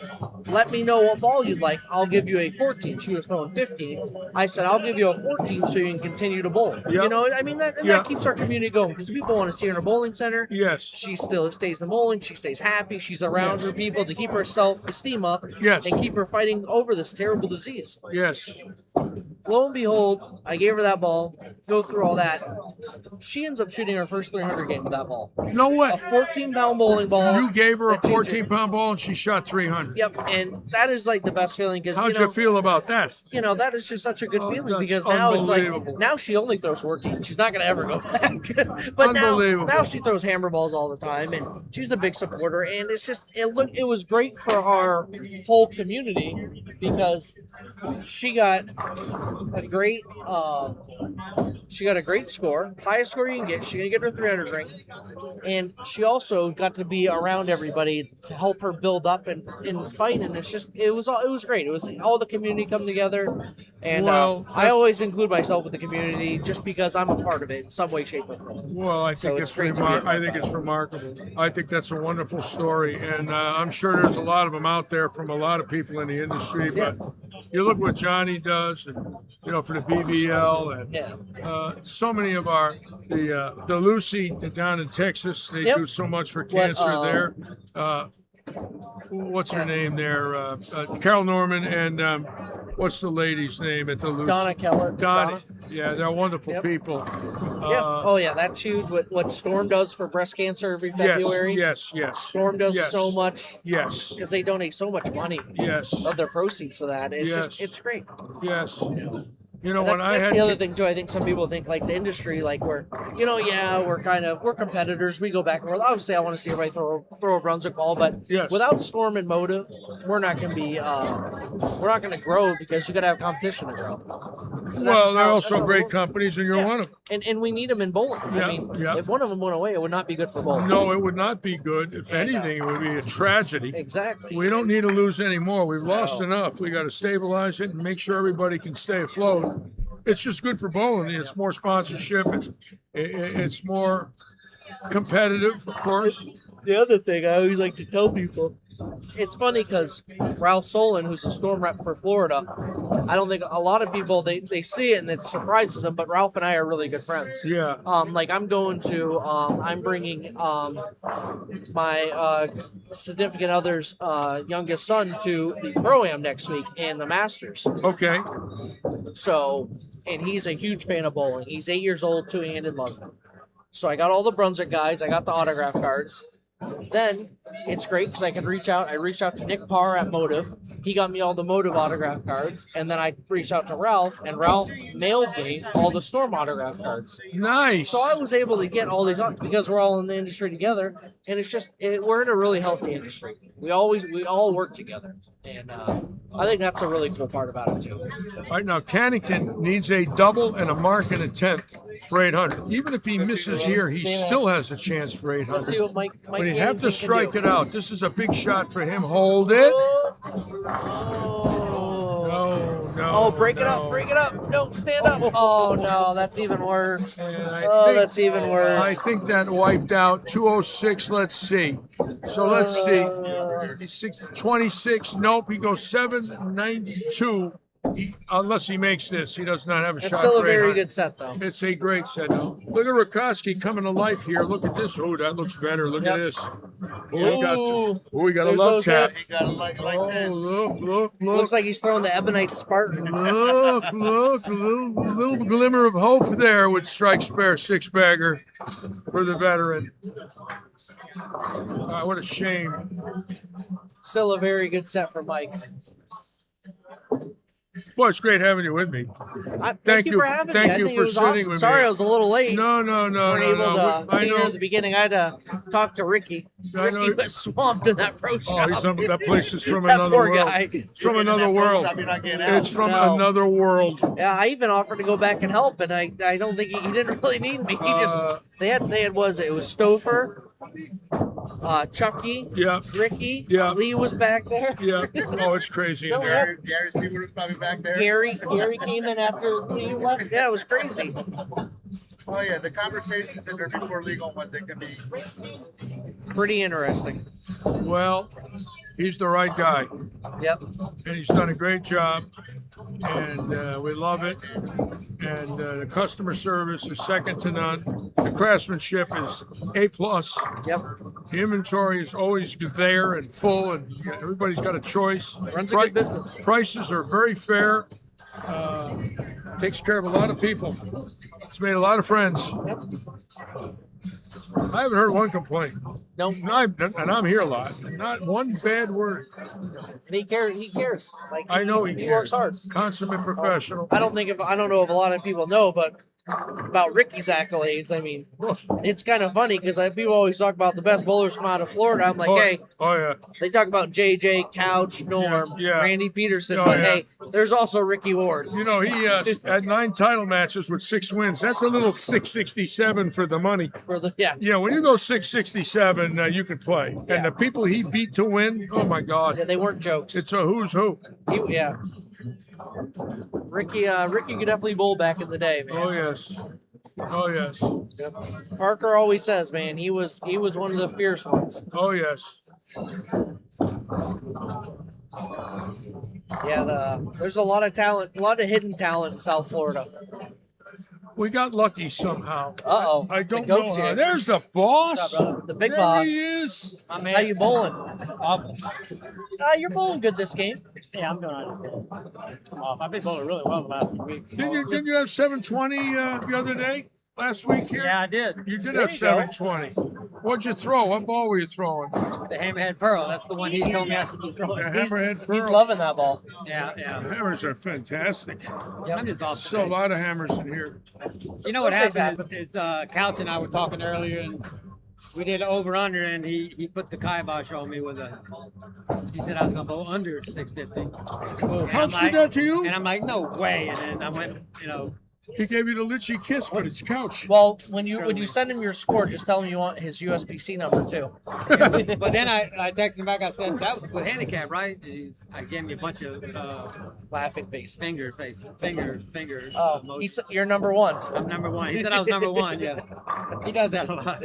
let me know what ball you'd like. I'll give you a 14. She was throwing 15. I said, I'll give you a 14 so you can continue to bowl. Yep. That keeps our community going because people want to see her in a bowling center. Yes. She still stays in bowling. She stays happy. She's around her people to keep her self-esteem up Yes. and keep her fighting over this terrible disease. Yes. Lo and behold, I gave her that ball, go through all that. She ends up shooting her first 300 game with that ball. No way. A 14-pound bowling ball. You gave her a that changed her- 14-pound ball and she shot 300. Yep, and that is like the best feeling because How'd you feel about that? that is just such a good Oh, feeling that's because now it's like unbelievable. now she only throws 14. She's not gonna ever go back. But Unbelievable. now she throws hammer balls all the time, and she's a big supporter. And it's just it was great for our whole community because she got a great score, highest score you can get. She's gonna get her 300 ring, and she also got to be around everybody to help her build up and fight. And it was great. It was all the community come together, and Well, I always include myself with the community just because I'm a part of it in some way, shape, or form. Well, I So think it's it's great to be I think it's remarkable. I think that's a wonderful story, and I'm sure there's a lot of them out there from a lot of people in the industry. But you look what Johnny does, and for the BBL, and Yeah. so many of the Lucy down in Texas, they Yep. do so much for cancer there. What's her name there? Carol Norman and what's the lady's name at the Lucy? Donna Keller. Donna. Yeah, they're wonderful Yep. people. Yeah. Oh yeah, that's huge. What Storm does for breast cancer every February. Yes. Storm does Yes. so much Yes. because they donate so much money Yes. of their proceeds to that. It's Yes. it's great. Yes. You And know, when I that's had the other thing too. I think some people think like the industry, like we're competitors. We go back and forth. Obviously, I want to see everybody throw a Brunswick ball, but Yes. without storm and motive, we're not going to be we're not going to grow because you got to have competition to grow. And that's well, just they're how- also that's how great it works. companies, and you're Yeah. one of them. And we need them in bowling. Yeah, I mean, yeah. if one of them went away, it would not be good for bowling. No, it would not be good. If anything, it would be a tragedy. Exactly. We don't need to lose any more. We've lost No. enough. We got to stabilize it and make sure everybody can stay afloat. It's just good for bowling. It's more sponsorship. It's more competitive, of course. The other thing I always like to tell people it's funny because Ralph Solon, who's a storm rep for Florida, I don't think a lot of people they see it and it surprises them, but Ralph and I are really good friends. Yeah. Like I'm bringing my significant other's youngest son to the Pro-Am next week and the Masters. Okay. So, and he's a huge fan of bowling. He's 8 years old, two-handed, loves them. So I got all the Brunswick guys. I got the autograph cards. Then it's great because I can reach out. I reached out to Nick Parr at Motive. He got me all the Motive autograph cards. And then I reached out to Ralph, and Ralph mailed me all the Storm autograph cards. Nice. So I was able to get all these because we're all in the industry together. And it's just, we're in a really healthy industry. We all work together. And I think that's a really cool part about it, too. All right, now Cannington needs a double and a mark and a 10th for 800. Even if he misses here, he still has a chance for 800. Let's see what Mike But you Yankee have to can strike do. it out. This is a big shot for him. Hold it. Oh. No. Oh, break it up, break it up. No, stand up. Oh, no, that's even worse. And That's even worse. I think that wiped out 206. Let's see. So let's see. He's 26. Nope. He goes 792. Unless he makes this, he does not have a It's shot. still a for very 800. good set, though. It's a great set. Now. Look at Rakoski coming to life here. Look at this. Oh, that looks better. Look at this. We got a There's love those tap. hits. Got it like Oh, this. look. Looks like he's throwing the Ebonite Spartan. Look, a little glimmer of hope there with strike spare six bagger for the veteran. What a shame. Still a very good set for Mike. Boy, it's great having you with me. Thank you for having me. I Thank you think for it was sitting awesome. with Sorry me. I was a little late. No. Weren't able to I be here know. at the beginning. I had to talk to Ricky. I know. Ricky was swamped in that pro Oh, shop. that place is from That another poor world. guy. It's from another world. You're not getting out. It's from No. another world. Yeah, I even offered to go back and help, and I don't think he didn't really need me. He just they had it was Stouffer, Chucky, Yeah. Ricky, Yeah. Lee was back there. Yeah. Oh, it's crazy in there. Gary Seawood was probably back there. Gary came in after Lee left. Yeah, it was crazy. Oh yeah, the conversations in there before legal ones that can be. Pretty interesting. Well, he's the right guy, Yep. and he's done a great job, and we love it. And the customer service is second to none. The craftsmanship is A+. Yep. The inventory is always there and full, and everybody's got a choice. Runs a good business. Prices are very fair. Takes care of a lot of people. It's made a lot of friends. I haven't heard one complaint. No, And I'm here a lot. Not one bad word. he cares. He cares. Like I know he works hard. Consummate professional. I don't know if a lot of people know, but about Ricky's accolades. I mean, it's kind of funny because people always talk about the best bowlers come out of Florida. I'm like, hey, Oh yeah. they talk about JJ, Couch, Norm, Yeah. Randy Peterson, Oh, but yeah. hey, there's also Ricky Ward. You know, he had 9 title matches with 6 wins. That's a little 667 for the money. For the Yeah, when you go 667, you can play. Yeah. And the people he beat to win, oh my God. yeah, they weren't jokes. It's a who's who. Yeah. Ricky could definitely bowl back in the day, man. Oh yes. Oh yes. Yep. Parker always says, man, he was one of the fierce ones. Oh yes. Yeah, there's a lot of talent, a lot of hidden talent in South Florida. We got lucky somehow. Uh-oh. I don't The know. goat's How. here. There's the boss. What's up, brother? The big There boss. he is. How you bowling? Awful. You're bowling good this game. Yeah, I'm doing all right. I'm off. I've been bowling really well the last few weeks. Didn't you have 720 the other day? Last week here? Yeah, I did. You did There have you go. 720. What'd you throw? What ball were you throwing? The Hammerhead Pearl. That's the one he told me I should be The throwing. hammerhead He's pearl. loving that ball. Yeah, The yeah. hammers are fantastic. I'm just off So a today. lot of hammers in here. You know what Those things happened is Couch and I were talking earlier, and we did over under, and he put the kibosh on me with a. He said I was gonna bowl under 650. And Couch I'm did that to you? And I'm like, no way. And then I went, you know, He gave you the litchy kiss, but it's Couch. Well, when you send him your score, just tell him you want his USBC number too. but then I texted him back. I said that was with handicap, right? And I gave me a bunch of Laughing faces. finger. Oh, you're number one. I'm number one. He said I was number one. Yeah, he does that a lot.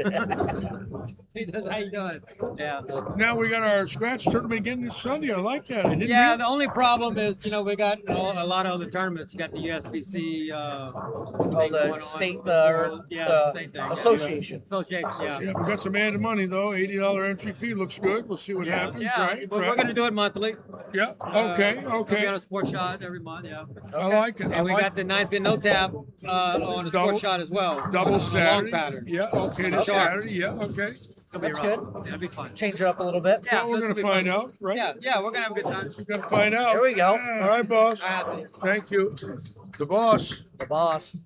He does. How you doing? Yeah. Now we got our scratch tournament again this Sunday. I like that. I didn't Yeah. real- The only problem is, we got a lot of other tournaments. You got the USBC. Thing going the on. state, Yeah, the state thing. association. Association. Yeah. Yeah, we got some added money though. $80 entry fee looks good. We'll see what happens. Yeah. Right? But we're right. gonna do it monthly. Yeah. Okay. We got Okay. a sports shot every month. Yeah. I like it. I And we like got the 9-pin no tab on the Double- sports shot as well. double on the Saturday. Long pattern. Yeah. Okay. This Okay. Saturday. Yeah. Okay. It's gonna be That's around. good. Yeah, it'll be fun. Change it up a little bit. Yeah, Well, we're it's gonna be find fun. out, right? Yeah, we're gonna have a good time. We're gonna find out. There we go. All right, boss. Thank you. The boss, The boss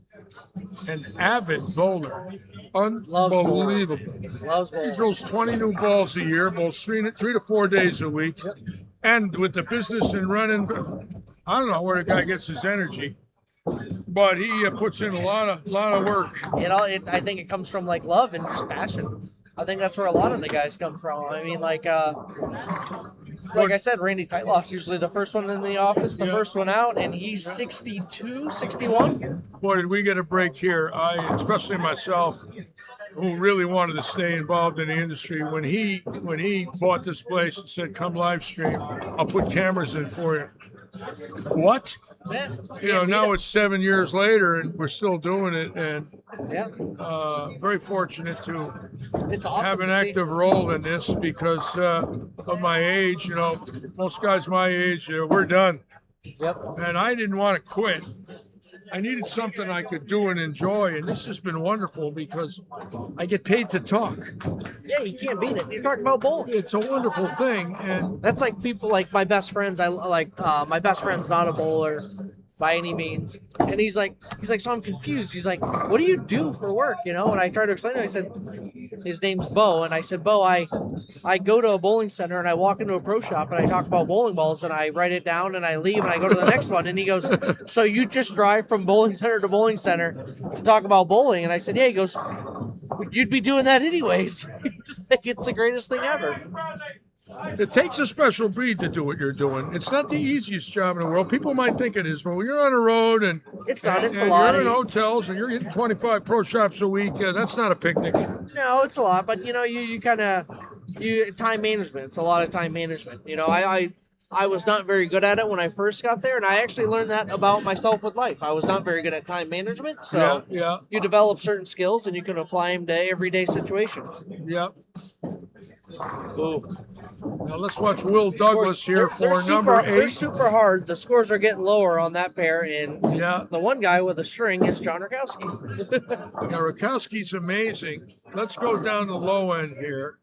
an avid bowler, bowling. unbelievable. loves He bowling. throws 20 new balls a year, bowls three to 4 days a week, and with the business and running, I don't know where the guy gets his energy, but he puts in a lot of work. I think it comes from like love and just passion. I think that's where a lot of the guys come from. I mean, like I said, Randy Tightloff's usually the first one in the office, the Yeah. first one out, and he's 62, 61. Boy, did we get a break here. Especially myself, who really wanted to stay involved in the industry. When he bought this place and said, "Come live stream, I'll put cameras in for you." What? Yeah. Now it's 7 years later and we're still doing it, and Yeah. very fortunate to It's awesome have an to see. active role in this because of my age. Most guys my age, we're done. Yep. And I didn't want to quit. I needed something I could do and enjoy, and this has been wonderful because I get paid to talk. Yeah, you can't beat it. You're talking about bowling. It's a wonderful thing, and That's like people like my best friends. I like my best friend's not a bowler by any means, and he's like, so I'm confused. He's like, what do you do for work? And I tried to explain it. I said, his name's Bo, and I said, Bo, I go to a bowling center and I walk into a pro shop and I talk about bowling balls and I write it down and I leave and I go to the next one. And he goes, so you just drive from bowling center to bowling center to talk about bowling? And I said, yeah. He goes, you'd be doing that anyways. He's like, it's the greatest thing ever. it takes a special breed to do what you're doing. It's not the easiest job in the world. People might think it is, but when you're on the road and It's not. It's a and lot. you're in hotels and you're hitting 25 pro shops a week, that's not a picnic. No, it's a lot, but you kind of time management. It's a lot of time management. I was not very good at it when I first got there, and I actually learned that about myself with life. I was not very good at time management, so Yeah. you develop certain skills and you can apply them to everyday situations. Yep. Now let's watch Will Douglas here for number They're 8. super hard. The scores are getting lower on that pair, and Yeah. the one guy with a string is John Rakowski. Now Rakowski's amazing. Let's go down the low end here.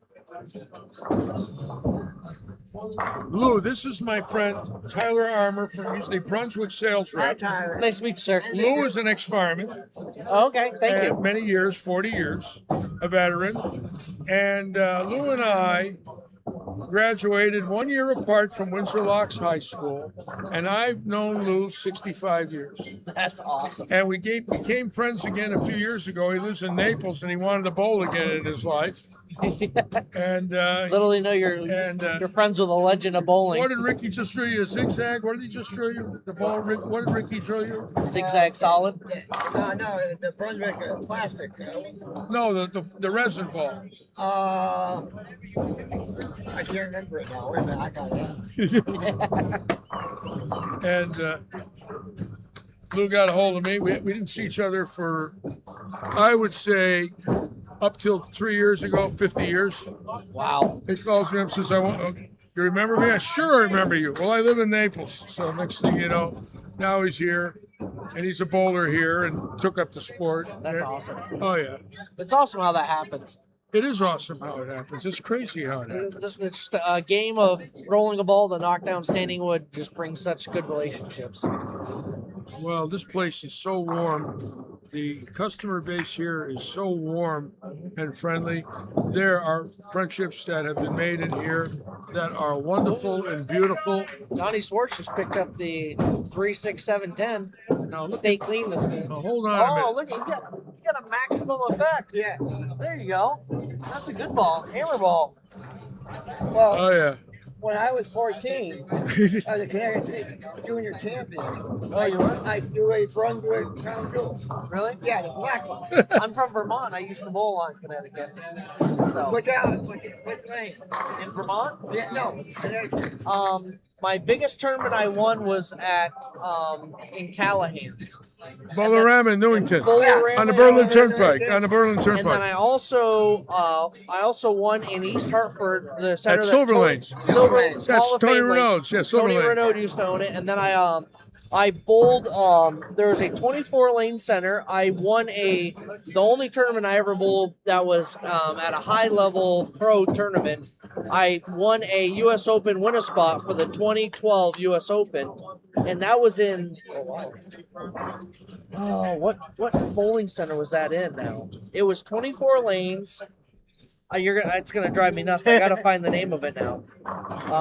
Lou, this is my friend Tyler Armour from the Brunswick sales rep. Nice to meet you, sir. Lou is an ex-fireman. Okay, thank you. Many years, 40 years, a veteran. And Lou and I graduated 1 year apart from Windsor Locks High School. And I've known Lou 65 years. That's awesome. And we became friends again a few years ago. He lives in Naples and he wanted to bowl again in his life. And Little you know you're friends with a legend of bowling. what did Ricky just show you? A zigzag? What did he just show you? The ball, what did Ricky show you? Zigzag solid. No, the Brunswick plastic. No, the resin ball. I can't remember it now. Wait a minute, I got it. And Lou got a hold of me. We didn't see each other for, I would say, up till 3 years ago, 50 years. Wow. He calls me up and says, you remember me? I sure remember you. Well, I live in Naples. So next thing you know, now he's here. And he's a bowler here and took up the sport. That's awesome. Oh, yeah. It's awesome how that happens. It is awesome how it happens. It's crazy how it happens. It's just a game of rolling a ball, the knockdown, standing wood just brings such good relationships. Well, this place is so warm. The customer base here is so warm and friendly. There are friendships that have been made in here that are wonderful and beautiful. Donnie Swartz just picked up the 3-6-7-10. Now, look, Stay clean this game. now hold on a minute. Oh, look, you got a maximum effect. Yeah. There you go. That's a good ball. Hammer ball. Well, Oh, yeah. when I was 14, I was a Connecticut State junior champion. Oh, you were? I threw a Brunswick Crown Jewel. Really? Yeah, the black one. I'm from Vermont. I used to bowl on Connecticut. So, Which lane? in Vermont, Yeah, no, Connecticut. my biggest tournament I won was at in Callahan's. Bolorama in Newington. Bolorama, On the Berlin yeah. Turnpike. On the Berlin And then Turnpike. I also won in East Hartford, the center At that Silver Tony- Lanes. Silver Yes, Hall of Tony Fame lanes. Renaud's. Yeah, Silver Tony Lanes. Renaud used to own it, and then I bowled. There was a 24 lane center. I won the only tournament I ever bowled that was at a high level pro tournament. I won a U.S. Open win a spot for the 2012 U.S. Open, and that was in. Oh, what bowling center was that in? Now it was 24 lanes. It's gonna drive me nuts. I gotta find the name of it now,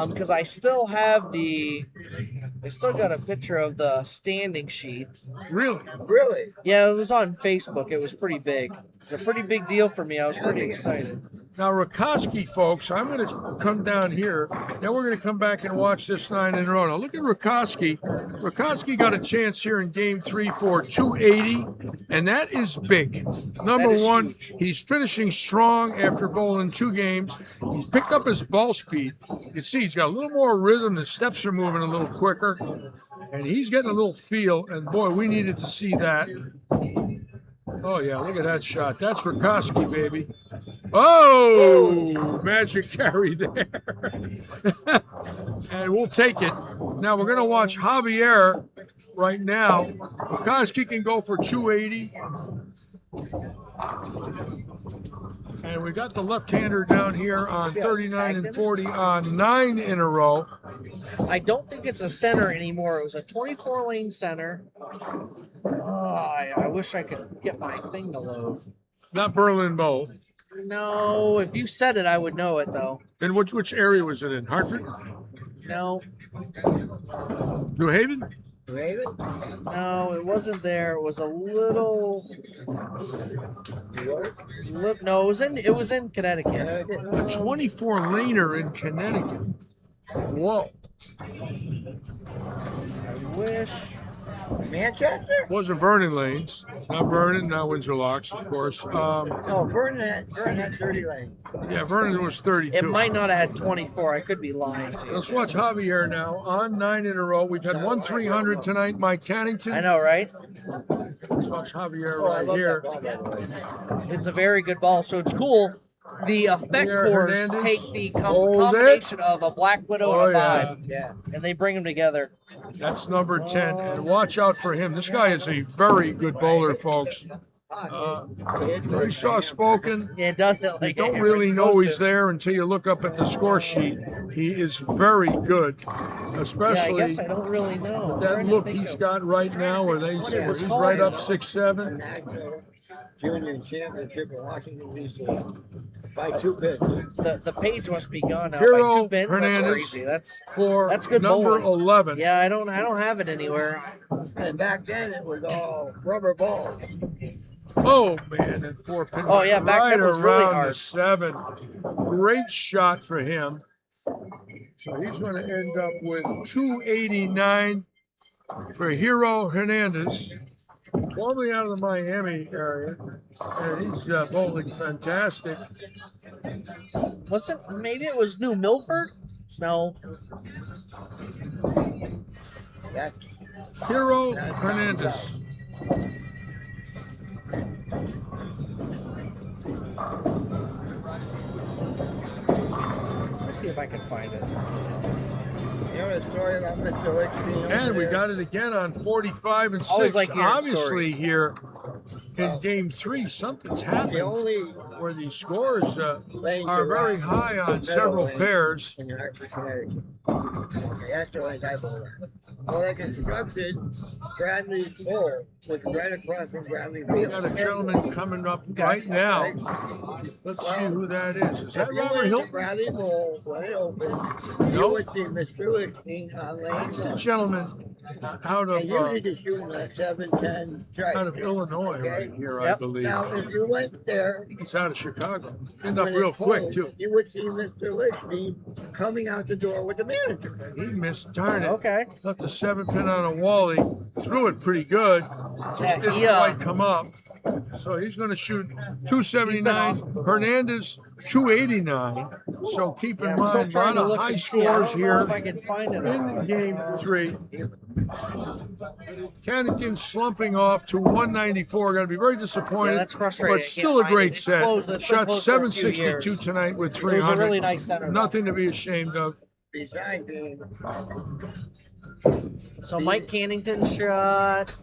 because I still got a picture of the standing sheet. Really? Really? Yeah, it was on Facebook. It was pretty big. It was a pretty big deal for me. I was pretty excited. Now, Rakoski, folks, I'm going to come down here. Then we're going to come back and watch this 9 in a row. Now, look at Rakoski. Rakoski got a chance here in game 3 for 280, and that is big. Number That is one, huge. he's finishing strong after bowling 2 games. He's picked up his ball speed. You can see he's got a little more rhythm. The steps are moving a little quicker, and he's getting a little feel. And boy, we needed to see that. Oh, yeah, look at that shot. That's Rakoski, baby. Oh, magic carry there. And we'll take it. Now we're going to watch Javier right now. Rakoski can go for 280. And we got the left-hander down here on 39 and 40 on 9 in a row. I don't think it's a center anymore. It was a 24 lane center. Oh, I wish I could get my thing to load. Not Berlin Bowl. No, if you said it, I would know it though. And which area was it in? Hartford? No, New Haven? Raven? no, it wasn't there. It was a little. No, it was in Connecticut. A 24 laner in Connecticut. Whoa. I wish. Manchester? Wasn't Vernon Lanes. Not Vernon, not Windsor Locks, of course. No, Vernon had 30 lanes. Yeah, Vernon was 32. It might not have had 24. I could be lying to you. Let's watch Javier now on 9 in a row. We've had 1-300 tonight, Mike Cannington. I know, right? Let's watch Javier Oh, I right love here. that ball, by the way. It's a very good ball, so it's cool. The effect Javier cores Hernandez. take the Hold it. combination of a Black Widow and a yeah. Vibe, Yeah. and they bring them together. That's number 10. And watch out for him. This guy is a very good bowler, folks. Very soft-spoken. Yeah, it does it like You don't it really was know supposed he's to. there until you look up at the score sheet. He is very good, Yeah, I especially guess I don't really know. I'm that trying to look think he's of- got right now where he's right up 6'7". National Junior Championship in Washington, D.C. by 2 pins. The page must be gone now Hero by 2 pins. That's Hernandez. crazy. For That's good number bowling. 11. Yeah, I don't have it anywhere. And back then it was all rubber balls. Oh man, and 4 pin. Oh, yeah, back right then it was really around hard. the 7. Great shot for him. So he's going to end up with 289 for Hero Hernandez, formerly out of the Miami area, and he's bowling fantastic. Maybe it was New Milford? No. That's Hero Hernandez. Let me see if I can find it. you know the story about Mr. Wicks being over And we there? got it again on 45 and 6. Always like hearing Obviously stories. here in game 3, something's happened The only where the scores lane are to very rock high on is the several middle lane pairs. in Hartford, Connecticut. Okay, that's the lane I bowl at. Well, they constructed Bradley Bowl, which is right across from Bradley We Field. got a gentleman coming up right now. Let's see who that is. Is that If you Robert went to Hilton? Bradley Bowl when it opened, you Nope. would see Mr. Wicks being on lane That's the one. gentleman out And usually of just shooting like 7, 10 strikes. Illinois Okay? right here, I Yep. believe. Now, if you went there, He's out of Chicago. End up when real it quick, closed, too. you would see Mr. Lichty coming out the door with the manager. He missed, darn it. Okay. Left the 7-pin on a wall. He threw it pretty good. Just Yeah, didn't he, quite come up. So he's going to shoot 279. He's been Hernandez 289. So keep in Yeah, I'm still mind, a trying lot to of look high and see. I scores don't know here if I can find it. in game 3. Cannington slumping off to 194. Going to be very disappointed. Yeah, that's frustrating. But I still can't a find great it. It's set. closed. It's been Shot closed for a few 762 years. tonight with It was 300. a really nice center. though. Nothing to be ashamed of. Besides being So Mike Cannington shot.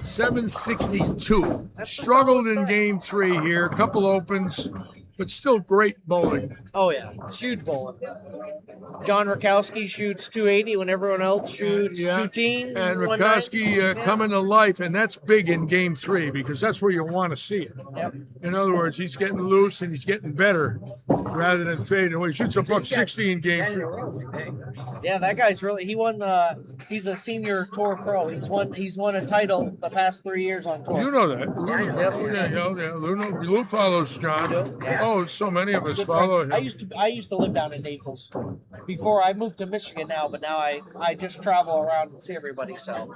762. That's a Struggled solid in set. game 3 here. Couple opens, but still great bowling. Oh yeah, it's huge bowling. John Rakowski shoots 280 when everyone else shoots Yeah. 210. And 190. Rakowski coming to life, and that's big in game 3 because that's where you want to see it. Yep. In other words, he's getting loose and he's getting better rather than fading away. He shoots a buck 60 in game 10 in 3. a row, I think. Yeah, that guy's really. He won the. He's a senior tour pro. He's won a title the past 3 years on tour. You know that. Lou follows John. I do, yeah. Oh, so many of us Good follow friend. him. I used to live down in Naples before I moved to Michigan now, but now I just travel around and see everybody. So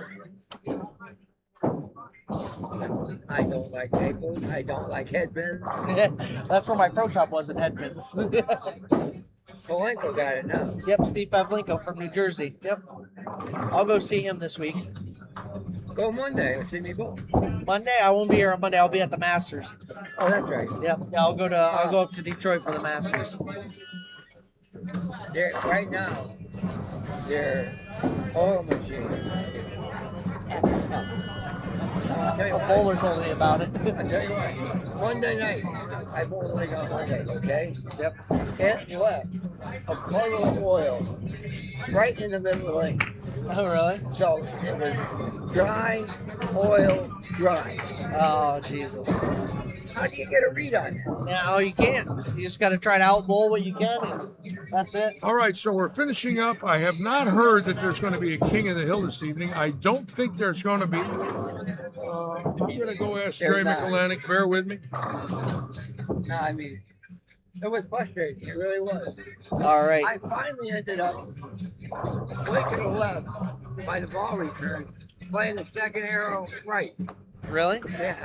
I don't like Naples. I don't like headbands. that's where my pro shop was in Headman's. Polanco got it now. Yep, Steve Pavlenko from New Jersey. Yep, I'll go see him this week. Go Monday and see me bowl. Monday, I won't be here on Monday. I'll be at the Masters. Oh, that's right. Yep, yeah, I'll go up to Detroit for the Masters. Right now, their oil machine. I'll tell you A what. bowler told me about it. I'll tell you what. Monday night, I bowled the league on Monday, okay? Yep. It left a puddle of oil right in the middle of the lane. Oh, really? So it was dry, oil, dry. Oh, Jesus. How do you get a read on that? Yeah, oh, you can't. You just got to try to outbowl what you can, and that's it. All right, so we're finishing up. I have not heard that there's going to be a King of the Hill this evening. I don't think there's going to be. I'm going to go ask Jerry There's not. McElhannick. Bear with me. No, I mean, it was frustrating. It really was. All right. I finally ended up way to the left by the ball return, playing the second arrow right. Really? Yeah.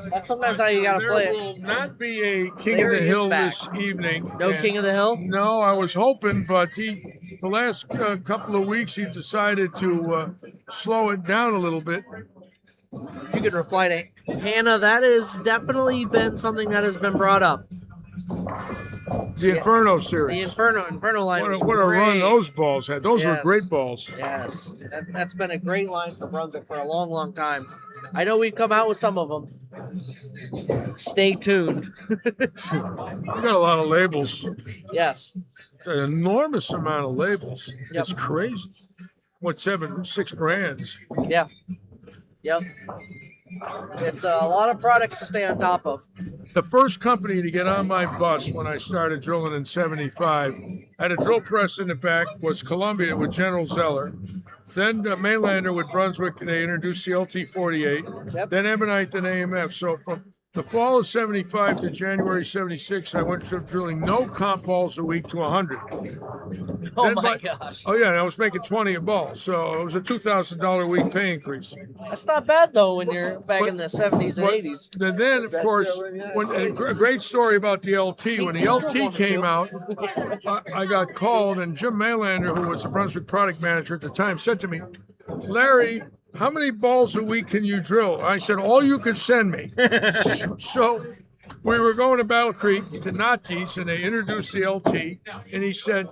That's sometimes how you got to There play it. will not be a King There of the he is Hill back. this evening. No And- King of the Hill? No, I was hoping, but the last couple of weeks he decided to slow it down a little bit. You can reply to Hannah. That has definitely been something that has been brought up. The Inferno The series. Inferno line was What a run great. those balls had. Those were Yes. great balls. Yes, that's been a great line for Brunswick for a long, long time. I know we've come out with some of them. Stay tuned. We got a lot of labels. Yes. An enormous amount of labels. Yep. It's crazy. What, 6 brands? Yeah. Yep. It's a lot of products to stay on top of. The first company to get on my bus when I started drilling in 75, I had a drill press in the back, was Columbia with General Zeller. Then Mainlander with Brunswick, they introduced the LT48. Yep. Then Ebonite, then AMF. So from the fall of 75 to January 76, I went from drilling no comp balls a week to 100. Oh Then my by- gosh. Oh, yeah, and I was making 20 a ball. So it was a $2,000 a week pay increase. That's not bad though when you're back But- in the 70s and But 80s. then of course, when, a great story about the LT. When the LT came out, I got called, and Jim Maylander, who was the Brunswick product manager at the time, said to me, Larry, how many balls a week can you drill? I said, all you could send me. So we were going to Battle Creek to Notke's, and they introduced the LT, and he said,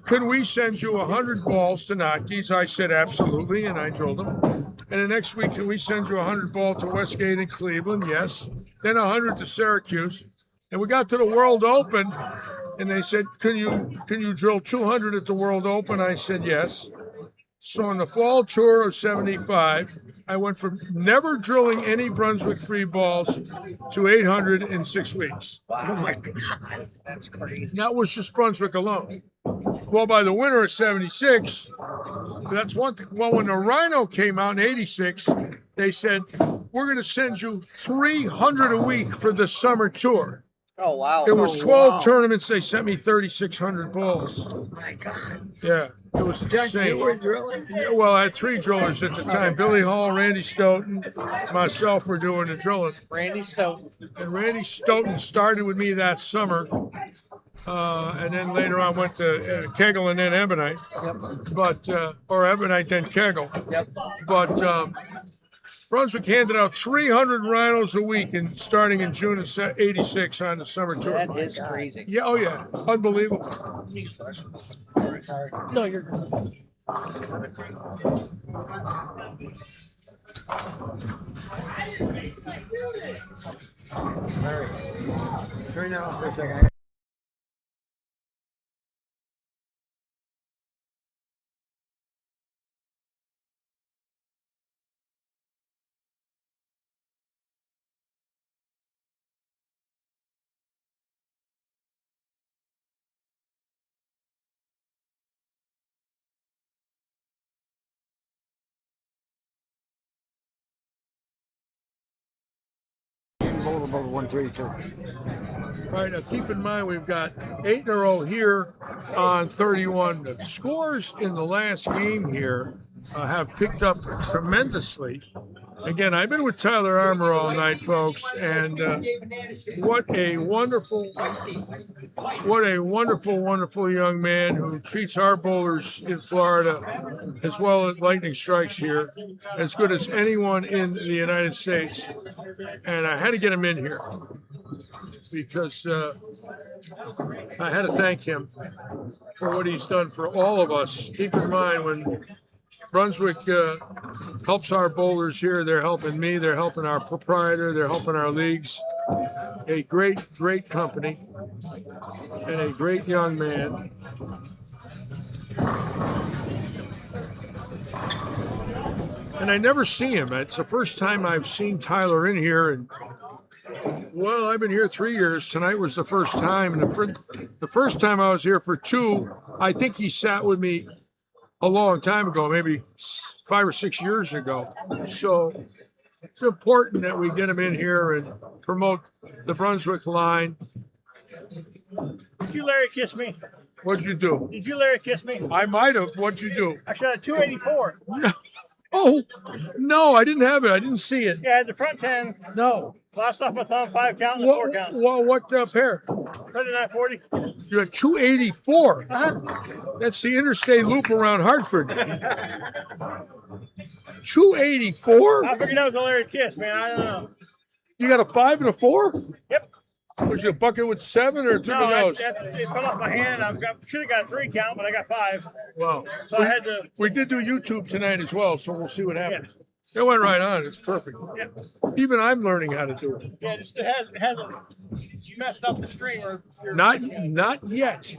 could we send you 100 balls to Notke's? I said, absolutely, and I drilled them. And the next week, can we send you 100 ball to Westgate and Cleveland? Yes. Then 100 to Syracuse. And we got to the World Open, and they said, can you drill 200 at the World Open? I said, yes. So in the fall tour of 75, I went from never drilling any Brunswick free balls to 800 in 6 weeks. Wow. Oh my God. That's crazy. That was just Brunswick alone. Well, by the winter of '76, that's one thing. Well, when the Rhino came out in '86, they said, we're going to send you 300 a week for the summer tour. Oh wow. It was 12 tournaments. They sent me 3,600 balls. Oh my God. Yeah, it was insane. You were drilling? Yeah, well, I had 3 drillers at the time. Billy Hall, Randy Stoughton, myself were doing the drilling. Randy Stoughton. And Randy Stoughton started with me that summer. And then later on went to Kegel and then Ebonite. Yep. But, or Ebonite, then Kegel. Yep. But Brunswick handed out 300 rhinos a week and starting in June of '86 on the summer tour. That is crazy. Yeah, oh yeah, unbelievable. No, you're good. All right. Turn that off for a second. Bowl above 132. All right, now keep in mind we've got 8 in a row here on 31. The scores in the last game here have picked up tremendously. Again, I've been with Tyler Armour all night, folks, and what a wonderful, wonderful young man who treats our bowlers in Florida as well as lightning strikes here as good as anyone in the United States. And I had to get him in here because I had to thank him for what he's done for all of us. Keep in mind, when Brunswick helps our bowlers here, they're helping me, they're helping our proprietor, they're helping our leagues. A great, great company and a great young man. And I never see him. It's the first time I've seen Tyler in here, and well, I've been here 3 years. Tonight was the first time, and the first time I was here for 2, I think he sat with me a long time ago, maybe 5 or 6 years ago. So it's important that we get him in here and promote the Brunswick line. Did you Larry kiss me? What'd you do? Did you Larry kiss me? I might have. What'd you do? I shot a 284. No. Oh, no, I didn't have it. I didn't see it. Yeah, I had the front 10. No. Last off my thumb, 5 count, and 4 count. What pair? 3940. You had 284. Uh-huh. That's the interstate loop around Hartford. 284? I figured that was a Larry kiss, man. I don't know. You got a 5 and a 4? Yep. Was you a bucket with 7 or through the No, nose? it fell off my hand. Should have got a 3 count, but I got 5. Wow. So I had to. We did do YouTube tonight as well, so we'll see what happens. It went right on. It's perfect. Yeah. Even I'm learning how to do it. Yeah, it hasn't messed up the string or. Not yet.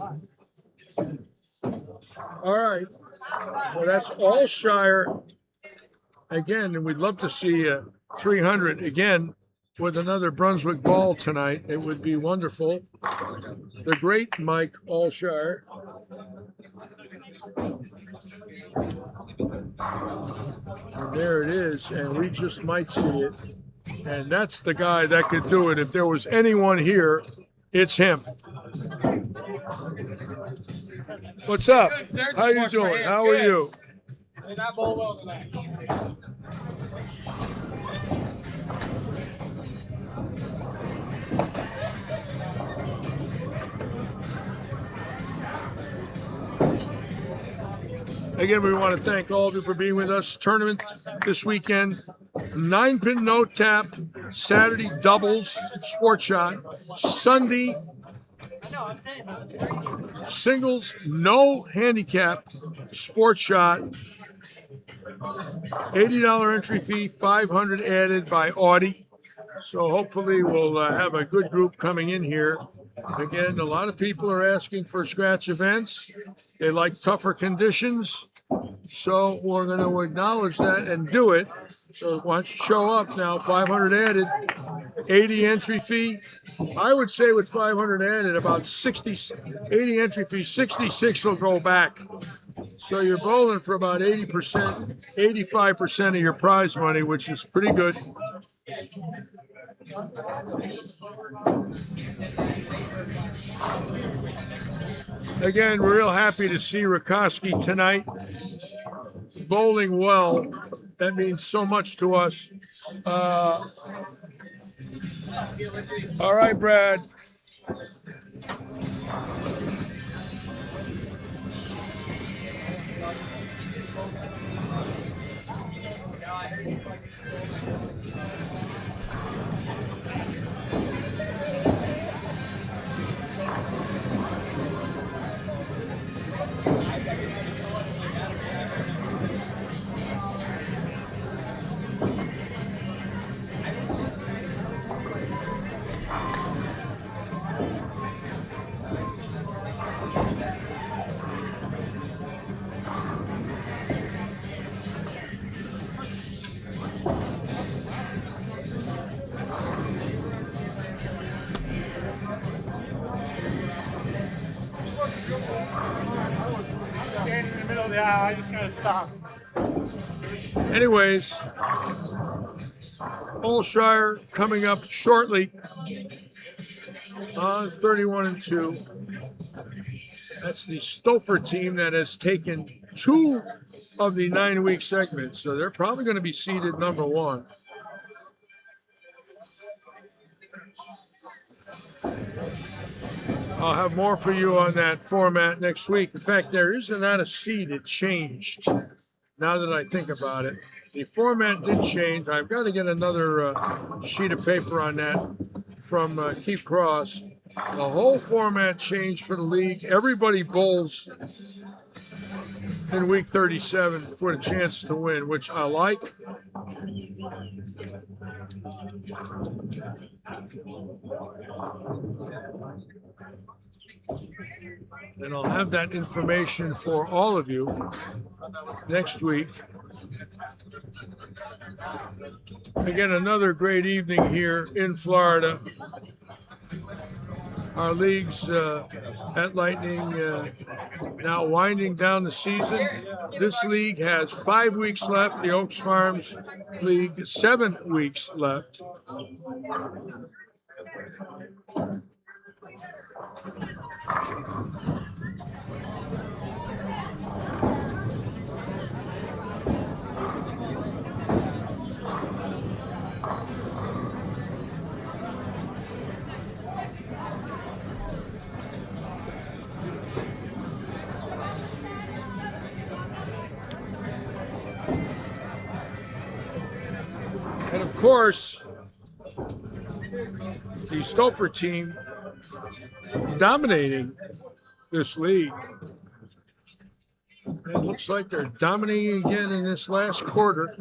All right. So that's all Shire. Again, and we'd love to see 300 again with another Brunswick ball tonight. It would be wonderful. The great Mike Allshire. And there it is, and we just might see it. And that's the guy that could do it. If there was anyone here, it's him. What's up? How you doing? How are you? Did I bowl well tonight? Again, we want to thank all of you for being with us. Tournament this weekend, 9-pin no tap, Saturday doubles, sport shot, Sunday singles, no handicap, sport shot, $80 entry fee, $500 added by Audi. So hopefully we'll have a good group coming in here. Again, a lot of people are asking for scratch events. They like tougher conditions. So we're going to acknowledge that and do it. So why don't you show up now? 500 added, 80 entry fee. I would say with 500 added, about 80 entry fee, 66 will go back. So you're bowling for about 80%, 85% of your prize money, which is pretty good. Again, we're real happy to see Rakoski tonight bowling well. That means so much to us. All right, Brad. Standing in the middle of the aisle, I just gotta stop. Anyways, Olshire coming up shortly on 31 and 2. That's the Stouffer team that has taken 2 of the 9-week segments, so they're probably going to be seeded number 1. I'll have more for you on that format next week. In fact, there is not a seed. It changed. Now that I think about it, the format did change. I've got to get another sheet of paper on that from Keith Cross. The whole format changed for the league. Everybody bowls in week 37 for the chance to win, which I like. And I'll have that information for all of you next week. Again, another great evening here in Florida. Our leagues at Lightning now winding down the season. This league has 5 weeks left. The Oaks Farms League, 7 weeks left. And of course, the Stouffer team dominating this league. It looks like they're dominating again in this last quarter.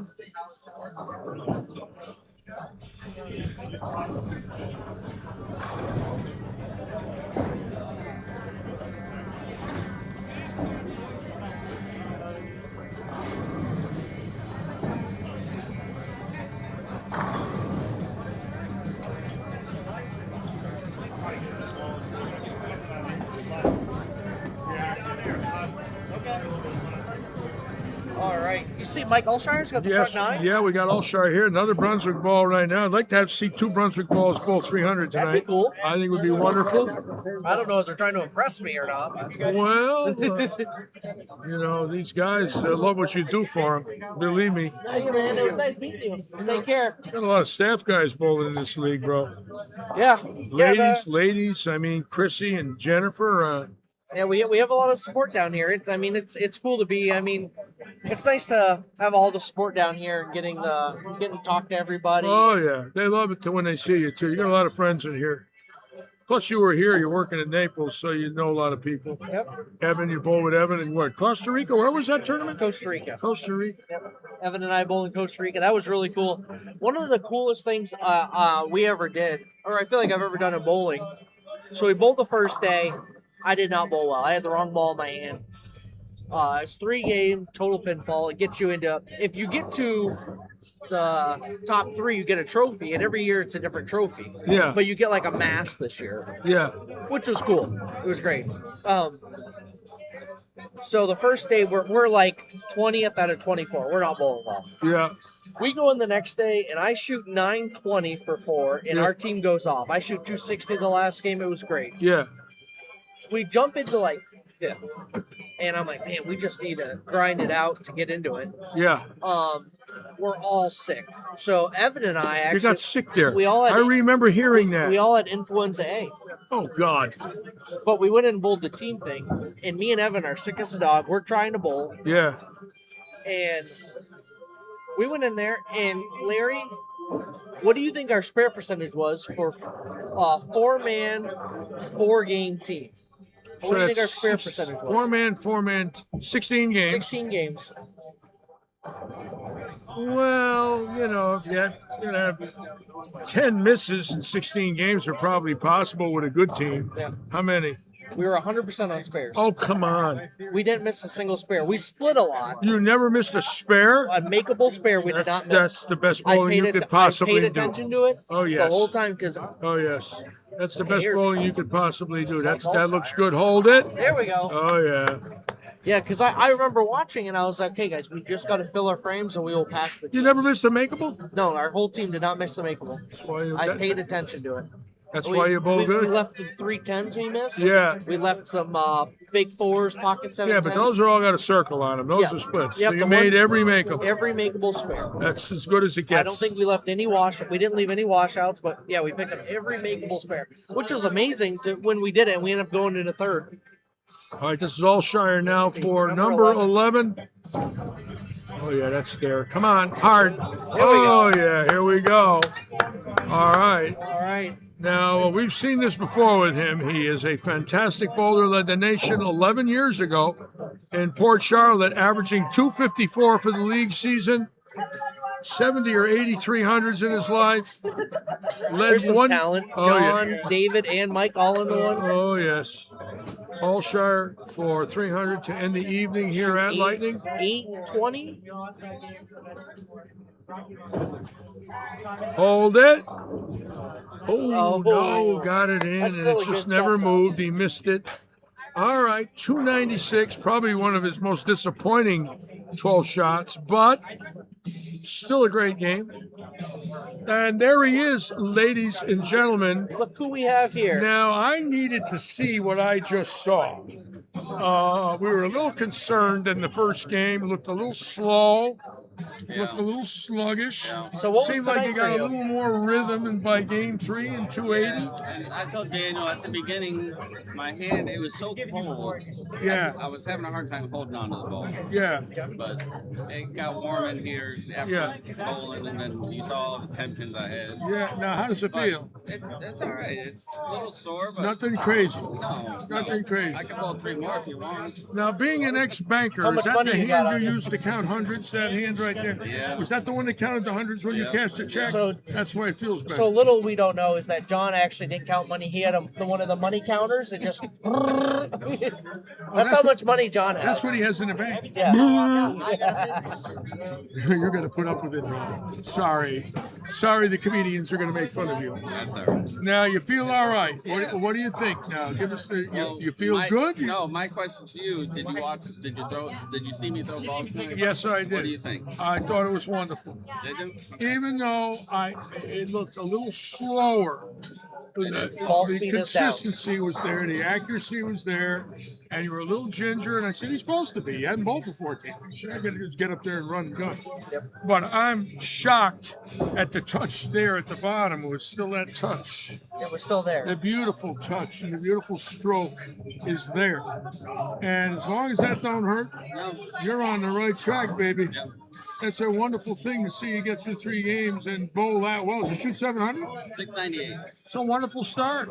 All right. You see Mike Olshire's got the Yes, front 9? yeah, we got Olshire here. Another Brunswick ball right now. I'd like to see 2 Brunswick balls, both 300 tonight. That'd be cool. I think it would be wonderful. I don't know if they're trying to impress me or not. Well, you know, these guys love what you do for them. Believe me. Hey, man, it was nice meeting you. Take care. Got a lot of staff guys bowling in this league, bro. Yeah. Ladies. I mean, Chrissy and Jennifer. Yeah, we have a lot of support down here. It's cool to be. I mean, it's nice to have all the support down here and getting to talk to everybody. Oh yeah, they love it when they see you too. You got a lot of friends in here. Plus, you were here. You're working in Naples, so you know a lot of people. Yep. Evan, you bowl with Evan in what? Costa Rica? Where was that tournament? Costa Rica. Costa Rica. Yep. Evan and I bowled in Costa Rica. That was really cool. One of the coolest things we ever did, or I feel like I've ever done in bowling. So we bowled the first day. I did not bowl well. I had the wrong ball in my hand. It's 3-game total pinfall. It gets you into, if you get to the top 3, you get a trophy, and every year it's a different trophy. Yeah. But you get like a mass this year, Yeah. which was cool. It was great. So the first day we're like 20th out of 24. We're not bowling well. Yeah. We go in the next day and I shoot 920 for 4, and Yeah. our team goes off. I shoot 260 the last game. It was great. Yeah. We jump into like 5th, and I'm like, man, we just need to grind it out to get into it. Yeah. We're all sick. So Evan and I You actually got sick there. we all had I remember hearing that. we all had influenza A. Oh God. But we went in and bowled the team thing, and me and Evan are sick as a dog. We're trying to bowl, Yeah. and we went in there, and Larry, what do you think our spare percentage was for a 4-man, 4-game team? What do you think our spare percentage was? 4-man, 16 games. 16 games. Well, you know, if you're gonna have 10 misses in 16 games are probably possible with a good team. Yeah. How many? We were 100% on spares. Oh, come on. We didn't miss a single spare. We split a lot. You never missed a spare? A makeable spare we did not miss. That's the best bowling you could possibly I paid do. attention to it Oh, the yes. whole time because Oh, yes. That's the best Here's- bowling you could possibly do. That looks good. Hold it. there we go. Oh, yeah. Yeah, because I remember watching and I was like, okay, guys, we just got to fill our frames and we will pass the You team. never missed a makeable? No, our whole team did not miss the makeable. I paid attention to it. That's why you bowl we good? left the 310s we missed. Yeah. We left some big 4s, pocket 710s. Yeah, but those are all got a circle on them. Those Yeah. are splits. Yep, So you the made ones- every makeable. Every makeable spare. That's as good as it gets. I don't think we left any we didn't leave any washouts, but yeah, we picked up every makeable spare, which was amazing when we did it, and we ended up going into 3rd. All right, this is all Shire now for number 11. Oh, yeah, that's there. Come on, hard. Oh, yeah, here we go. All right. All right. Now, we've seen this before with him. He is a fantastic bowler, led the nation 11 years ago in Port Charlotte, averaging 254 for the league season, 70 or 80 300s in his life. Led There's some one talent. Oh, John, yeah. David, and Mike all in the one. Oh, yes. All Shire for 300 to end the evening here at Lightning. 820. Hold it. Oh, no, got it in, That's and still it a just good never set, though. moved. He missed it. All right, 296, probably one of his most disappointing 12 shots, but still a great game. And there he is, ladies and gentlemen. Look who we have here. Now, I needed to see what I just saw. We were a little concerned in the first game. It looked a little slow. Looked a little sluggish. So what was Seemed like tonight you got for a you? little more rhythm in by game 3 and 280. And I told Daniel at the beginning, my hand, it was so cold. Yeah. I was having a hard time holding on to the ball. Yeah. But it got warm in here after Yeah. bowling, and then you saw all the 10 pins I had. Yeah. Now, how does it feel? It's all right. It's a little sore, but Nothing crazy. no. Nothing crazy. I can bowl 3 more if you want. Now, being an ex-banker, How is much that money the you got hand on you you? used to count hundreds? That hand right there? Yeah. Was that the one that counted the hundreds when you Yeah. cashed a check? So- That's why it feels better. So little we don't know is that John actually didn't count money. He had one of the money counters and just. that's how much money John has. That's what he has in the bank. Yeah. You're going to put up with it now. Sorry. Sorry, the comedians are going to make fun of you. That's all right. Now, you feel all right. What do you think now? Give us the. You feel my, good? No, my question to you: Did you see me throw balls tonight? Yes, I did. What do you think? I thought it was wonderful. Did you? Even though it looked a little slower. Ball The speed is down. consistency was there, the accuracy was there, and you were a little ginger. And I said he's supposed to be. He hadn't bowled for 14. Should I just get up there and run and gun? But I'm shocked at the touch there at the bottom. It was still that touch. It was still there. The beautiful touch and the beautiful stroke is there. And as long as that don't hurt, you're on the right track, baby. That's a wonderful thing to see you get through 3 games and bowl that well. Did you shoot 700? 698. It's a wonderful start.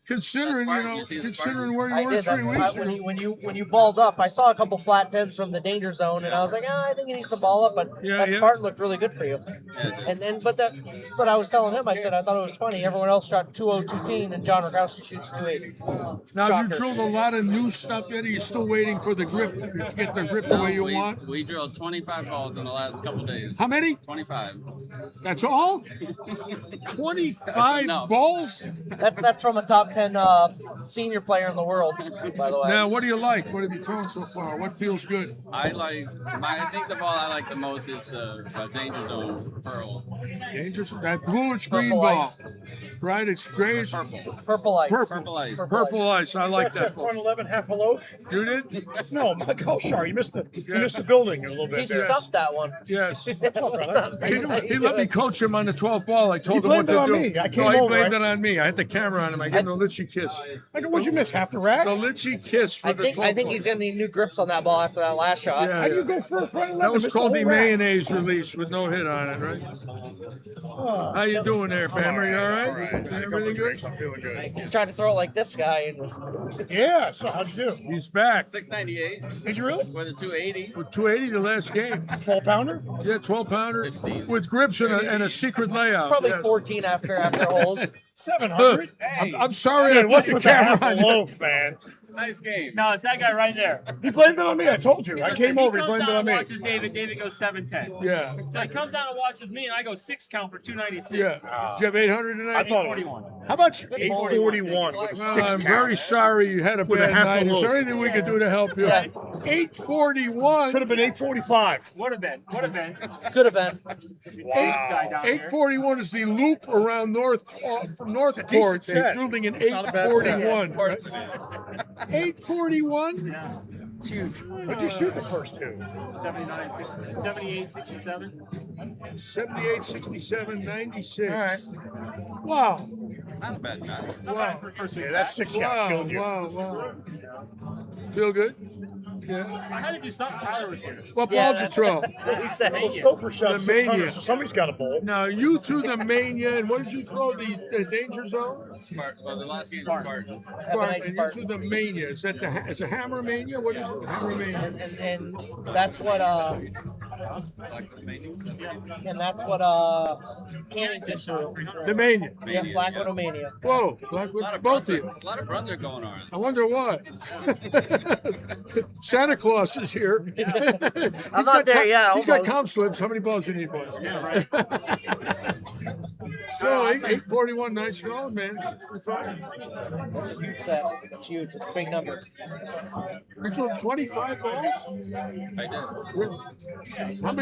Considering, That's you smart. know, You see the considering spark? where I you were did. 3 That's weeks ago. when you balled up. I saw a couple flat tens from the danger zone, and I was like, I think he needs to ball up. But Yeah, that yeah. Spartan looked really good for you. Yeah, it is. And but I was telling him, I said I thought it was funny. Everyone else shot 202 and John Rogowski shoots 280. Now, Shocker. you drilled a lot of new stuff yet? Are you still waiting for the grip to get the grip the way you want? We drilled 25 balls in the last couple days. How many? 25. That's all? 25 enough. balls? That's from a top 10 senior player in the world, by the way. Now, what do you like? What have you thrown so far? What feels good? I think the ball I like the most is the Danger Zone Pearl. Dangerous. That bluish green Purple ball. ice. Right? It's gray. Purple ice. Purple ice. Purple ice. I like that ball. 11, half a loaf? You did? No, I'm like, oh, sorry, you missed the building a little bit. He there. stuffed that one. Yes. It's all right. He let me coach him on the 12th ball. I told He him what blamed it to on do. me. I came no, he over, blamed right? it on me. I had the camera on him. I gave him a litchi kiss. I go, what'd you miss? Half the rack? The litchi kiss for the 12th I think ball. he's gonna need new grips on that ball after that last shot. Yeah, How do yeah. you go for a front 11? That was Missed called the whole rack. mayonnaise release with no hit on it, right? How you doing there, Bammer? You all right? All right. Had a couple Everything of drinks. good? I'm feeling good. He tried to throw it like this guy, and Yeah, so how'd you do? He's back 698 Did you really? with a 280. with 280 the last game. 12 pounder? Yeah, 12 pounder 15. with grips and a secret layout. probably yes. 14 after holes. 700? I'm sorry I Dude, put what's the with the half camera a on you. loaf, man? Nice game. No, it's that guy right there. He blamed it on me. I told you. I Listen, came over. He comes blamed it down on and me. watches David. David goes 710. Yeah, So he comes down and watches me, and I go 6 count for 296. yeah. Did you have 800 tonight? I thought 41. How much? 841 with a 6 I'm count. very sorry you had a With a bad half a night. Is loaf. there anything we could do to help you? Yeah. 841. Could have been 845. Would have been. Would have been. Could have been. This guy down there. 841 is the loop around from Northport. set. They're building an It's not a bad set. 841. right? 841? Yeah. It's huge. What'd you shoot the first two? 79, 60, 78, 67. 78, 67, 96. All right. Wow. Not a bad guy. Wow. For the first Yeah, week. that 6 count Wow, killed you. wow. Feel good? Yeah. I had to do something. Tyler was here. What Yeah, ball did you throw? that's what he said. Well, Stoker shot The 600, mania. so somebody's got a bowl. Now, you threw the mania, and what did you throw? The danger zone? Smart. Well, the last game was Spartan. Spartan. And you Spartan. threw the mania. Is that is a hammer mania? What is it? Hammer mania. And that's what Cannington threw. The mania. Yeah, Black Widow Mania. Whoa, Blackwood, both of you. A lot of runs are going on. I wonder what. Santa Claus is here. I'm not there yet. He's got Almost. comp slips. How many balls you need, boys? Yeah, right. So 841, nice going, man. That's a huge set. It's huge. It's a big number. You threw 25 balls? I did. Really? How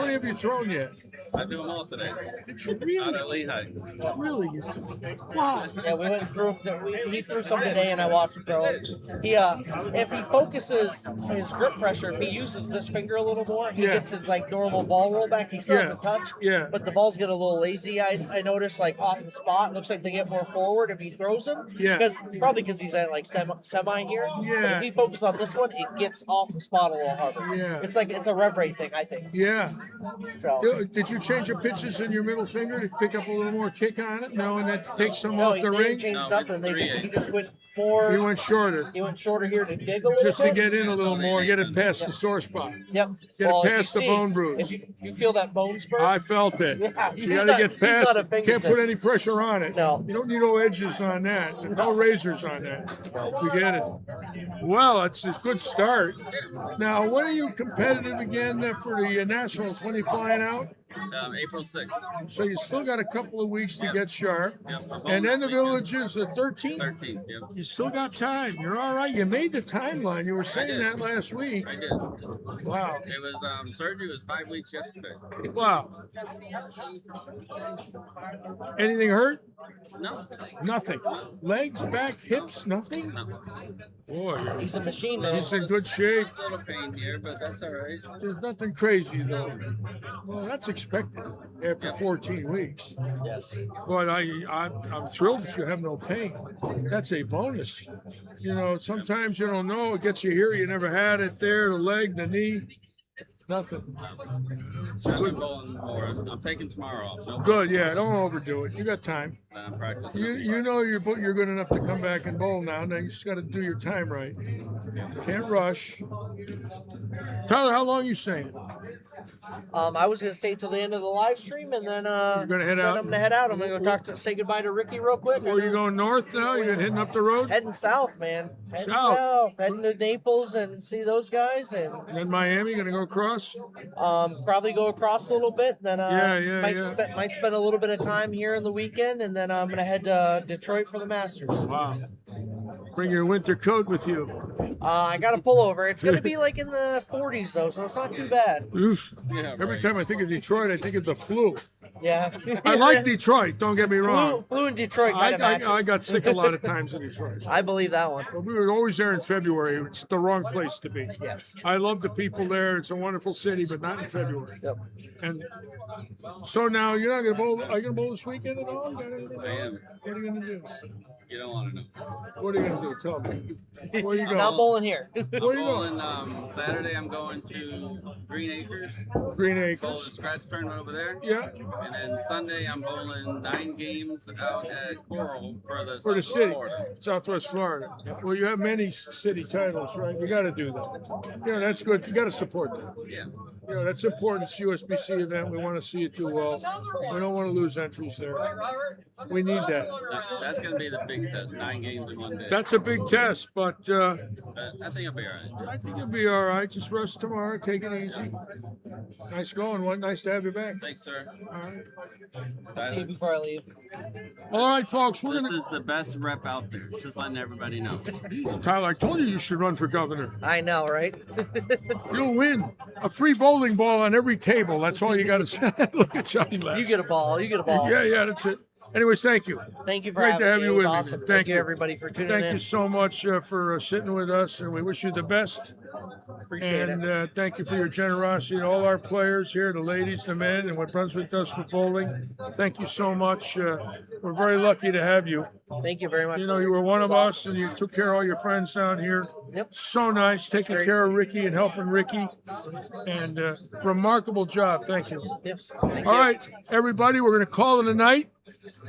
many have you thrown yet? I threw them all today. Did you Out really? at Lehigh. Really? Wow. Yeah, we went through. He threw some today, and I watched him throw it. He, if he focuses his grip pressure, if he uses this finger a little more, he Yeah. gets his like normal ball roll back. He still has Yeah. a touch, Yeah. but the balls get a little lazy. I noticed like off the spot. Looks like they get more forward if he throws them. Yeah. Probably because he's at like semi here. But Yeah. if he focuses on this one, it gets off the spot a little harder. Yeah. It's a rev rate thing, I think. Yeah. So, Did you change your pitches in your middle finger to pick up a little more kick on it? No, and that takes some no, off he the didn't ring? change No, nothing. it's He 3-8. just went more. He went shorter. He went shorter here to dig a little Just bit. to get in a little more, get it past the sore spot. Yep. Get it if past you the see- bone bruise. If you feel that bone spur, I felt it. Yeah, You he's got not- to get he's past not a it. Can't put fingertip. any pressure on it. No. You don't need no edges on that. There's no razors on that. Forget it. Well, it's a good start. Now, when are you competitive again for the Nationals when you flying out? April 6th. So you still got a couple of weeks to get sharp. Yep. And then the village is the 13th. 13th. Yep. You still got time. You're all right. You made the timeline. You were saying did. that last week. I did. Wow. It was surgery was 5 weeks yesterday. Wow. Anything hurt? No. Nothing. Legs, back, hips, nothing? No. Boy, he's a machine, man. he's in good shape. Just a little pain here, but that's all right. There's nothing crazy, though. Well, that's expected after 14 weeks. Yes. But I'm thrilled that you have no pain. That's a bonus. You know, sometimes you don't know. It gets you here. You never had it there, the leg, the knee. Nothing. It's a I've been good, bowling more. I'm taking tomorrow off. No good, yeah. Don't overdo it. You got time. Then I'm practicing. You know you're good enough to come back and bowl now. Now you just got to do your time right. Can't rush. Tyler, how long you staying? I was gonna stay till the end of the live stream, and then You're gonna head then out? I'm gonna head out. I'm gonna go say goodbye to Ricky real quick. Or and you then going north now? You hitting up the road? heading south, man. Heading South. south. Heading to Naples and see those guys, and And then Miami, gonna go across? probably go across a little bit. Then might yeah. might spend a little bit of time here in the weekend, and then I'm gonna head to Detroit for the Masters. Wow. Bring your winter coat with you. I got a pullover. It's gonna be like in the 40s though, so it's not too bad. Oof. Yeah, Every time I think of Detroit, I think of the flu. Yeah. I like Detroit, don't get me wrong. Flu in Detroit kind of matches. I got sick a lot of times in Detroit. I believe that one. But we were always there in February. It's the wrong place to be. Yes. I love the people there. It's a wonderful city, but not in February. Yep. And so now you're not going to bowl. Are you going to bowl this weekend at all? I am. What are you going to do? You don't want to know. What are you going to do? Tell me. Where you I'm going? not bowling here. Where you going? Bowling, Saturday I'm going to Green Acres. Green Bowling Acres. scratch tournament over there. Yeah, And then Sunday I'm bowling 9 games out at Coral for the for the South city, Florida. Southwest Florida. Well, you have many city titles, right? You got to do that. Yeah, that's good. You got to support that. Yeah. You know, that's important. It's a USBC event. We want to see it do well. We don't want to lose entries there. We need that. That's going to be the big test. 9 games in one day. That's a big test, but But I think I'll be all right. I think you'll be all right. Just rest tomorrow. Take it easy. Nice going. What? Nice to have you back. Thanks, sir. All right. See you before I leave. All right, folks. We're This gonna. is the best rep out there. Just letting everybody know. Tyler, I told you should run for governor. I know, right? You'll win a free bowling ball on every table. That's all you got to say. Look at Johnny laughs. You get a ball. You get a ball. Yeah, that's it. Anyways, thank you. Thank you for Great having to have me. you It was with me, awesome. man. Thank you, everybody, for tuning Thank in. you so much for sitting with us, and we wish you the best. Appreciate And it. thank you for your generosity to all our players here, the ladies, the men, and what Brunswick does for bowling. Thank you so much. We're very lucky to have you. Thank you very much. You know, you were one of us, and you took care of all your friends down here. Yep. So nice, taking great. care of Ricky and helping Ricky. And remarkable job. Thank you. Yes. Thank All you. right, everybody, we're going to call it a night.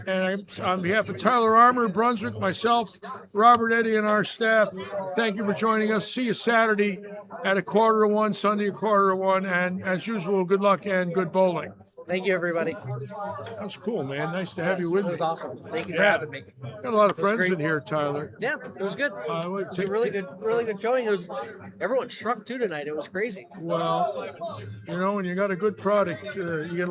And on behalf of Tyler Armour, Brunswick, myself, Robert Eddy, and our staff, thank you for joining us. See you Saturday at 1:45, Sunday 1:45. And as usual, good luck and good bowling. Thank you, everybody. That was cool, man. Nice to have Yes, you with it me. was awesome. Thank you for Yeah. having me. Got a lot of It was friends great. in here, Tyler. Yeah, it was good. Well, It was a really good showing. It was everyone struck too tonight. It was crazy. Well, you know, when you got a good product, you get a lot.